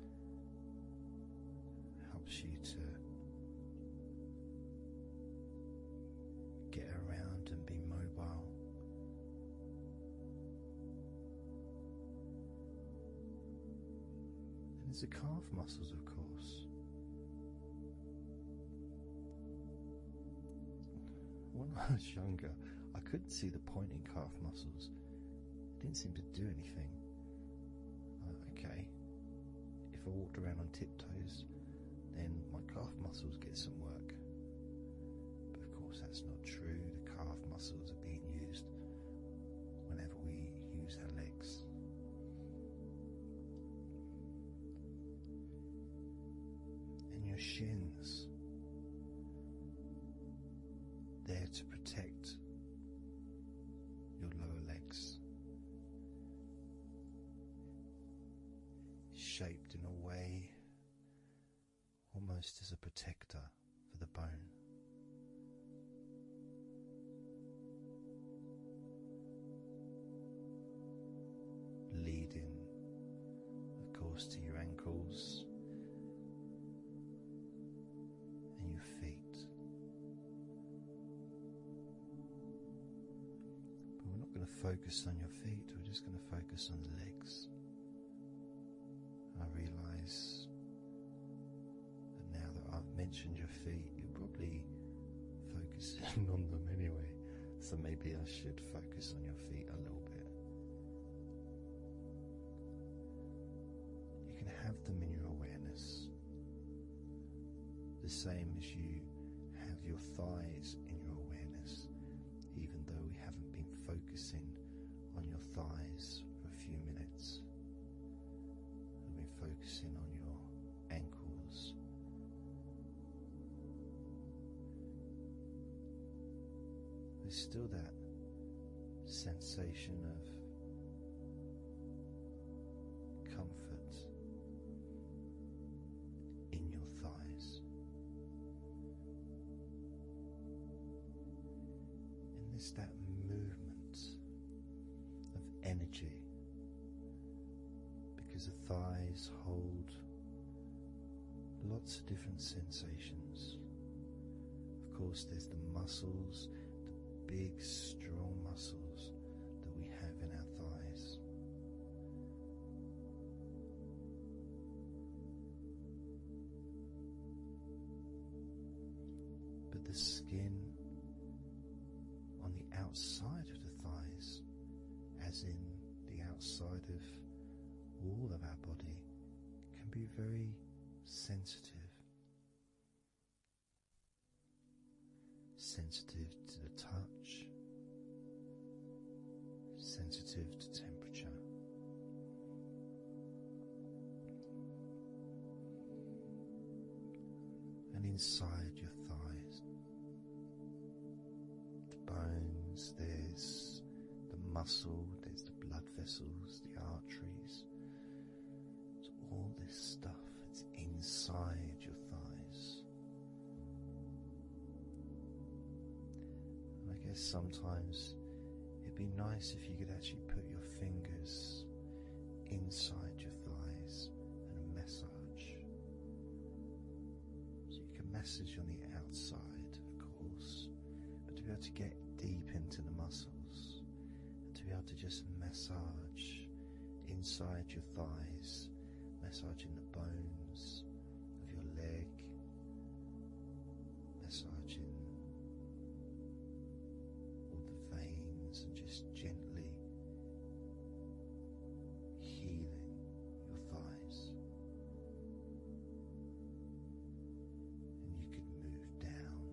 helps you to get around and be mobile. And there's the calf muscles, of course. When I was younger, I couldn't see the point in calf muscles. It didn't seem to do anything. Okay, if I walked around on tiptoes, then my calf muscles get some work. But of course that's not true. The calf muscles are being used whenever we use our legs. And your shins, there to protect your lower legs. Shaped in a way almost as a protector for the bone. Leading, of course, to your ankles and your feet. But we're not going to focus on your feet, we're just going to focus on the legs. I realise that now that I've mentioned your feet, you're probably focusing on them anyway, so maybe I should focus on your feet a little bit. You can have them in your awareness, the same as you have your thighs in your awareness, even though we haven't been focusing on your thighs for a few minutes. Focusing on your ankles, there's still that sensation of comfort in your thighs, and there's that movement of energy. The thighs hold lots of different sensations. Of course, there's the muscles, the big, strong muscles that we have in our thighs. But the skin on the outside of the thighs, as in the outside of all of our body, can be very sensitive. Sensitive to the touch, sensitive to temperature. inside your thighs, the bones, there's the muscle, there's the blood vessels, the arteries. So all this stuff, it's inside your thighs. And I guess sometimes it'd be nice if you could actually put your fingers inside your thighs and massage. So you can massage on the outside, of course, but to be able to get deep into the muscles and to be able to just massage inside your thighs, massaging the bones of your leg, massaging all the veins and just gently healing your thighs. And you could move down,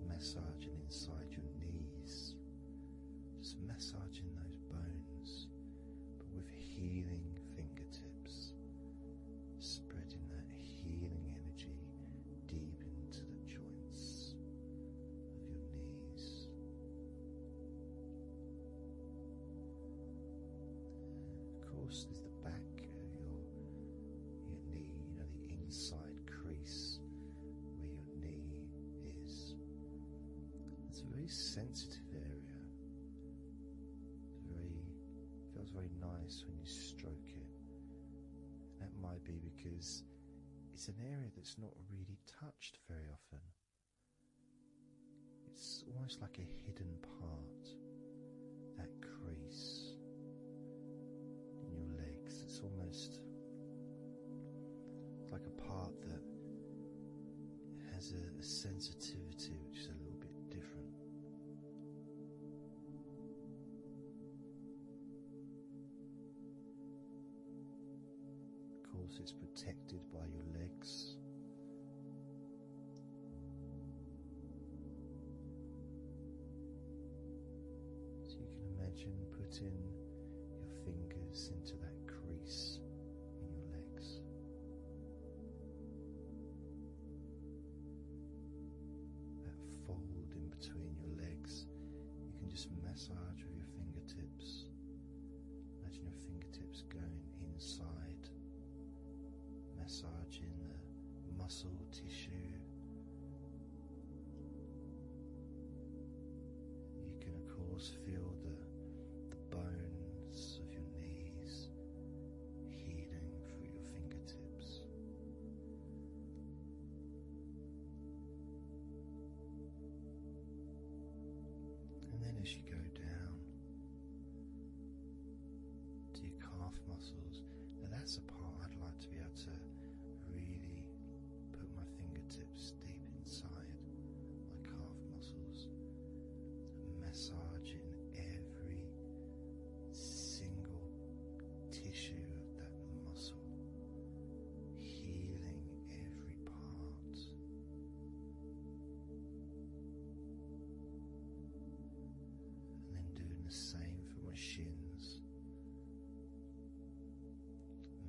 massaging inside your knees, just massaging those bones, but with healing fingertips, spreading that healing energy deep into the joints of your knees. Of course, there's the back of your knee, the inside crease where your knee is. It's a very sensitive area. Feels very nice when you stroke it. That might be because it's an area that's not really touched very often. It's almost like a hidden part, that crease in your legs. It's almost like a part that has a sensitivity which is a little bit different. Of course, it's protected by your legs. So you can imagine putting your fingers into that crease in your legs. That fold in between your legs, you can just massage with your fingertips. Imagine your fingertips going inside, massaging the muscle tissue. You can of course feel the bones of your knees healing through your fingertips. And then as you go down to your calf muscles, now that's a part I'd like to be able to really put my fingertips deep inside my calf muscles, massaging every single tissue of that muscle, healing every part. And then doing the same for my shins,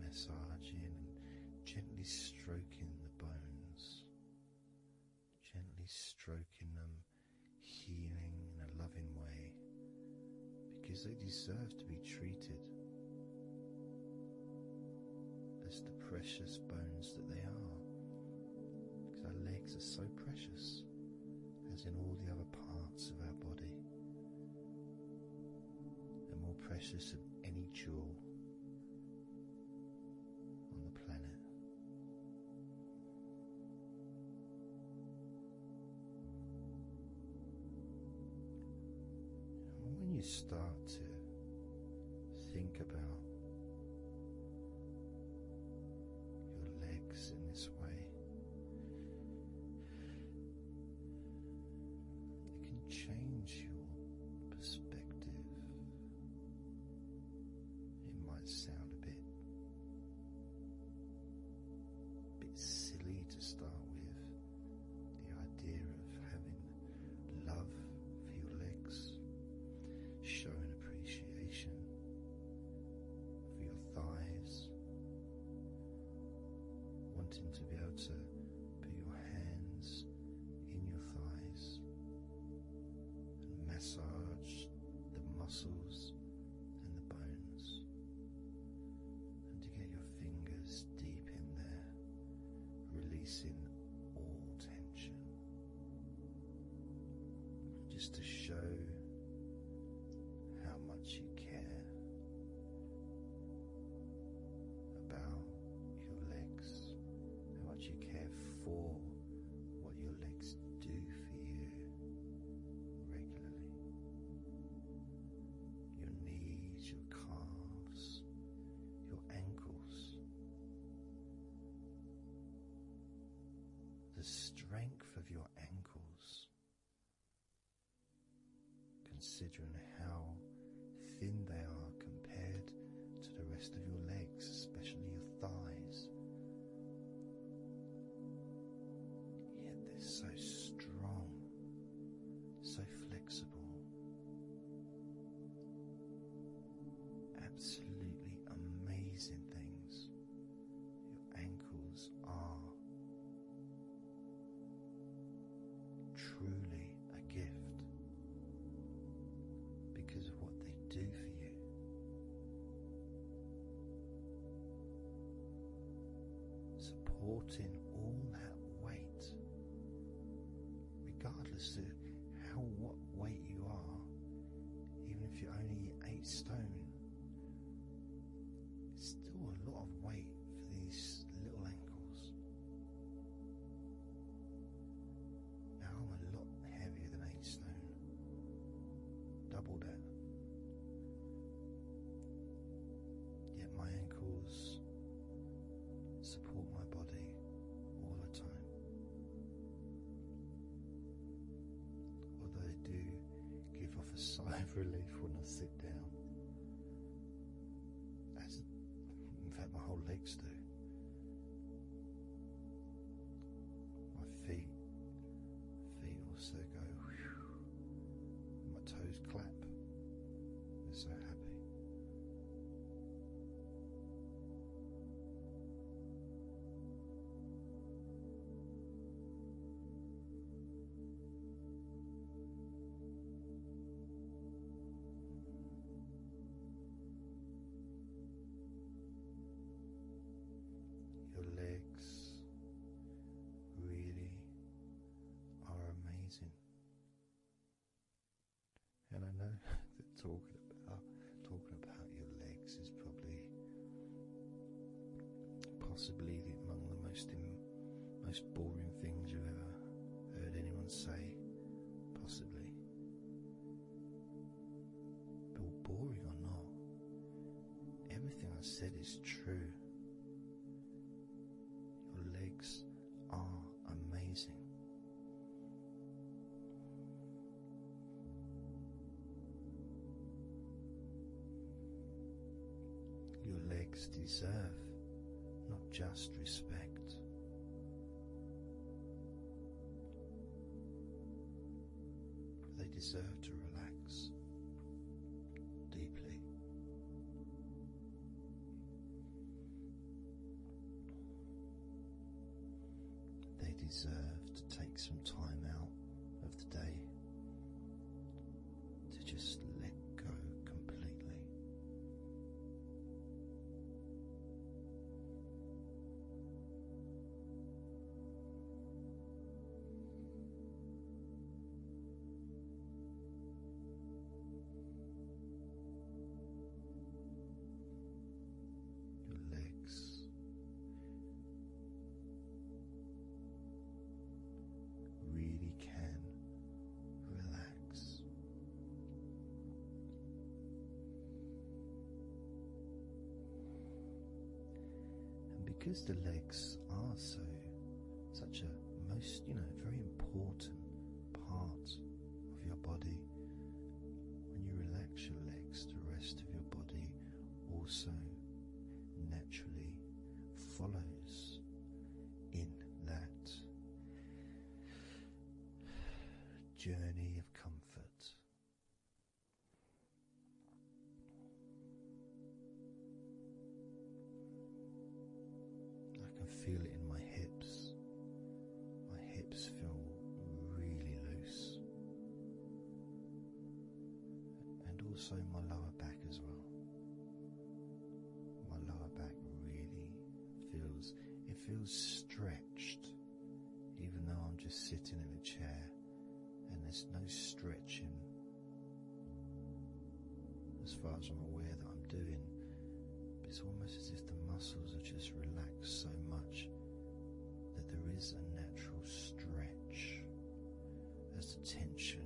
massaging and gently stroking the bones, gently stroking them, healing in a loving way, because they deserve to be treated as the precious bones that they are, because our legs are so precious, as in all the other parts of our body. They're more precious than any jewel on the planet. And when you start to think about your legs in this way, it can change your perspective. It might sound a bit silly to start with, the idea of having love for your legs, showing appreciation just to show how much you care about your legs, how much you care for what your legs do for you regularly. Your knees, your calves, your ankles, the strength of your ankles, considering how thin they are compared to the rest of your legs, especially your thighs. Yet they're so strong, so flexible, absolutely amazing things. Your ankles are truly a gift because of what they do for you. Supporting all that weight, regardless of what weight you are, even if you're only 8 stone, it's still a lot of weight for these little ankles. Now I'm a lot heavier than 8 stone, double that. Yet my ankles support my body all the time. Although they do give off a sigh of relief when I sit down. As in fact my whole legs do. My feet also go whew, my toes clap. They're so happy. Your legs really are amazing. And I know that talking about your legs is possibly among the most boring things you've ever heard anyone say, possibly. But boring or not, everything I said is true. Your legs are amazing. Your legs deserve not just respect, but they deserve to relax deeply. They deserve to take some time out of the day to just let go completely. Your legs really can relax. And because the legs are such a very important part of your body, when you relax your legs, the rest of your body also naturally follows in that journey of comfort. I can feel it in my hips. My hips feel really loose. And also my lower back as well. My lower back really feels stretched, even though I'm just sitting in a chair and there's no stretch far as I'm aware that I'm doing. But it's almost as if the muscles are just relaxed so much that there is a natural stretch as the tension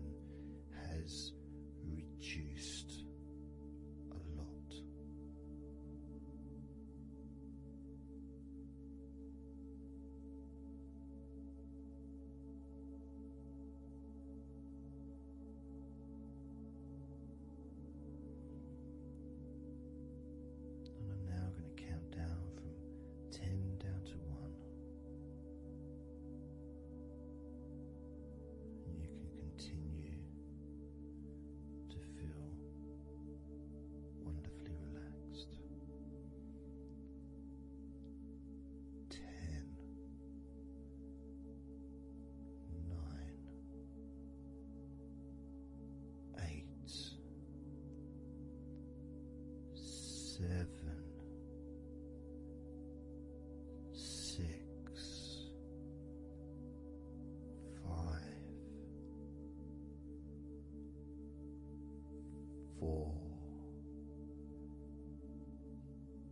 has reduced a lot. And I'm now going to count down from 10 down to 1. And you can continue to feel wonderfully relaxed. 10, 9, 8, 7, 6, 5, 4,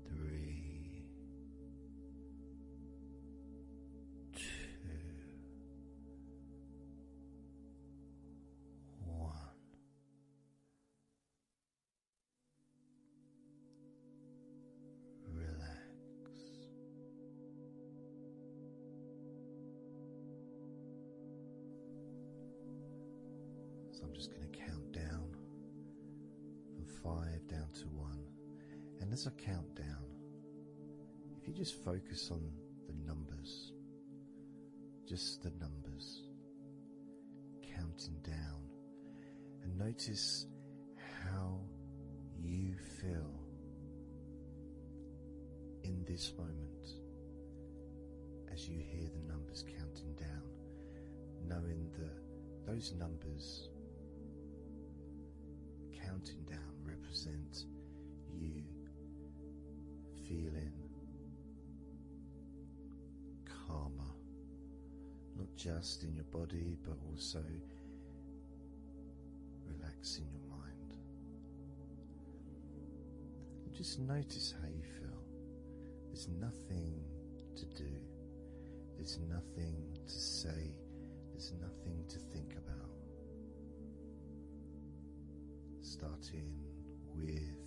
3, 2, 1. Relax. So I'm just going to count down from 5 down to 1. And as I count down, if you just focus on the numbers, just the numbers, counting down, and notice how you feel in this moment as you hear the numbers counting down, knowing that those numbers counting down represent you feeling calmer, not just in your body but also relaxing your mind. And just notice how you feel. There's nothing to do, there's nothing to say, there's nothing to think about. Starting with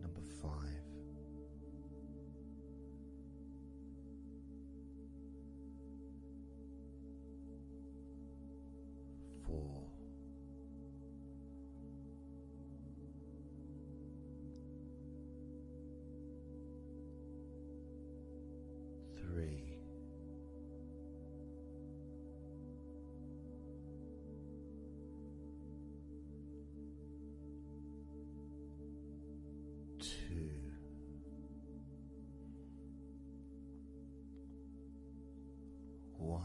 number 5. 4. 3. 2. 1.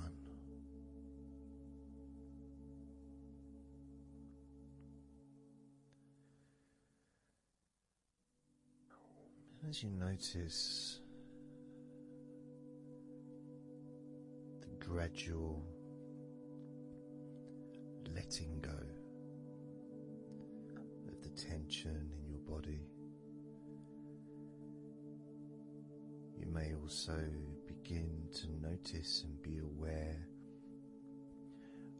As you notice the gradual letting go of the tension in your body, you may also begin to notice and be aware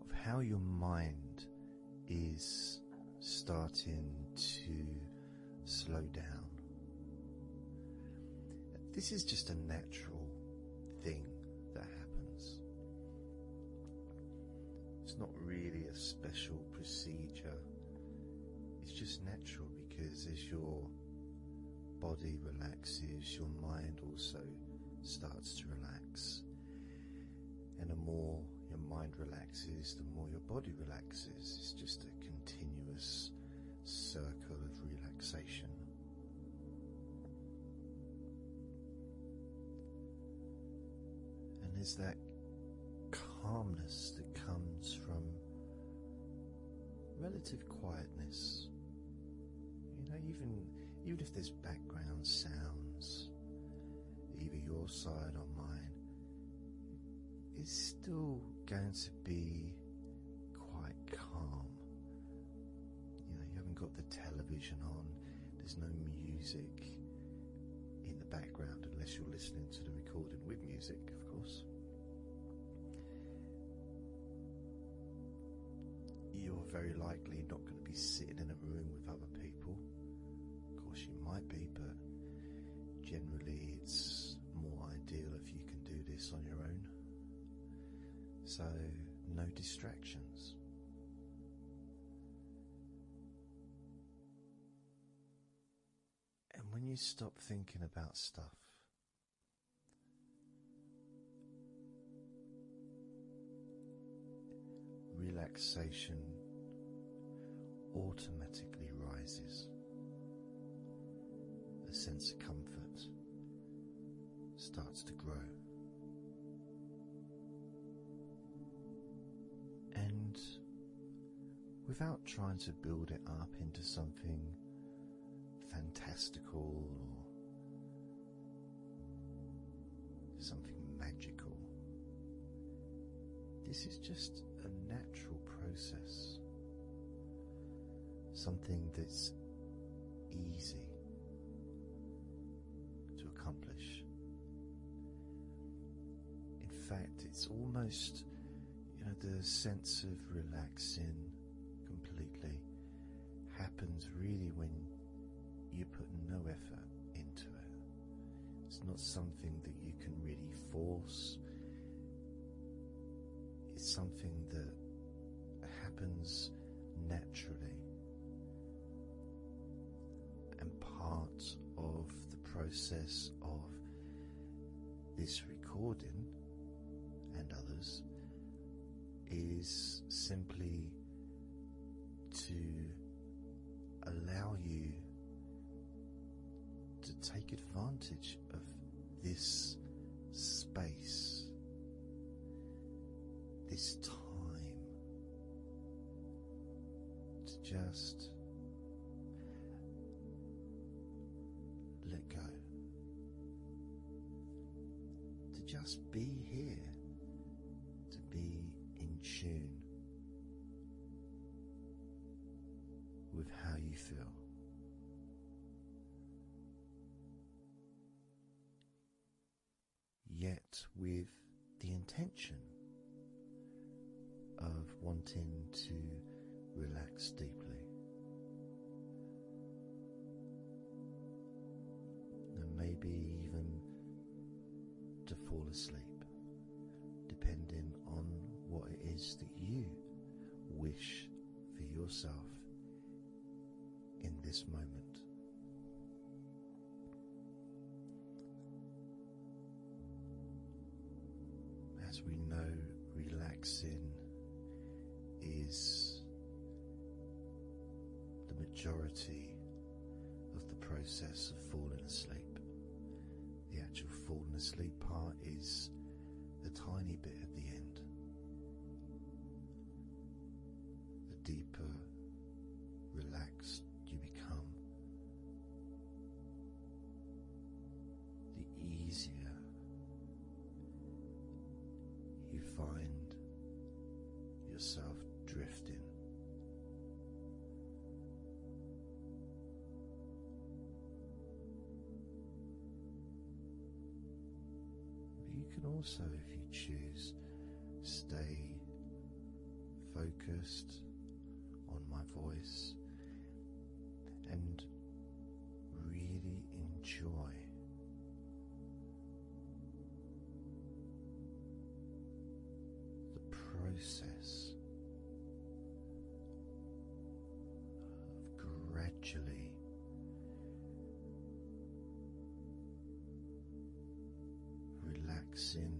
of how your mind is starting to slow down. This is just a natural thing that happens. It's not really a special procedure. It's just natural because as your body relaxes, your mind also starts to relax. And the more your mind relaxes, the more your body relaxes. It's just a continuous circle of relaxation. And there's that calmness that comes from relative quietness. You know, even if there's background sounds, either your side or mine, it's still going to be quite calm. You know, you haven't got the television on, there's no music in the background unless you're listening to the recording with music, of course. You're very likely not going to be sitting in a room with other people. Of course you might be, but generally it's more ideal if you can do this on your own. So no distractions. And when you stop thinking about stuff, relaxation automatically rises. The sense of comfort starts to grow. And without trying to build it up into something fantastical or something magical, this is just a natural process, something that's easy to accomplish. In fact, it's almost, the sense of relaxing completely happens really when you put no effort into it. It's not something that you can really force. It's something that happens naturally, and part of the process of this recording and others is simply to allow you to take advantage of this space, this time, to just let go, to just be here, to be in tune with how you feel. Yet with the intention of wanting to relax deeply, and maybe even to fall asleep, depending on what it is that you wish for yourself in this moment. As we know, relaxing is the majority of the process of falling asleep. The actual falling asleep part is the tiny bit at the end. The deeper relaxed you become, the easier you find yourself drifting. You can also, if you choose, stay focused on my voice and really enjoy the process of gradually relaxing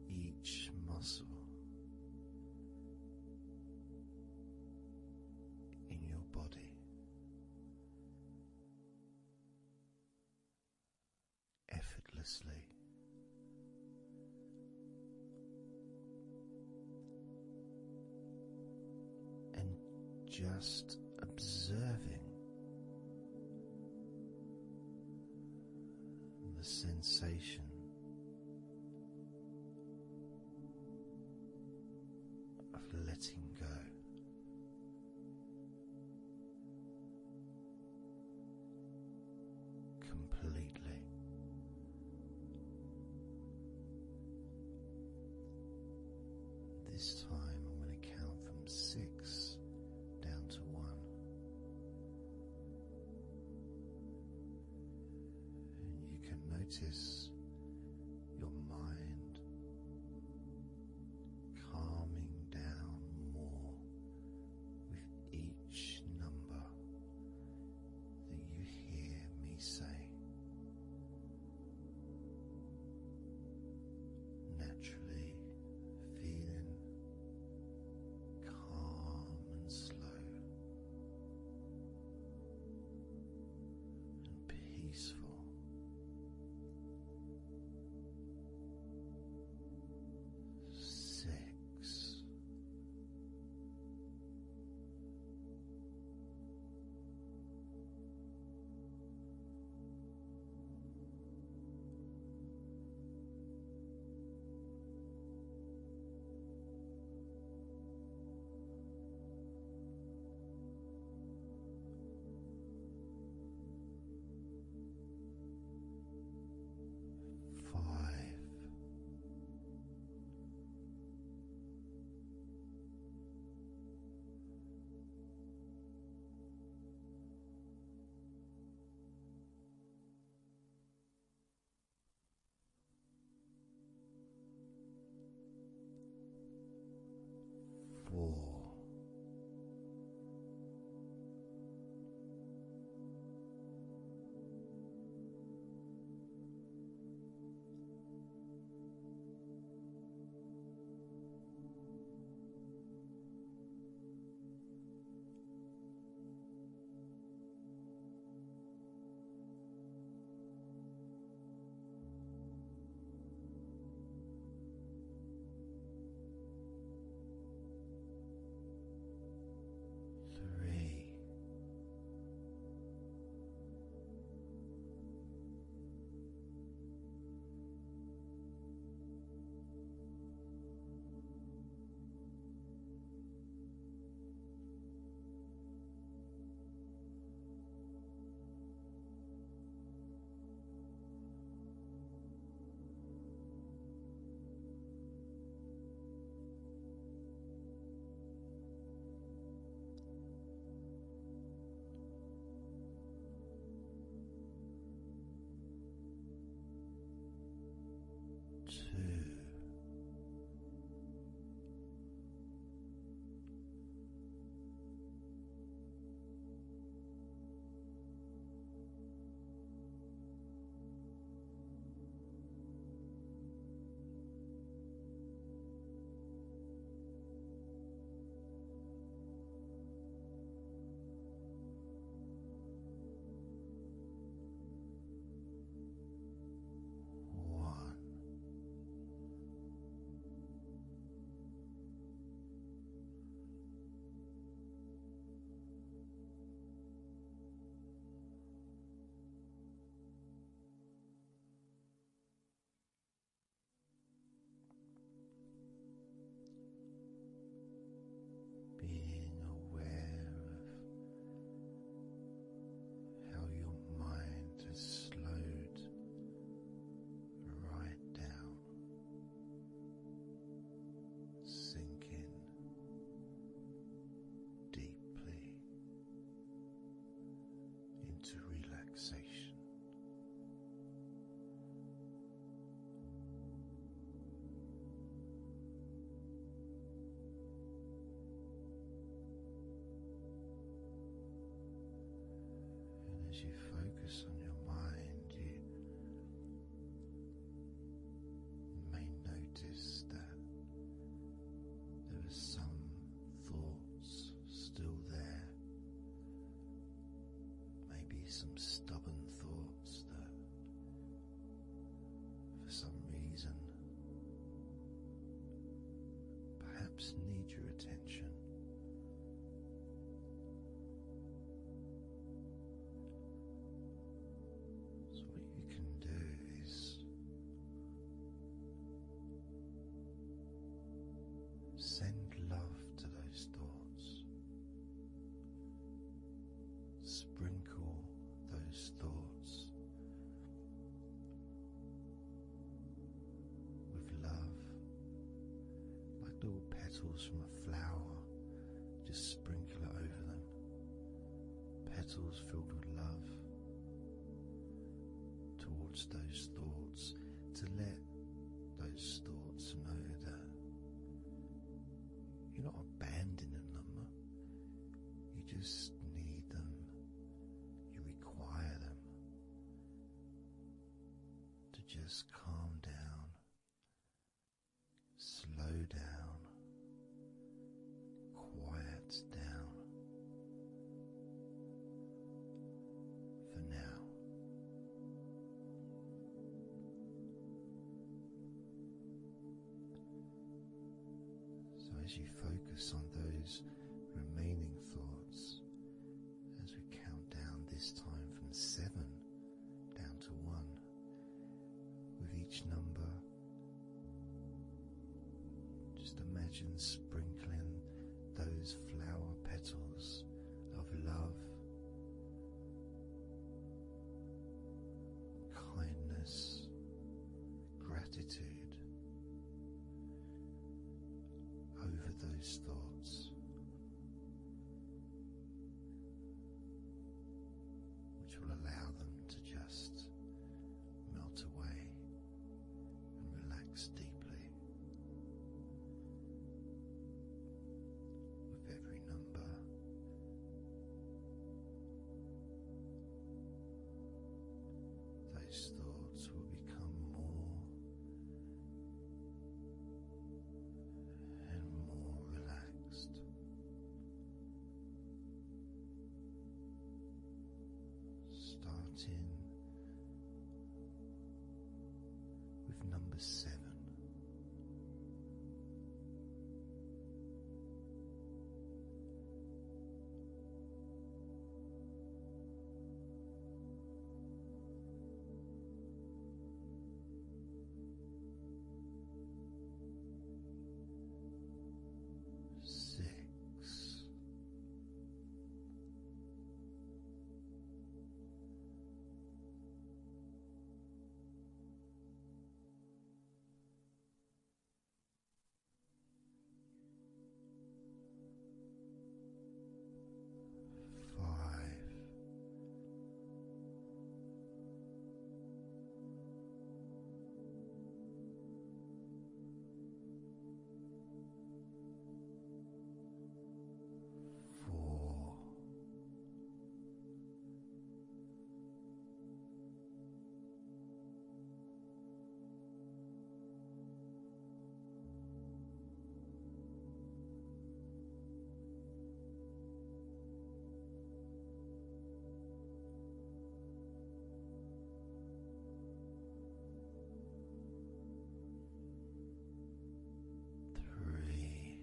each muscle in your body, effortlessly. And just observing the sensation of letting go, completely. This time I'm going to count from 6 down to 1. And you can notice your mind calming down more with each number that you hear me say. Naturally feeling calm and slow and peaceful. 6. 5. 4. 3. 2. 1. Being aware of how your mind has slowed right down, sinking deeply into relaxation. And as you focus on your mind, you may notice that there are some thoughts still there, maybe some stubborn thoughts that for some reason perhaps need your attention. So what you can do is send love to those thoughts. Sprinkle those thoughts little petals from a flower, just sprinkle it over them. Petals filled with love towards those thoughts, to let those thoughts know that you're not abandoning them, you just need them, you require them to just calm down, slow down, quiet down for now. So as you focus on those remaining thoughts, as we count down this time from 7 down to 1, with each number, just imagine sprinkling those flower petals of love, kindness, gratitude over those thoughts, which will allow them to just melt away and relax deeply. With every number, those thoughts will become more and more relaxed. Starting with number 7. Six. 5. 4. 3.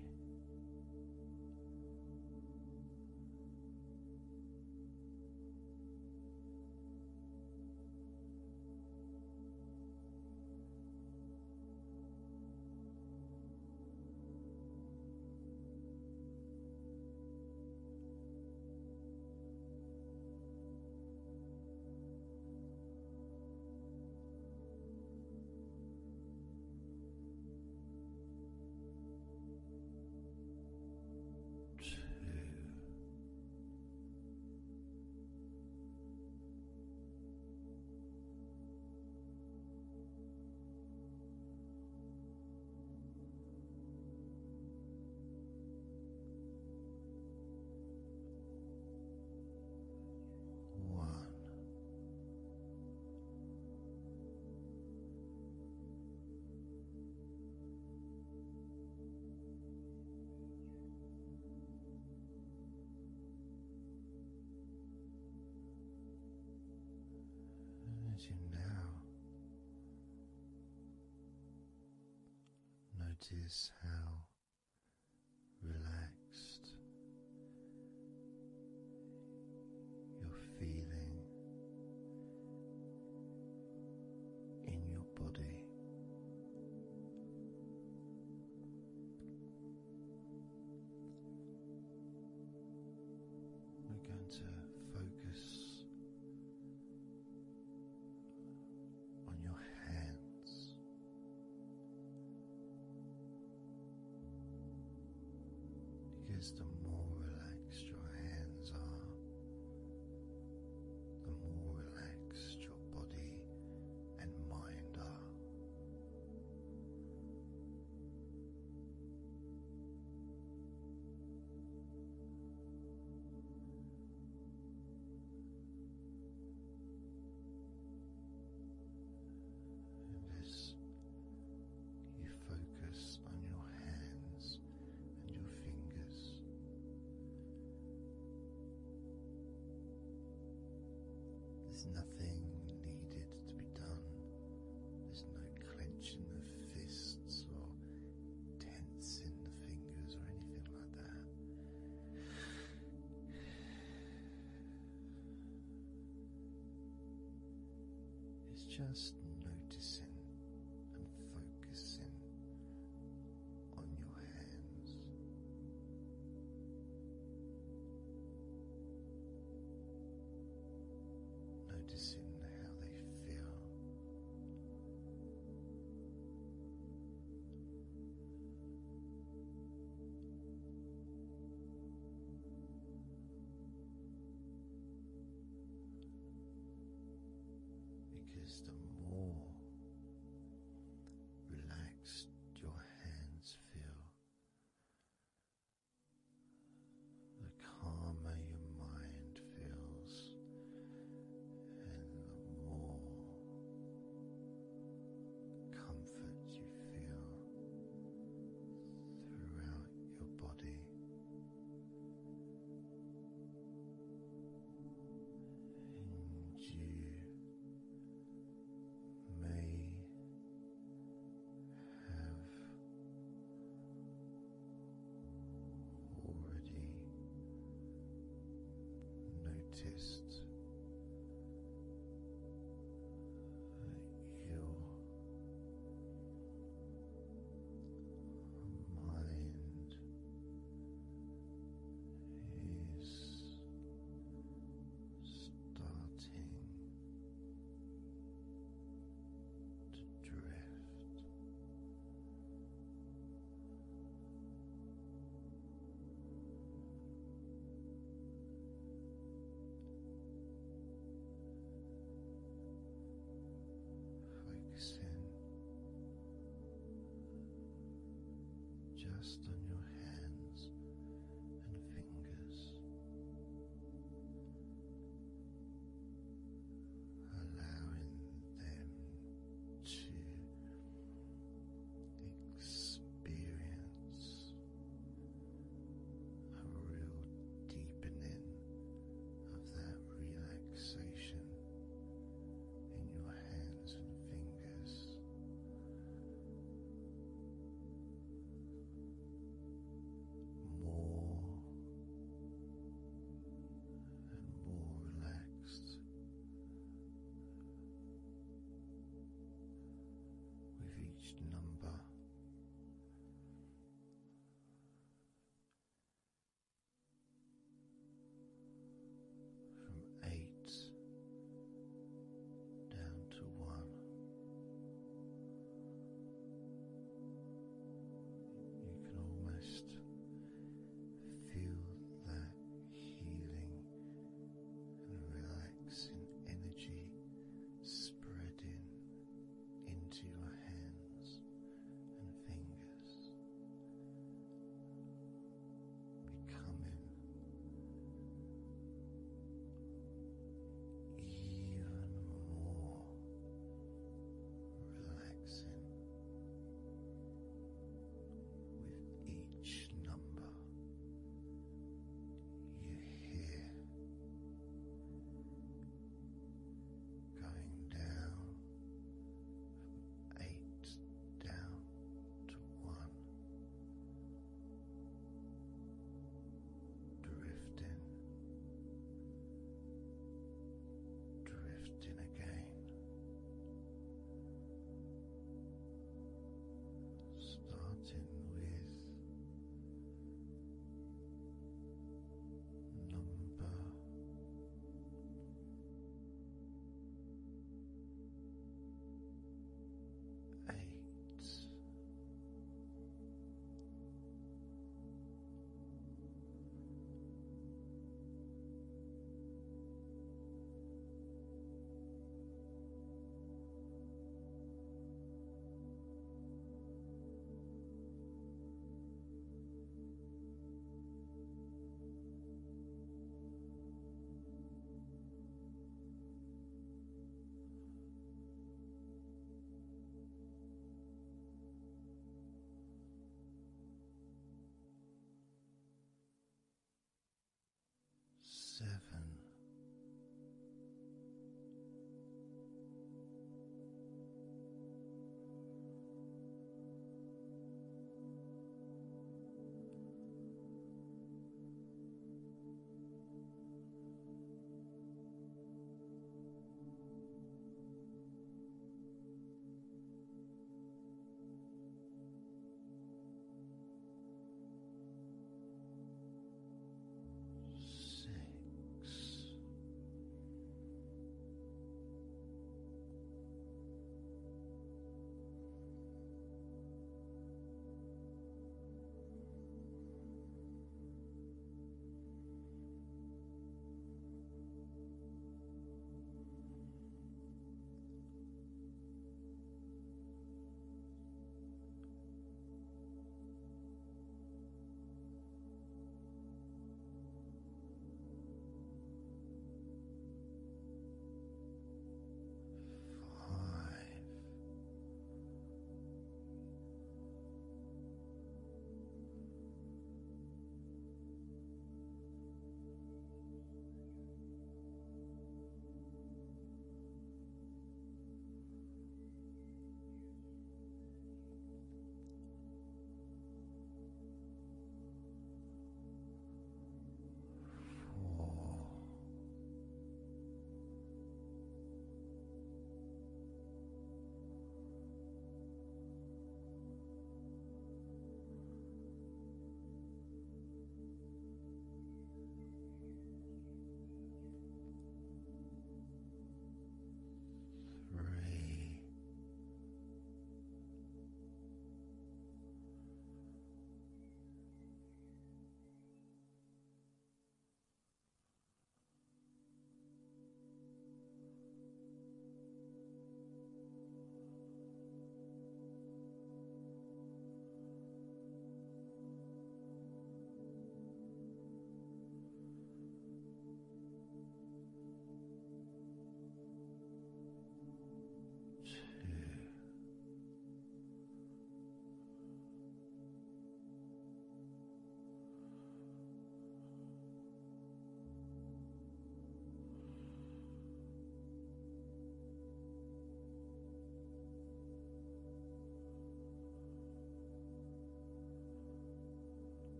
2. One. And as you now notice how relaxed you're feeling in your body, we're going to focus on your hands. Because the more relaxed your hands are, the more relaxed your body and mind are. And as you focus on your hands and your fingers, there's nothing needed to be done. There's no clenching of fists or tensing the fingers or anything like that. It's just noticing and focusing on your hands. Noticing how they feel. Because the more relaxed your hands feel, the calmer your mind feels, and the more comfort you feel throughout your body. And you may have already noticed that your mind is starting to drift. Focusing just on your hands and fingers, allowing them to experience a real deepening of that relaxation in your hands and fingers.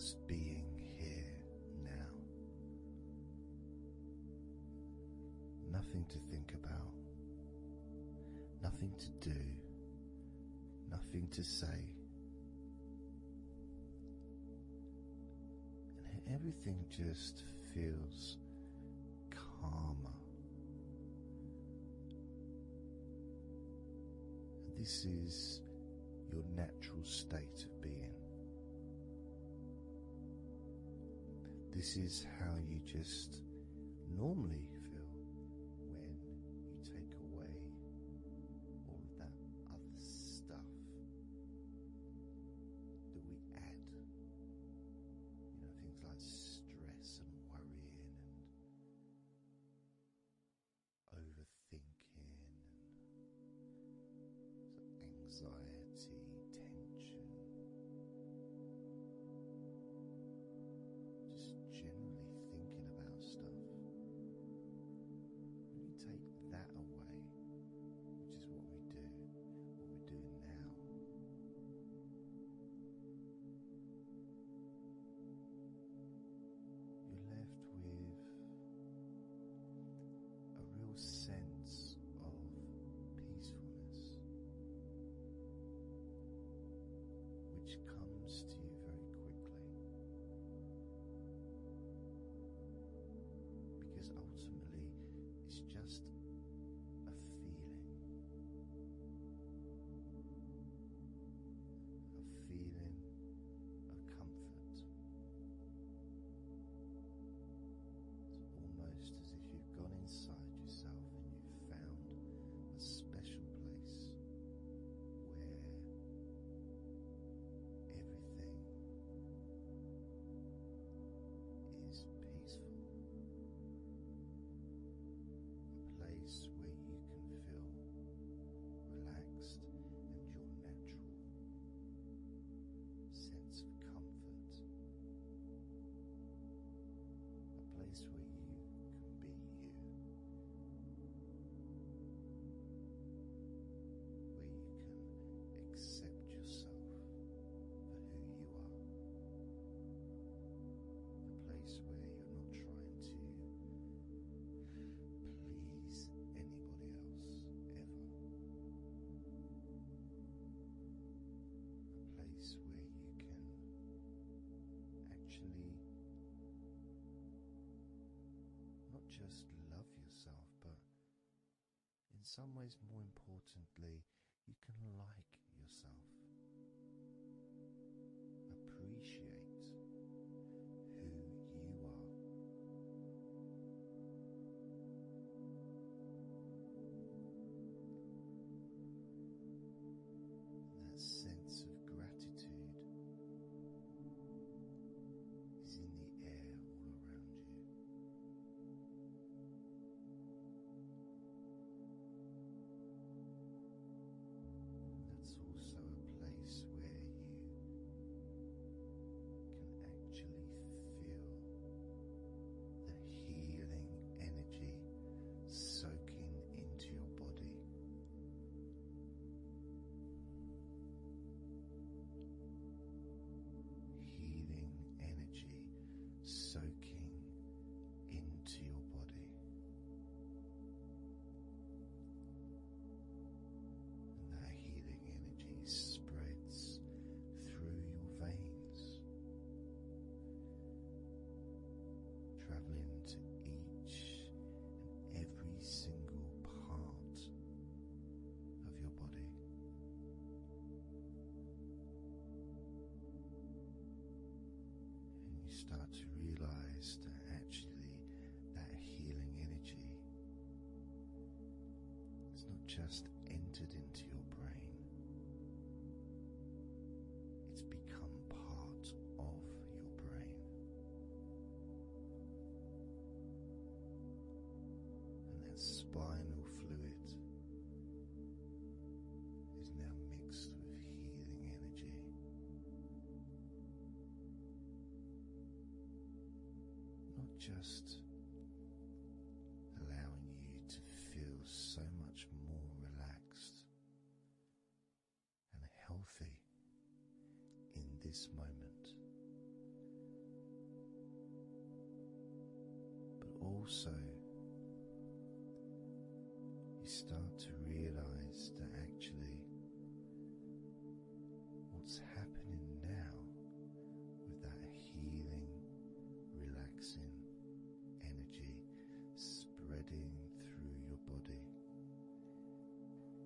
just being here now. Nothing to think about, nothing to do, nothing to say. And everything just feels calmer. And this is your natural state of being. This is how you just normally feel when you take away all of that other stuff that we add. You know, things like stress and worrying and overthinking and anxiety, tension. Just generally thinking about stuff. When you take that away, which is what we do, what we're doing now, you're left with a real sense of peacefulness, which comes to you very quickly. Because ultimately it's just a feeling of comfort. It's almost as if you've gone inside yourself and you've found a special place where everything is peaceful. A place where you can feel relaxed and your natural sense of comfort. A place where you can be you. Where you can accept yourself for who you are. A place where you're not trying to please anybody else ever. A place where you can actually not just love yourself, but in some ways, more importantly, you can like yourself. Appreciate who you are. That sense of gratitude is in the air all around you. That's also a place where you can actually feel the healing energy soaking into your body. Healing energy soaking into your body. And that healing energy spreads through your veins, traveling to each and every single part of your body. And you start to realize that actually that healing energy has not just entered into your brain, it's become part of your brain. And that spinal fluid is now mixed with healing energy. Not just allowing you to feel so much more relaxed and healthy in this moment, also you start to realize that actually what's happening now with that healing, relaxing energy spreading through your body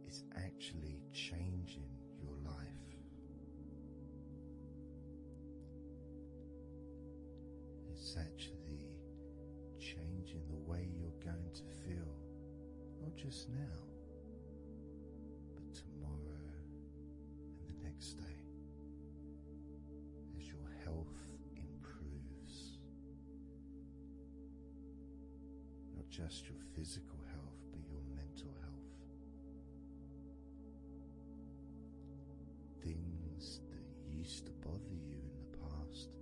is actually changing your life. It's actually changing the way you're going to feel, not just now, but tomorrow and the next day, as your health improves. Not just your physical health, but your mental health. Things that used to bother you in the past,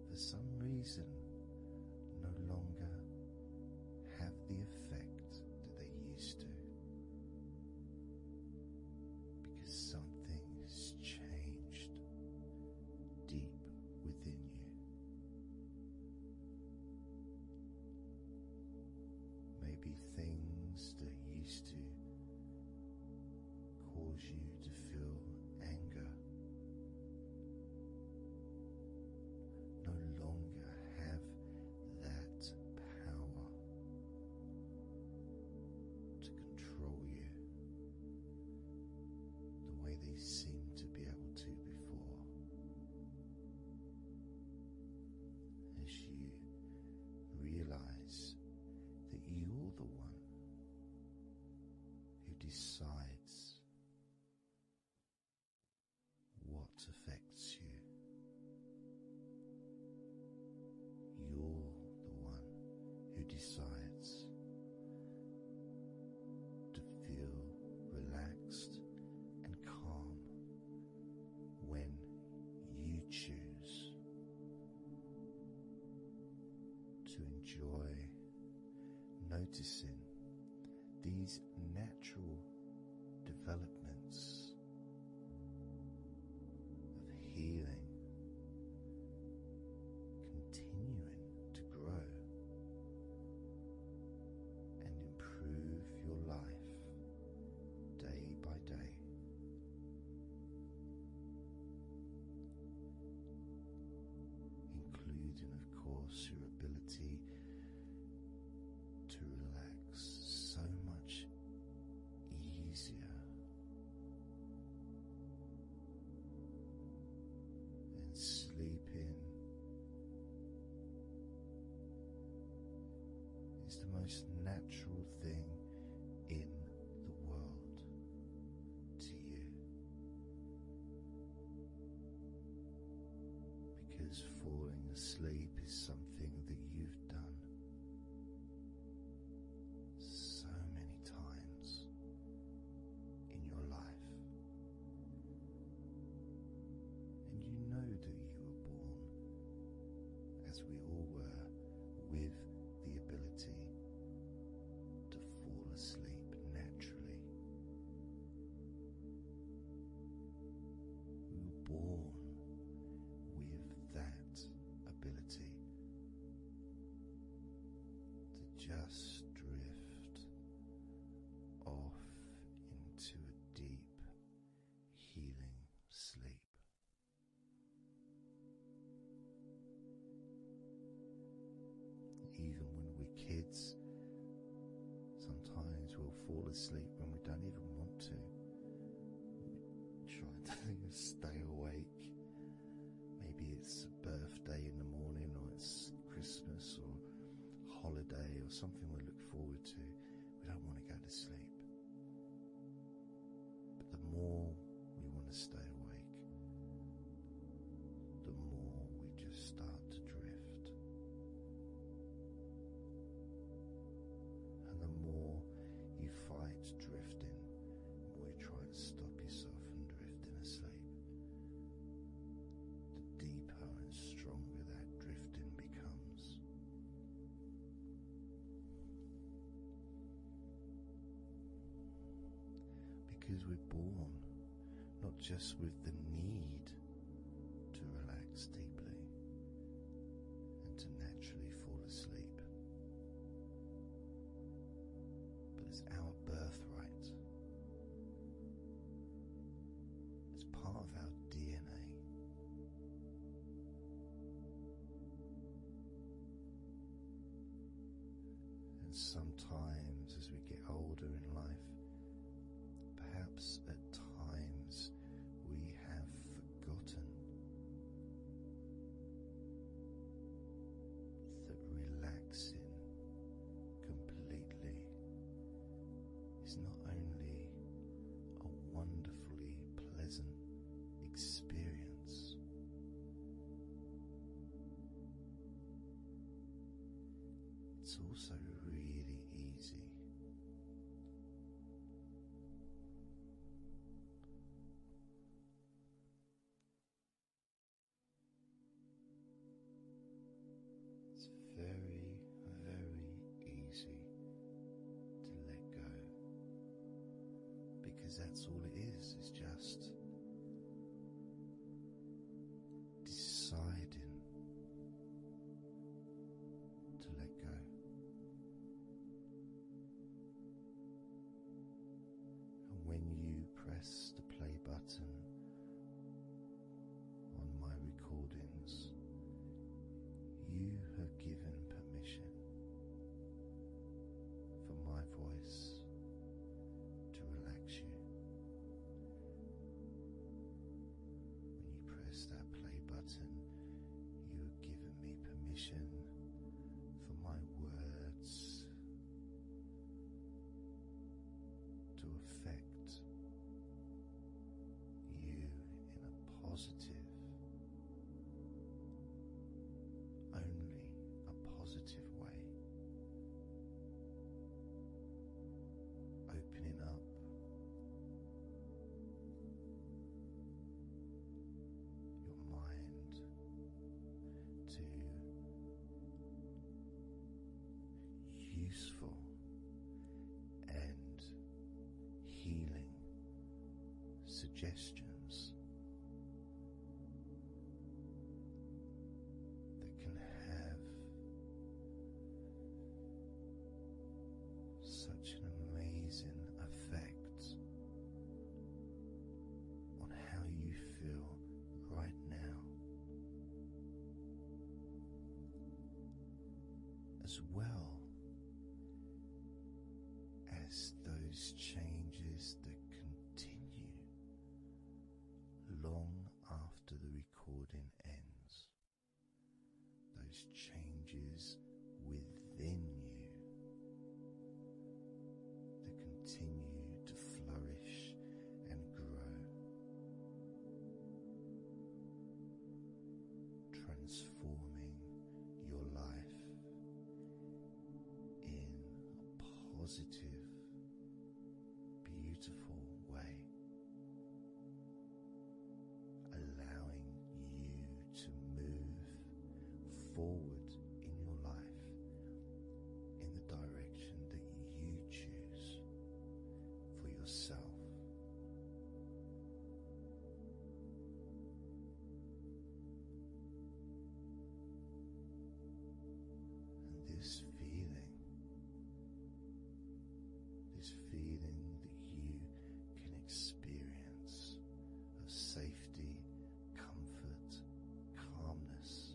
for some reason, no longer have the effect that they used to, because something has changed deep within you. Maybe things that used to cause you to feel anger no longer have that power to control you the way they seemed to be able to before. As you realize that you're the one who decides what affects you. You're the one who decides to feel relaxed and calm when you choose to enjoy noticing these natural developments of healing continuing to grow and improve your life day by day. Including, of course, your ability to relax so much easier and sleeping is the most natural thing in the world to you, because falling asleep is something that you've done so many times in your life, and you know that you were born, as we all were, with the ability to fall asleep naturally. We were born with that ability to just drift off into a deep, healing sleep. Even when we're kids, sometimes we'll fall asleep when we don't even want to. We try to stay awake. Maybe it's a birthday in the morning, or it's Christmas or holiday or something we look forward to. We don't want to go to sleep. But the more we want to stay awake, the more we just start to drift. And the more you fight drifting, the more you try to stop yourself from drifting asleep, the deeper and stronger that drifting becomes. Because we're born not just with the need to relax deeply and to naturally fall asleep, It's our birthright. It's part of our DNA. And sometimes as we get older in life, perhaps at times we have forgotten that relaxing completely is not only a wonderfully pleasant experience, it's also really easy. It's very, very easy to let go, because that's all it is. It's just deciding to let go. And when you press the play button on my recordings, you have given permission for my voice to relax you. When you press that play button, you have given me permission for my words to affect you in a positive, only a positive way, opening up your mind to useful and healing suggestions that can have such an amazing effect on how you feel right now, as well as those changes that continue long after the recording ends, those changes within you that continue to flourish and grow, transforming your life in a positive, beautiful way, allowing you to move forward in your life in the direction that you choose for yourself. And this feeling that you can experience of safety, comfort, calmness,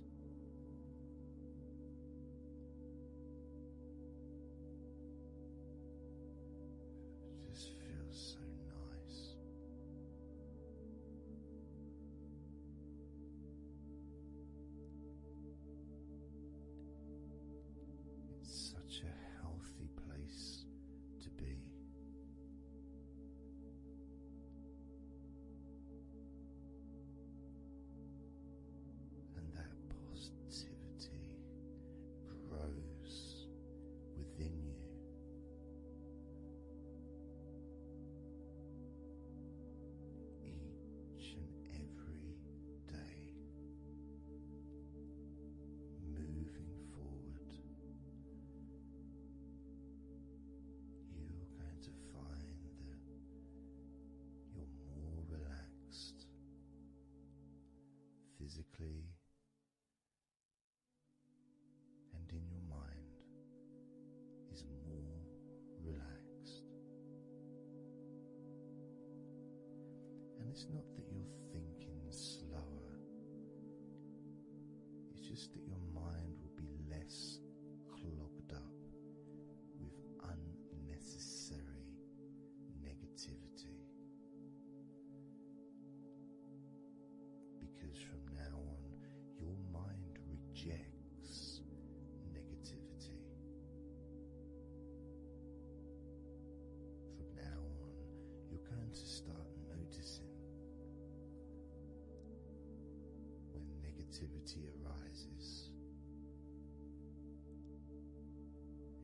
just feels so nice. It's such a healthy place to be. And that positivity grows within you. Each and every day, moving forward, you're going to find that you're more relaxed physically and in your mind is more relaxed. it's not that you're thinking slower, it's just that your mind will be less clogged up with unnecessary negativity. Because from now on, your mind rejects negativity. From now on, you're going to start noticing when negativity arises,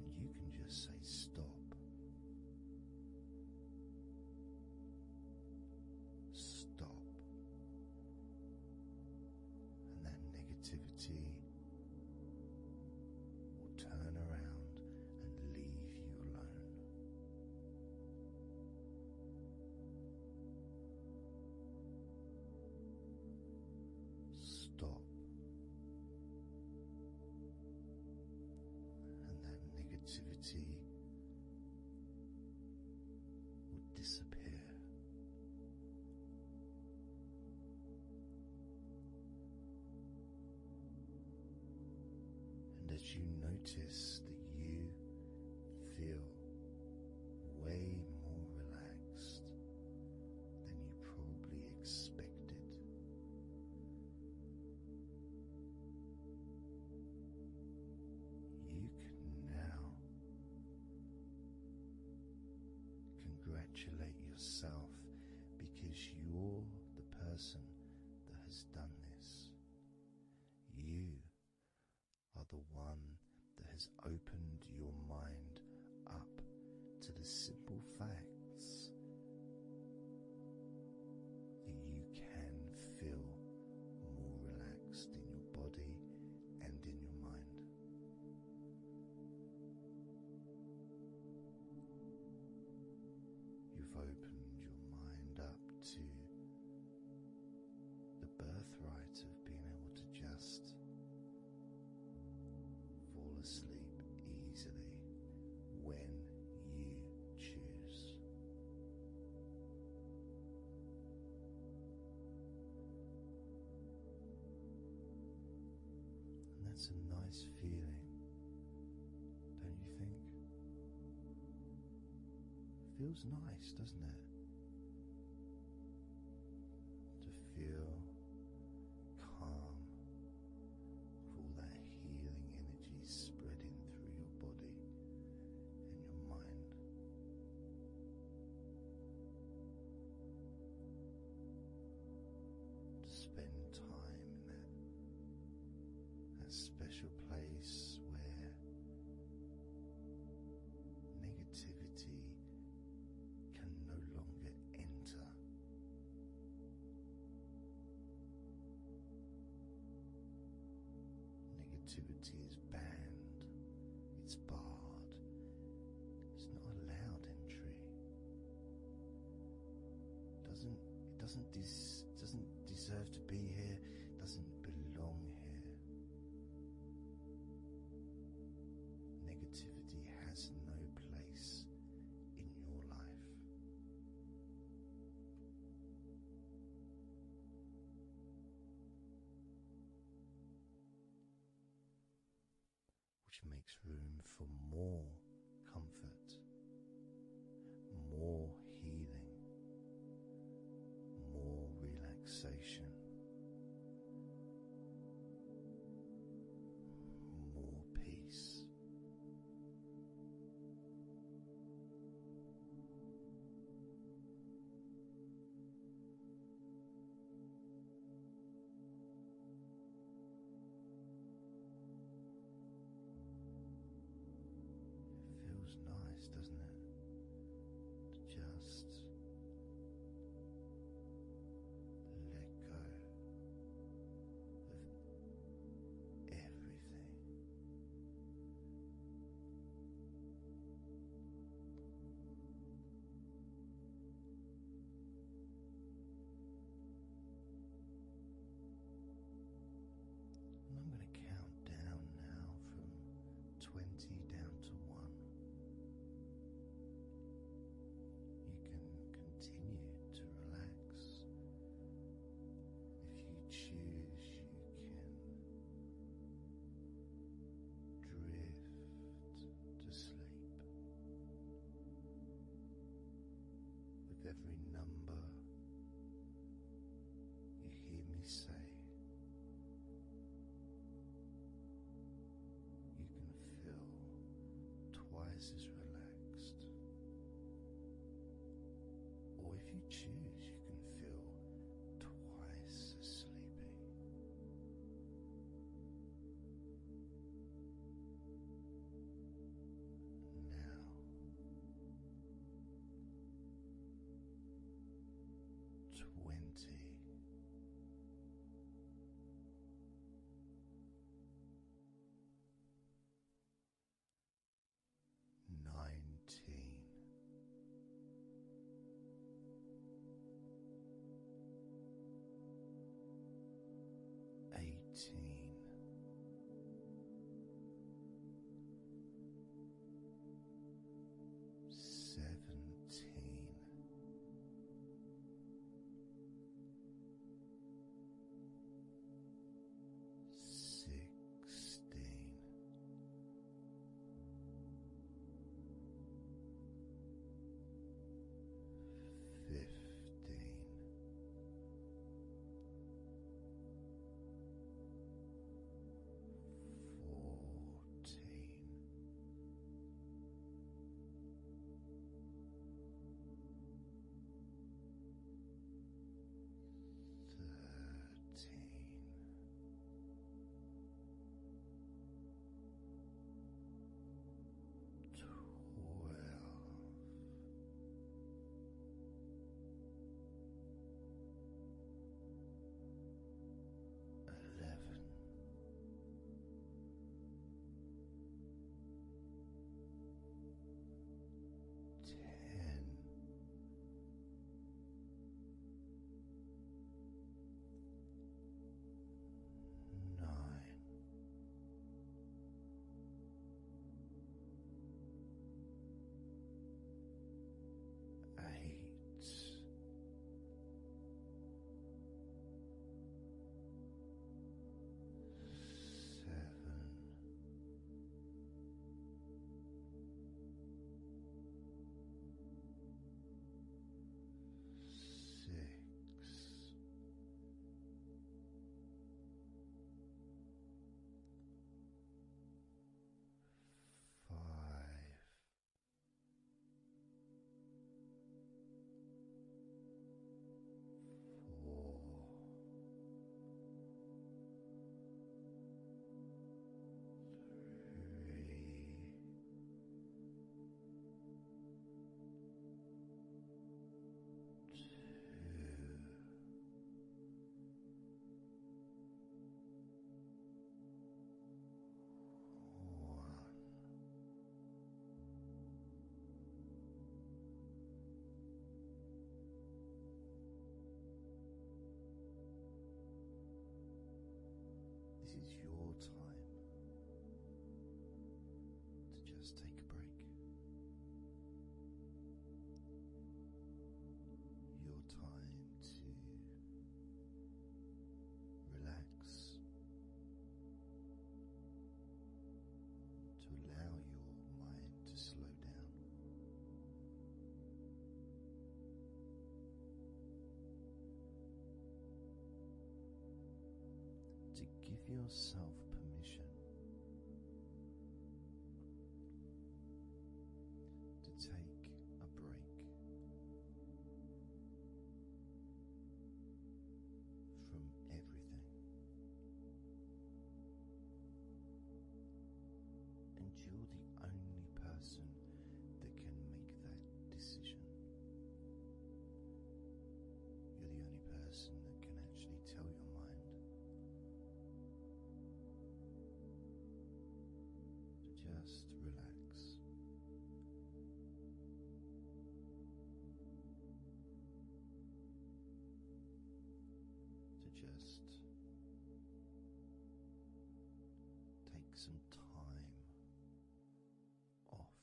and you can just say stop. Stop. And that negativity will turn around and leave you alone. Stop. And that negativity will disappear. And as you notice that you feel way more relaxed than you probably expected, you can now congratulate yourself because you're the person that has done this. You are the one that has opened your mind up to the simple facts that you can feel more relaxed in your body and in your mind. You've opened your mind up to the birthright of being able to just fall asleep easily when you choose. And that's a nice feeling, don't you think? Feels nice, doesn't it? To feel calm with all that healing energy spreading through your body and your mind. To spend time in that special place where negativity can no longer enter. Negativity is banned, it's barred, it's not allowed entry. It doesn't deserve to be here, doesn't belong here. Negativity has no place in your life. Which makes room for more comfort, more healing, more relaxation, more peace. It feels nice, doesn't it? To just let go of everything. And I'm going to count down now from 20 down to 1. You can continue to relax twice as relaxed. Or if you choose, you can feel twice as sleepy. Now, 20. 19. 18. 17. 16. 15. 14. 13. 11. 10. 9. 8. 7. 6. 5. 4. 3. 2. 1. This is your time to just take a break. Your time to relax, to allow your mind to slow down. To give yourself permission to take a break from everything, and you're the only person that can make that decision. You're the only person that can actually tell your mind to just relax. To just take some time off.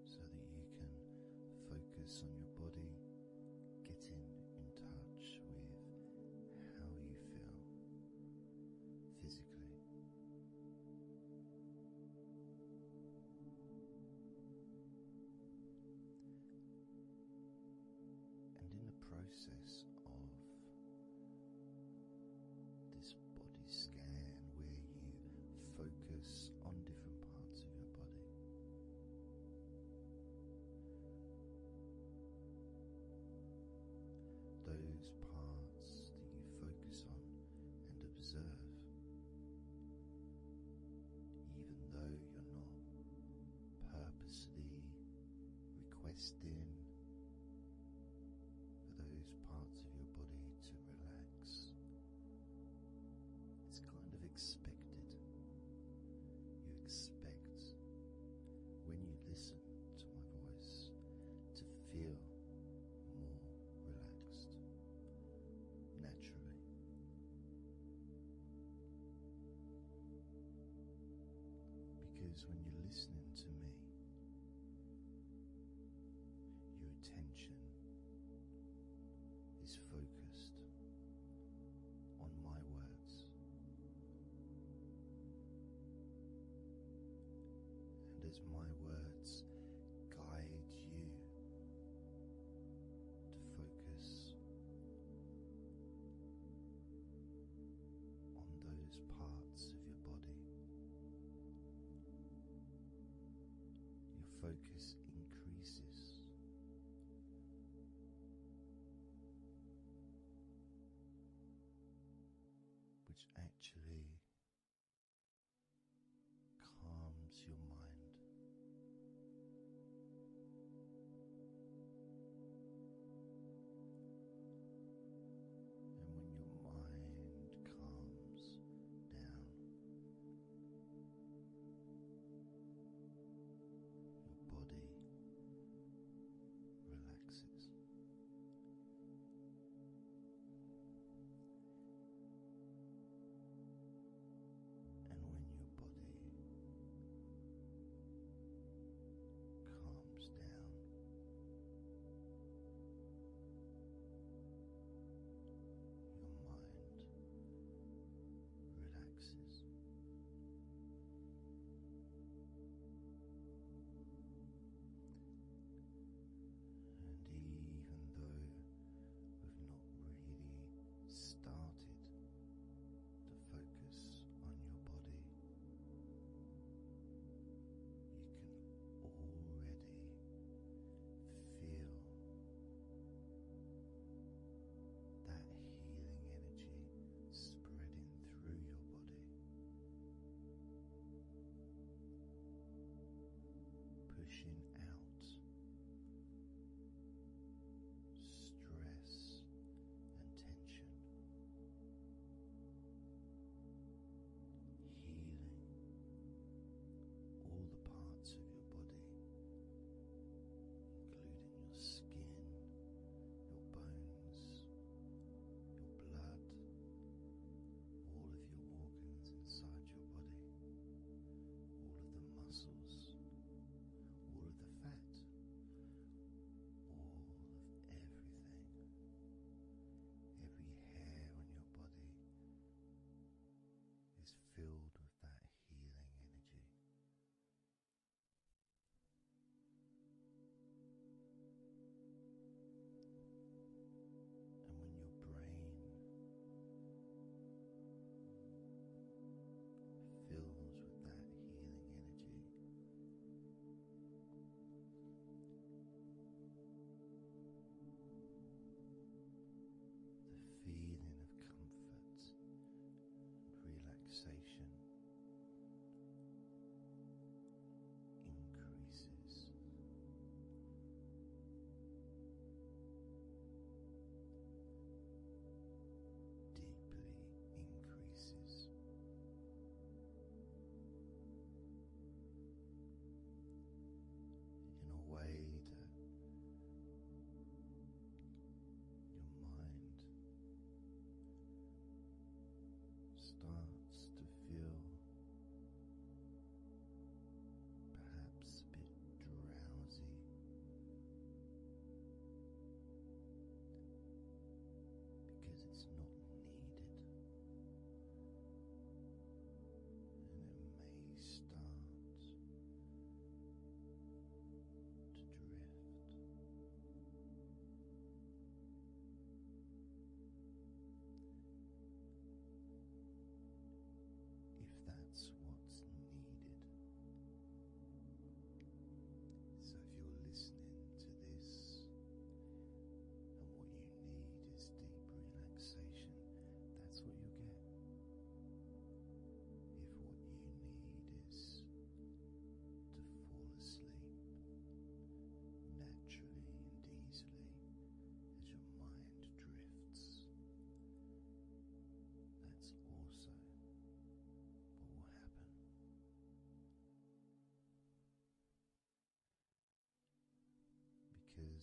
So that you can focus on your body, getting in touch with how you feel physically. And in the process of requesting for those parts of your body to relax. It's kind of expected. You expect when you listen to my voice to feel more relaxed naturally. Because when you're listening to me, your attention is focused on my words. And as my words guide you to focus on those parts of your body, your focus increases. Which actually calms your mind. And when your mind calms down, your body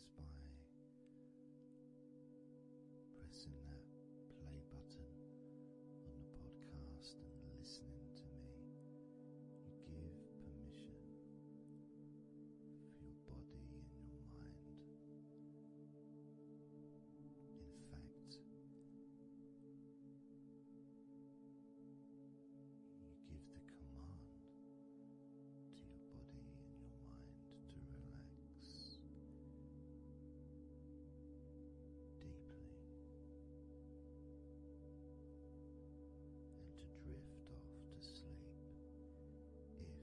just by pressing that play button on the podcast and listening to me, you give permission for your body and your mind. In fact, you give the command to your body and your mind to relax deeply and to drift off to sleep if that's what you want or need.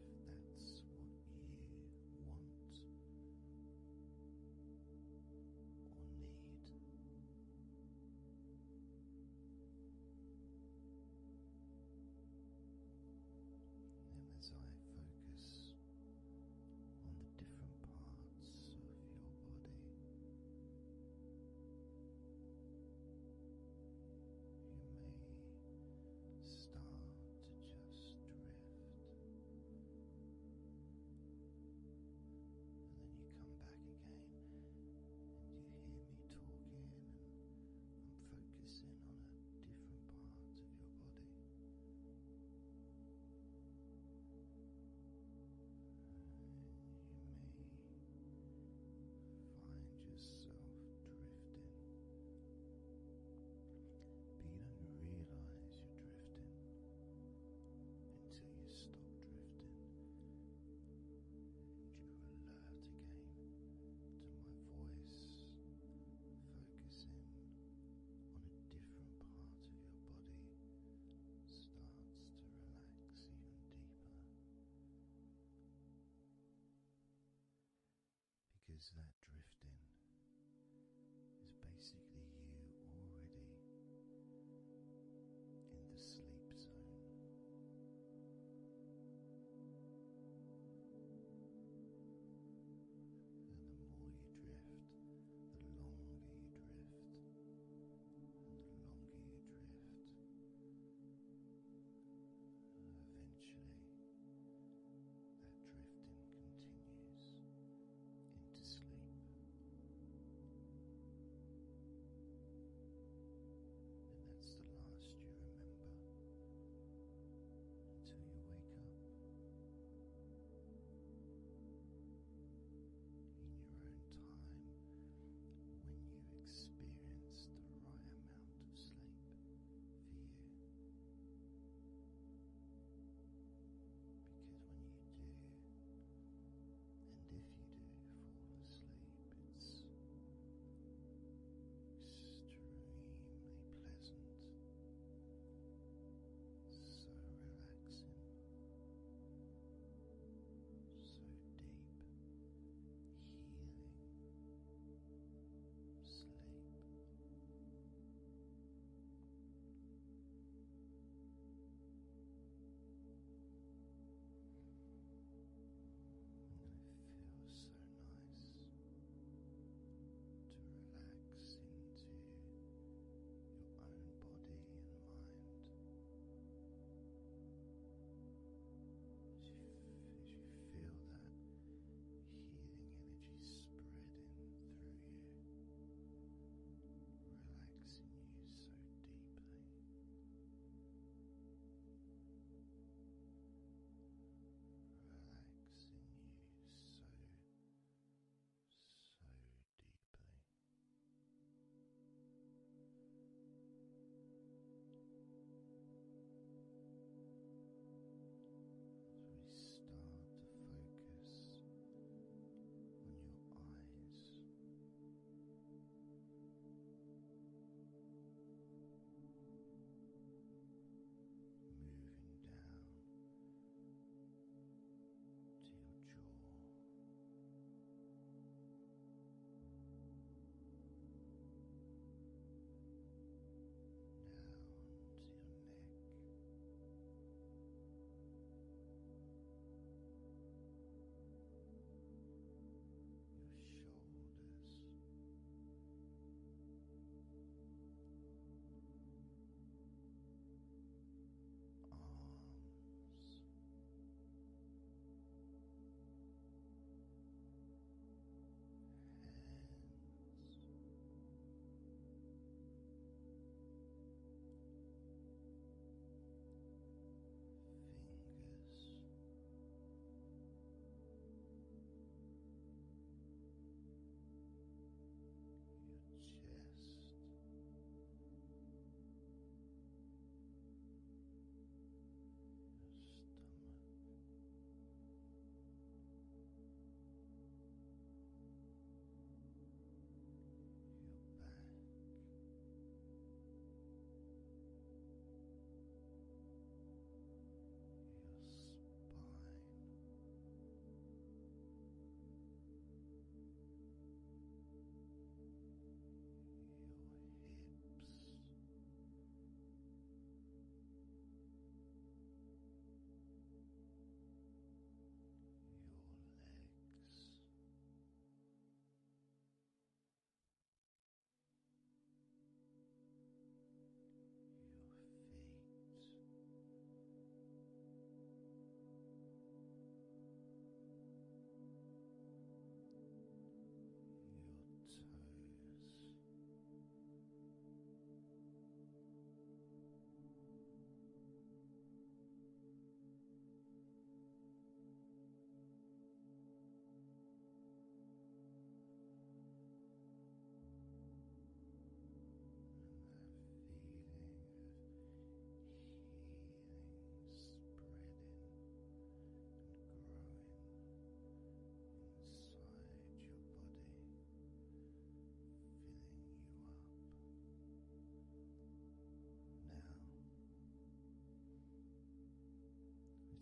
And as I focus on the different parts of your body, you may start to just drift, and then you come back again and you hear me talking, and I'm focusing on a different part of your body. You may find yourself drifting, but you don't realize you're drifting until you stop drifting and you're alert again to my voice, focusing on a different part of your body starts to relax even deeper, because that drifting is basically you already in the sleep zone. And the more you drift, the longer you drift, and the longer you drift, eventually that drifting continues into sleep.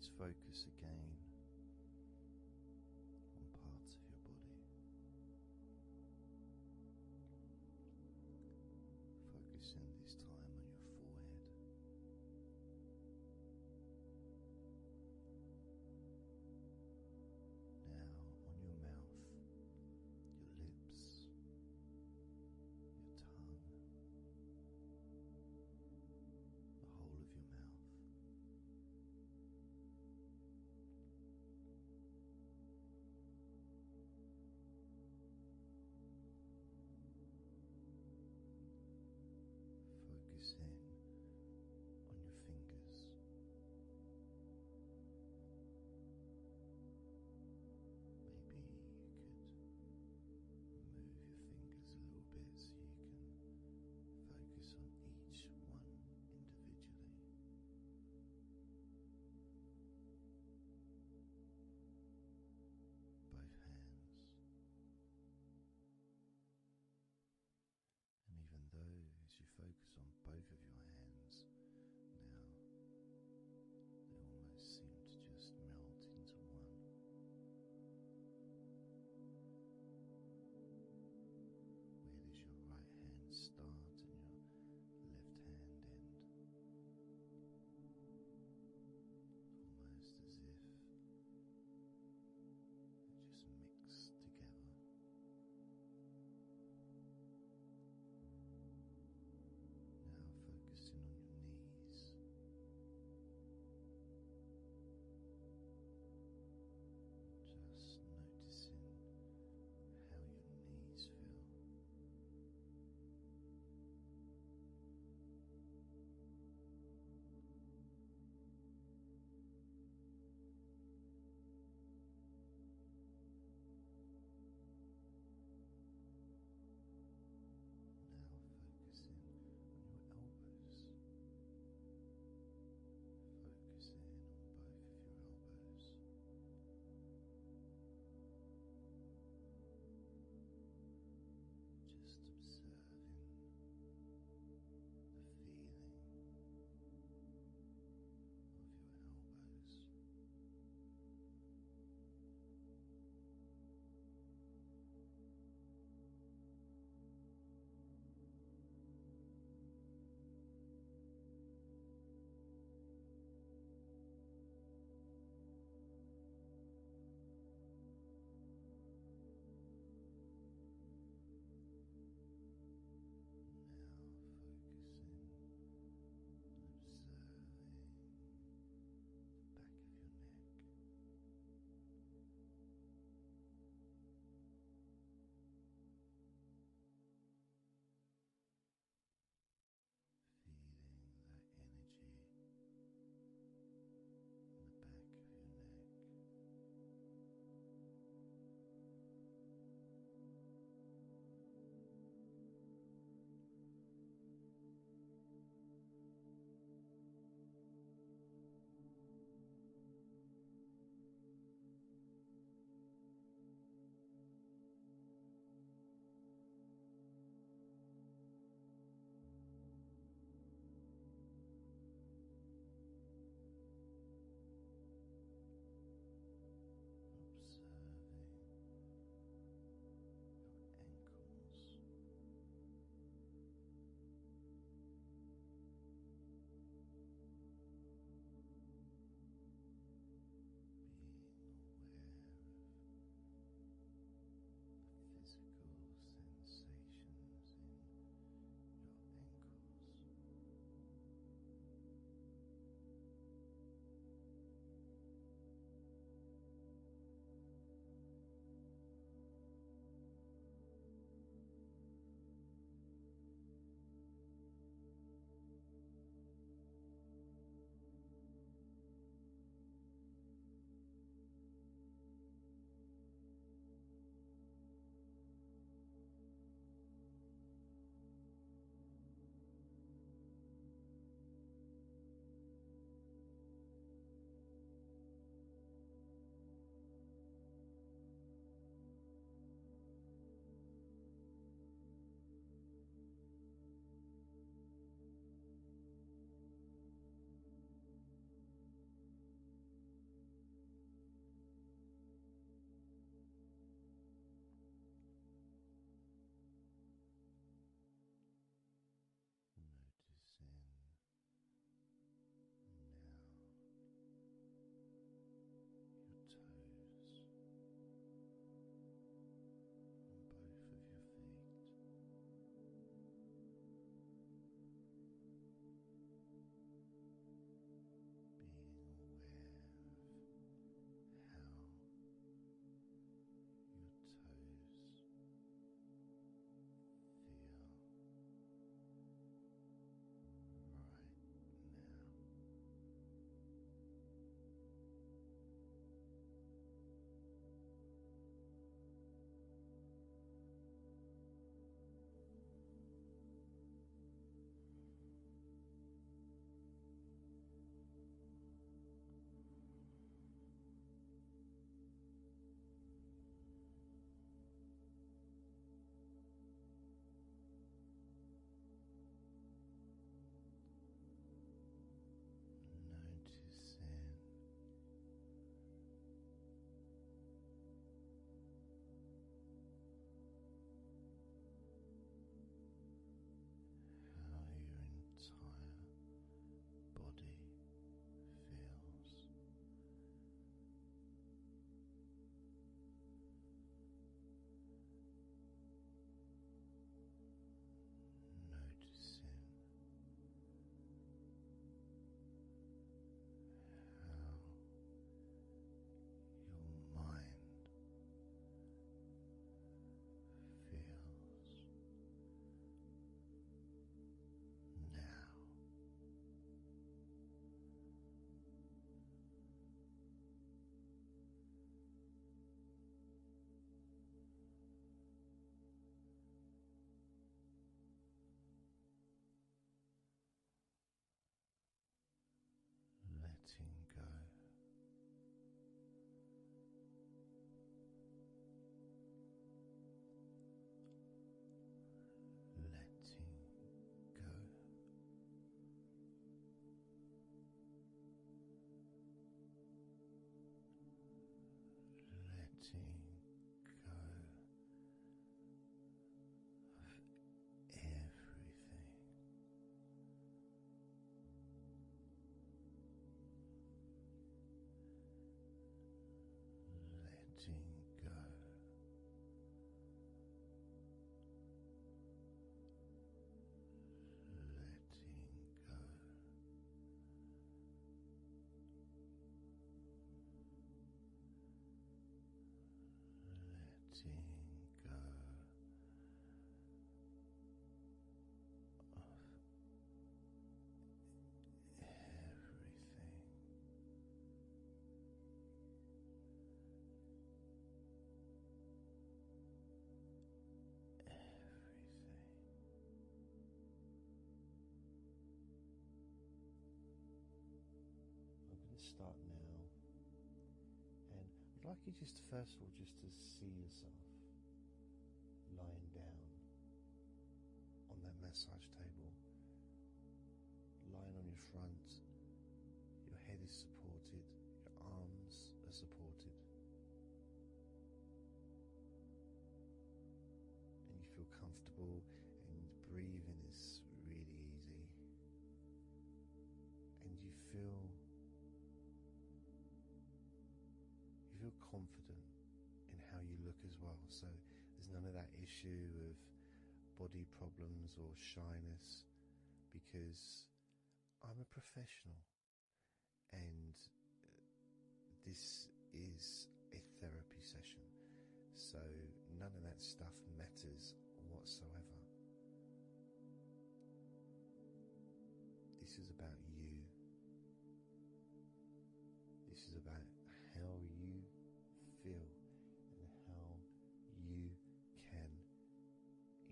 Let's focus again on parts of your body. Focusing this time on your forehead. Now on your mouth, your lips, your tongue, the whole of your mouth. start now, and I'd like you just first of all just to see yourself lying down on that massage table, lying on your front. Your head is supported, your arms are supported, and you feel comfortable, and breathing is really easy, and you feel confident in how you look as well. So there's none of that issue of body problems or shyness, because I'm a professional and this is a therapy session, so none of that stuff matters whatsoever. This is about you. This is about how you feel and how you can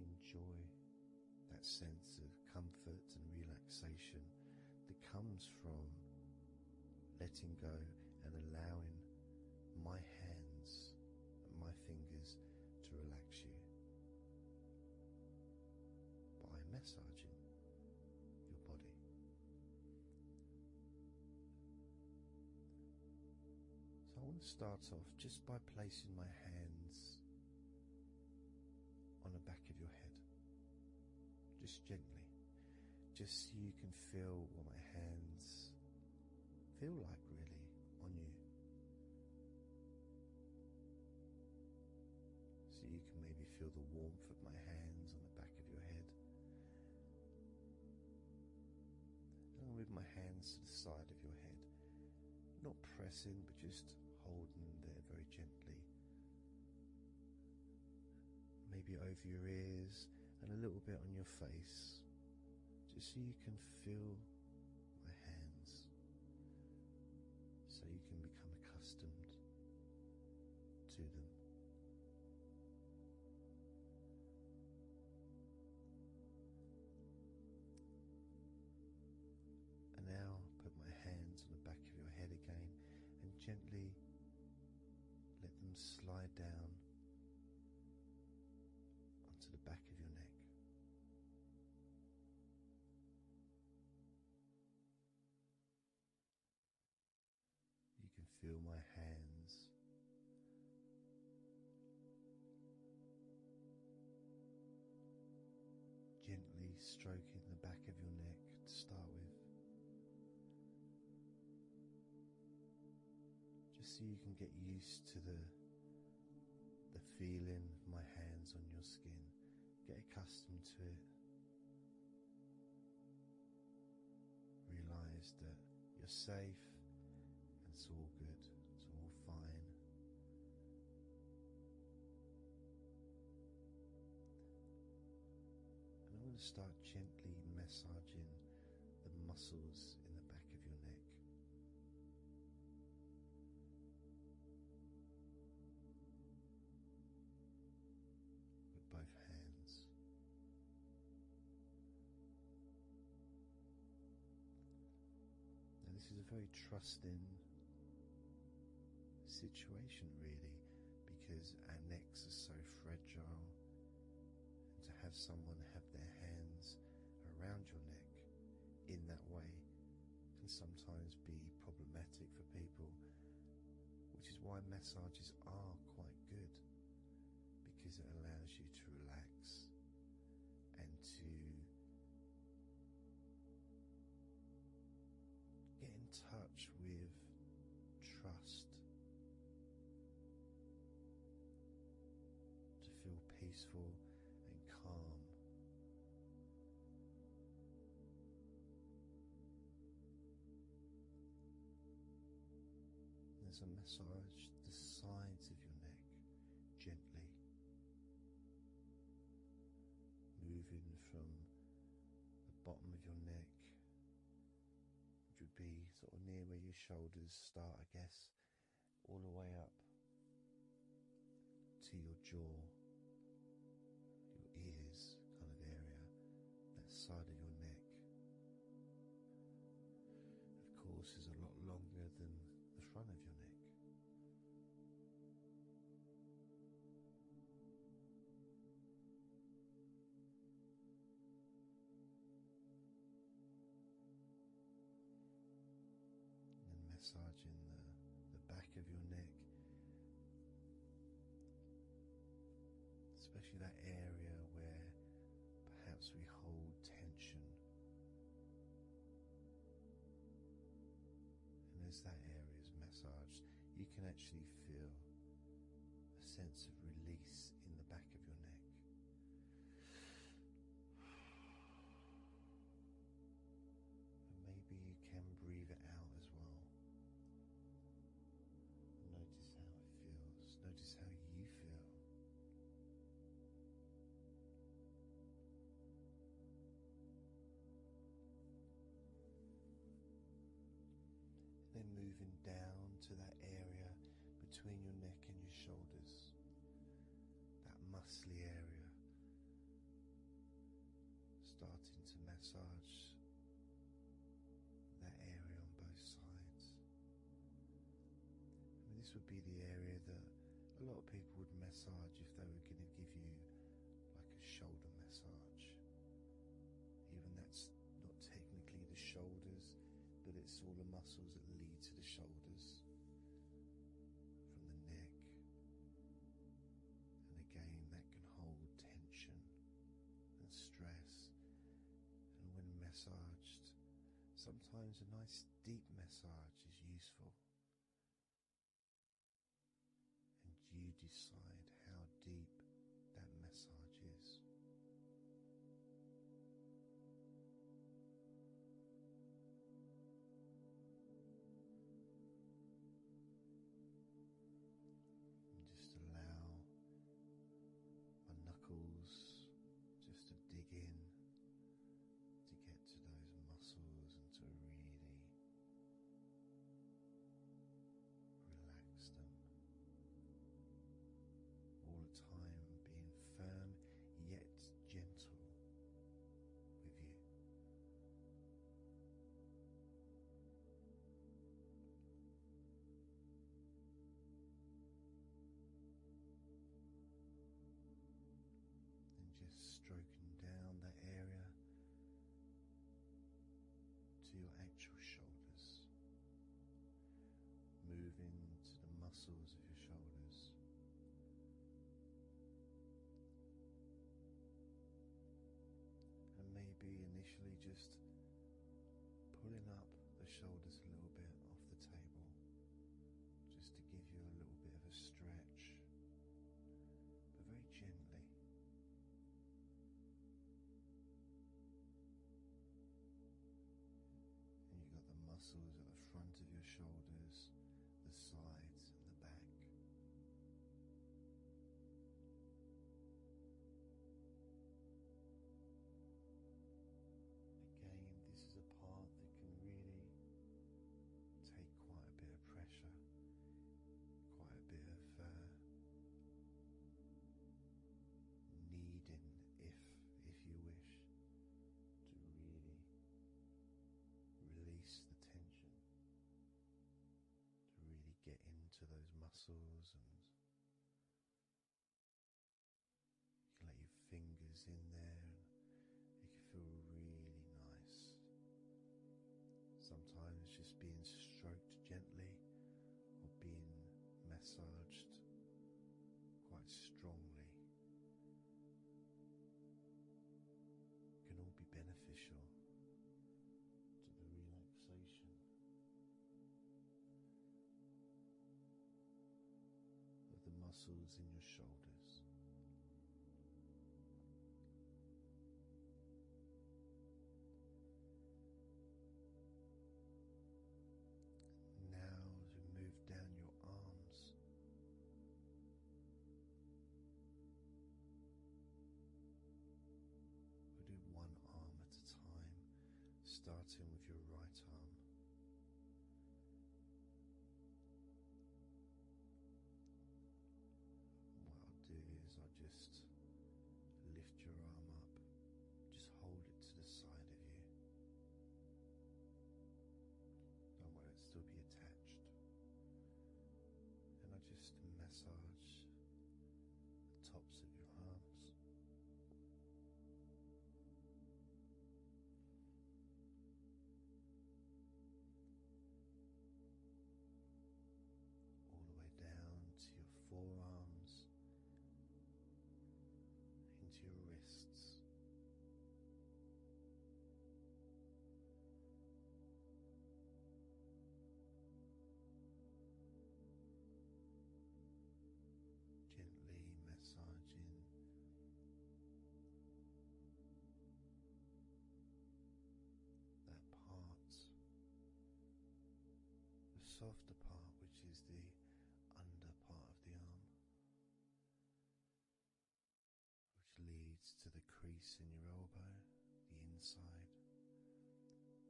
enjoy that sense of comfort and relaxation that comes from letting go and allowing my hands and my fingers to relax you by massaging your body. So I want to start off just by placing my hands on the back of your head, just gently, just so you can feel what my hands feel like really on you. So you can maybe feel the warmth of my hands on the back of your head. And I'll move my hands to the side of your head, not pressing but just holding there very gently, maybe over your ears and a little bit on your face, just so you can feel my hands, so you can become accustomed to them. And now put my hands on the back of your head again and gently let them slide down onto the back of your neck. You can feel my hands gently stroking the back of your neck to start with, just so you can get used to the feeling of my hands on your skin. Get accustomed to it. Realize that you're safe and it's all good, it's all fine. And I'm going to start gently massaging the muscles in the back of your neck. With both hands. Now this is a very trusting situation really, because our necks are so fragile, and to have someone have their hands around your neck in that way can sometimes be problematic for people, which is why massages are quite good, because it allows you to relax and to get in touch with trust, to feel peaceful and calm. There's a massage the sides of your neck, gently, moving from the bottom of your neck, which would be sort of near where your shoulders start, I guess, all the way up to your jaw, your ears kind of area, that side of your neck. Of course, is a lot longer than front of your neck. And massaging the back of your neck, especially that area where perhaps we hold tension. And as that area is massaged, you can actually feel a sense of release in the back of your neck. And maybe you can breathe it out as well. Notice how it feels. Notice how you feel. Then moving down to that area between your neck and your shoulders, that muscly area, starting to massage that area on both sides. I mean, this would be the area that a lot of people would massage if they were going to give you like a shoulder massage. Even that's not technically the shoulders, but it's all the muscles that lead to the shoulders, from the neck, and again that can hold tension and stress. And when massaged, sometimes a nice deep massage is useful, and you decide how deep that massage is. Just allow my knuckles just to dig in to get to those muscles and to really relax them. All the time being firm yet gentle with you. Just stroking down that area to your actual shoulders, moving to the muscles of your shoulders, and maybe initially just pulling up the shoulders a little bit off the table, just to give you a little bit of a stretch, but very gently. Muscles at the front of your shoulders, the sides and the back. Again, this is a part that can really take quite a bit of pressure, quite a bit of kneading, if you wish, to really release the tension, to really get into those muscles, and you can let your fingers in there and it can feel really nice. Sometimes just being stroked gently or being massaged quite strongly can all be beneficial to the relaxation of the muscles in your shoulders. Now, as we move down your arms, we'll do one arm at a time, starting with your right arm. What I'll do is I'll just lift your arm up, just hold it to the side of you. Don't want it to still be attached. softer part, which is the under part of the arm, which leads to the crease in your elbow, the inside.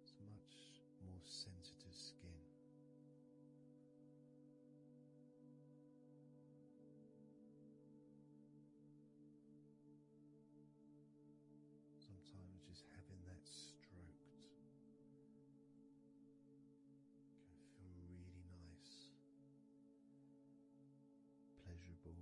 It's much more sensitive skin. Sometimes just having that stroked can feel really nice, pleasurable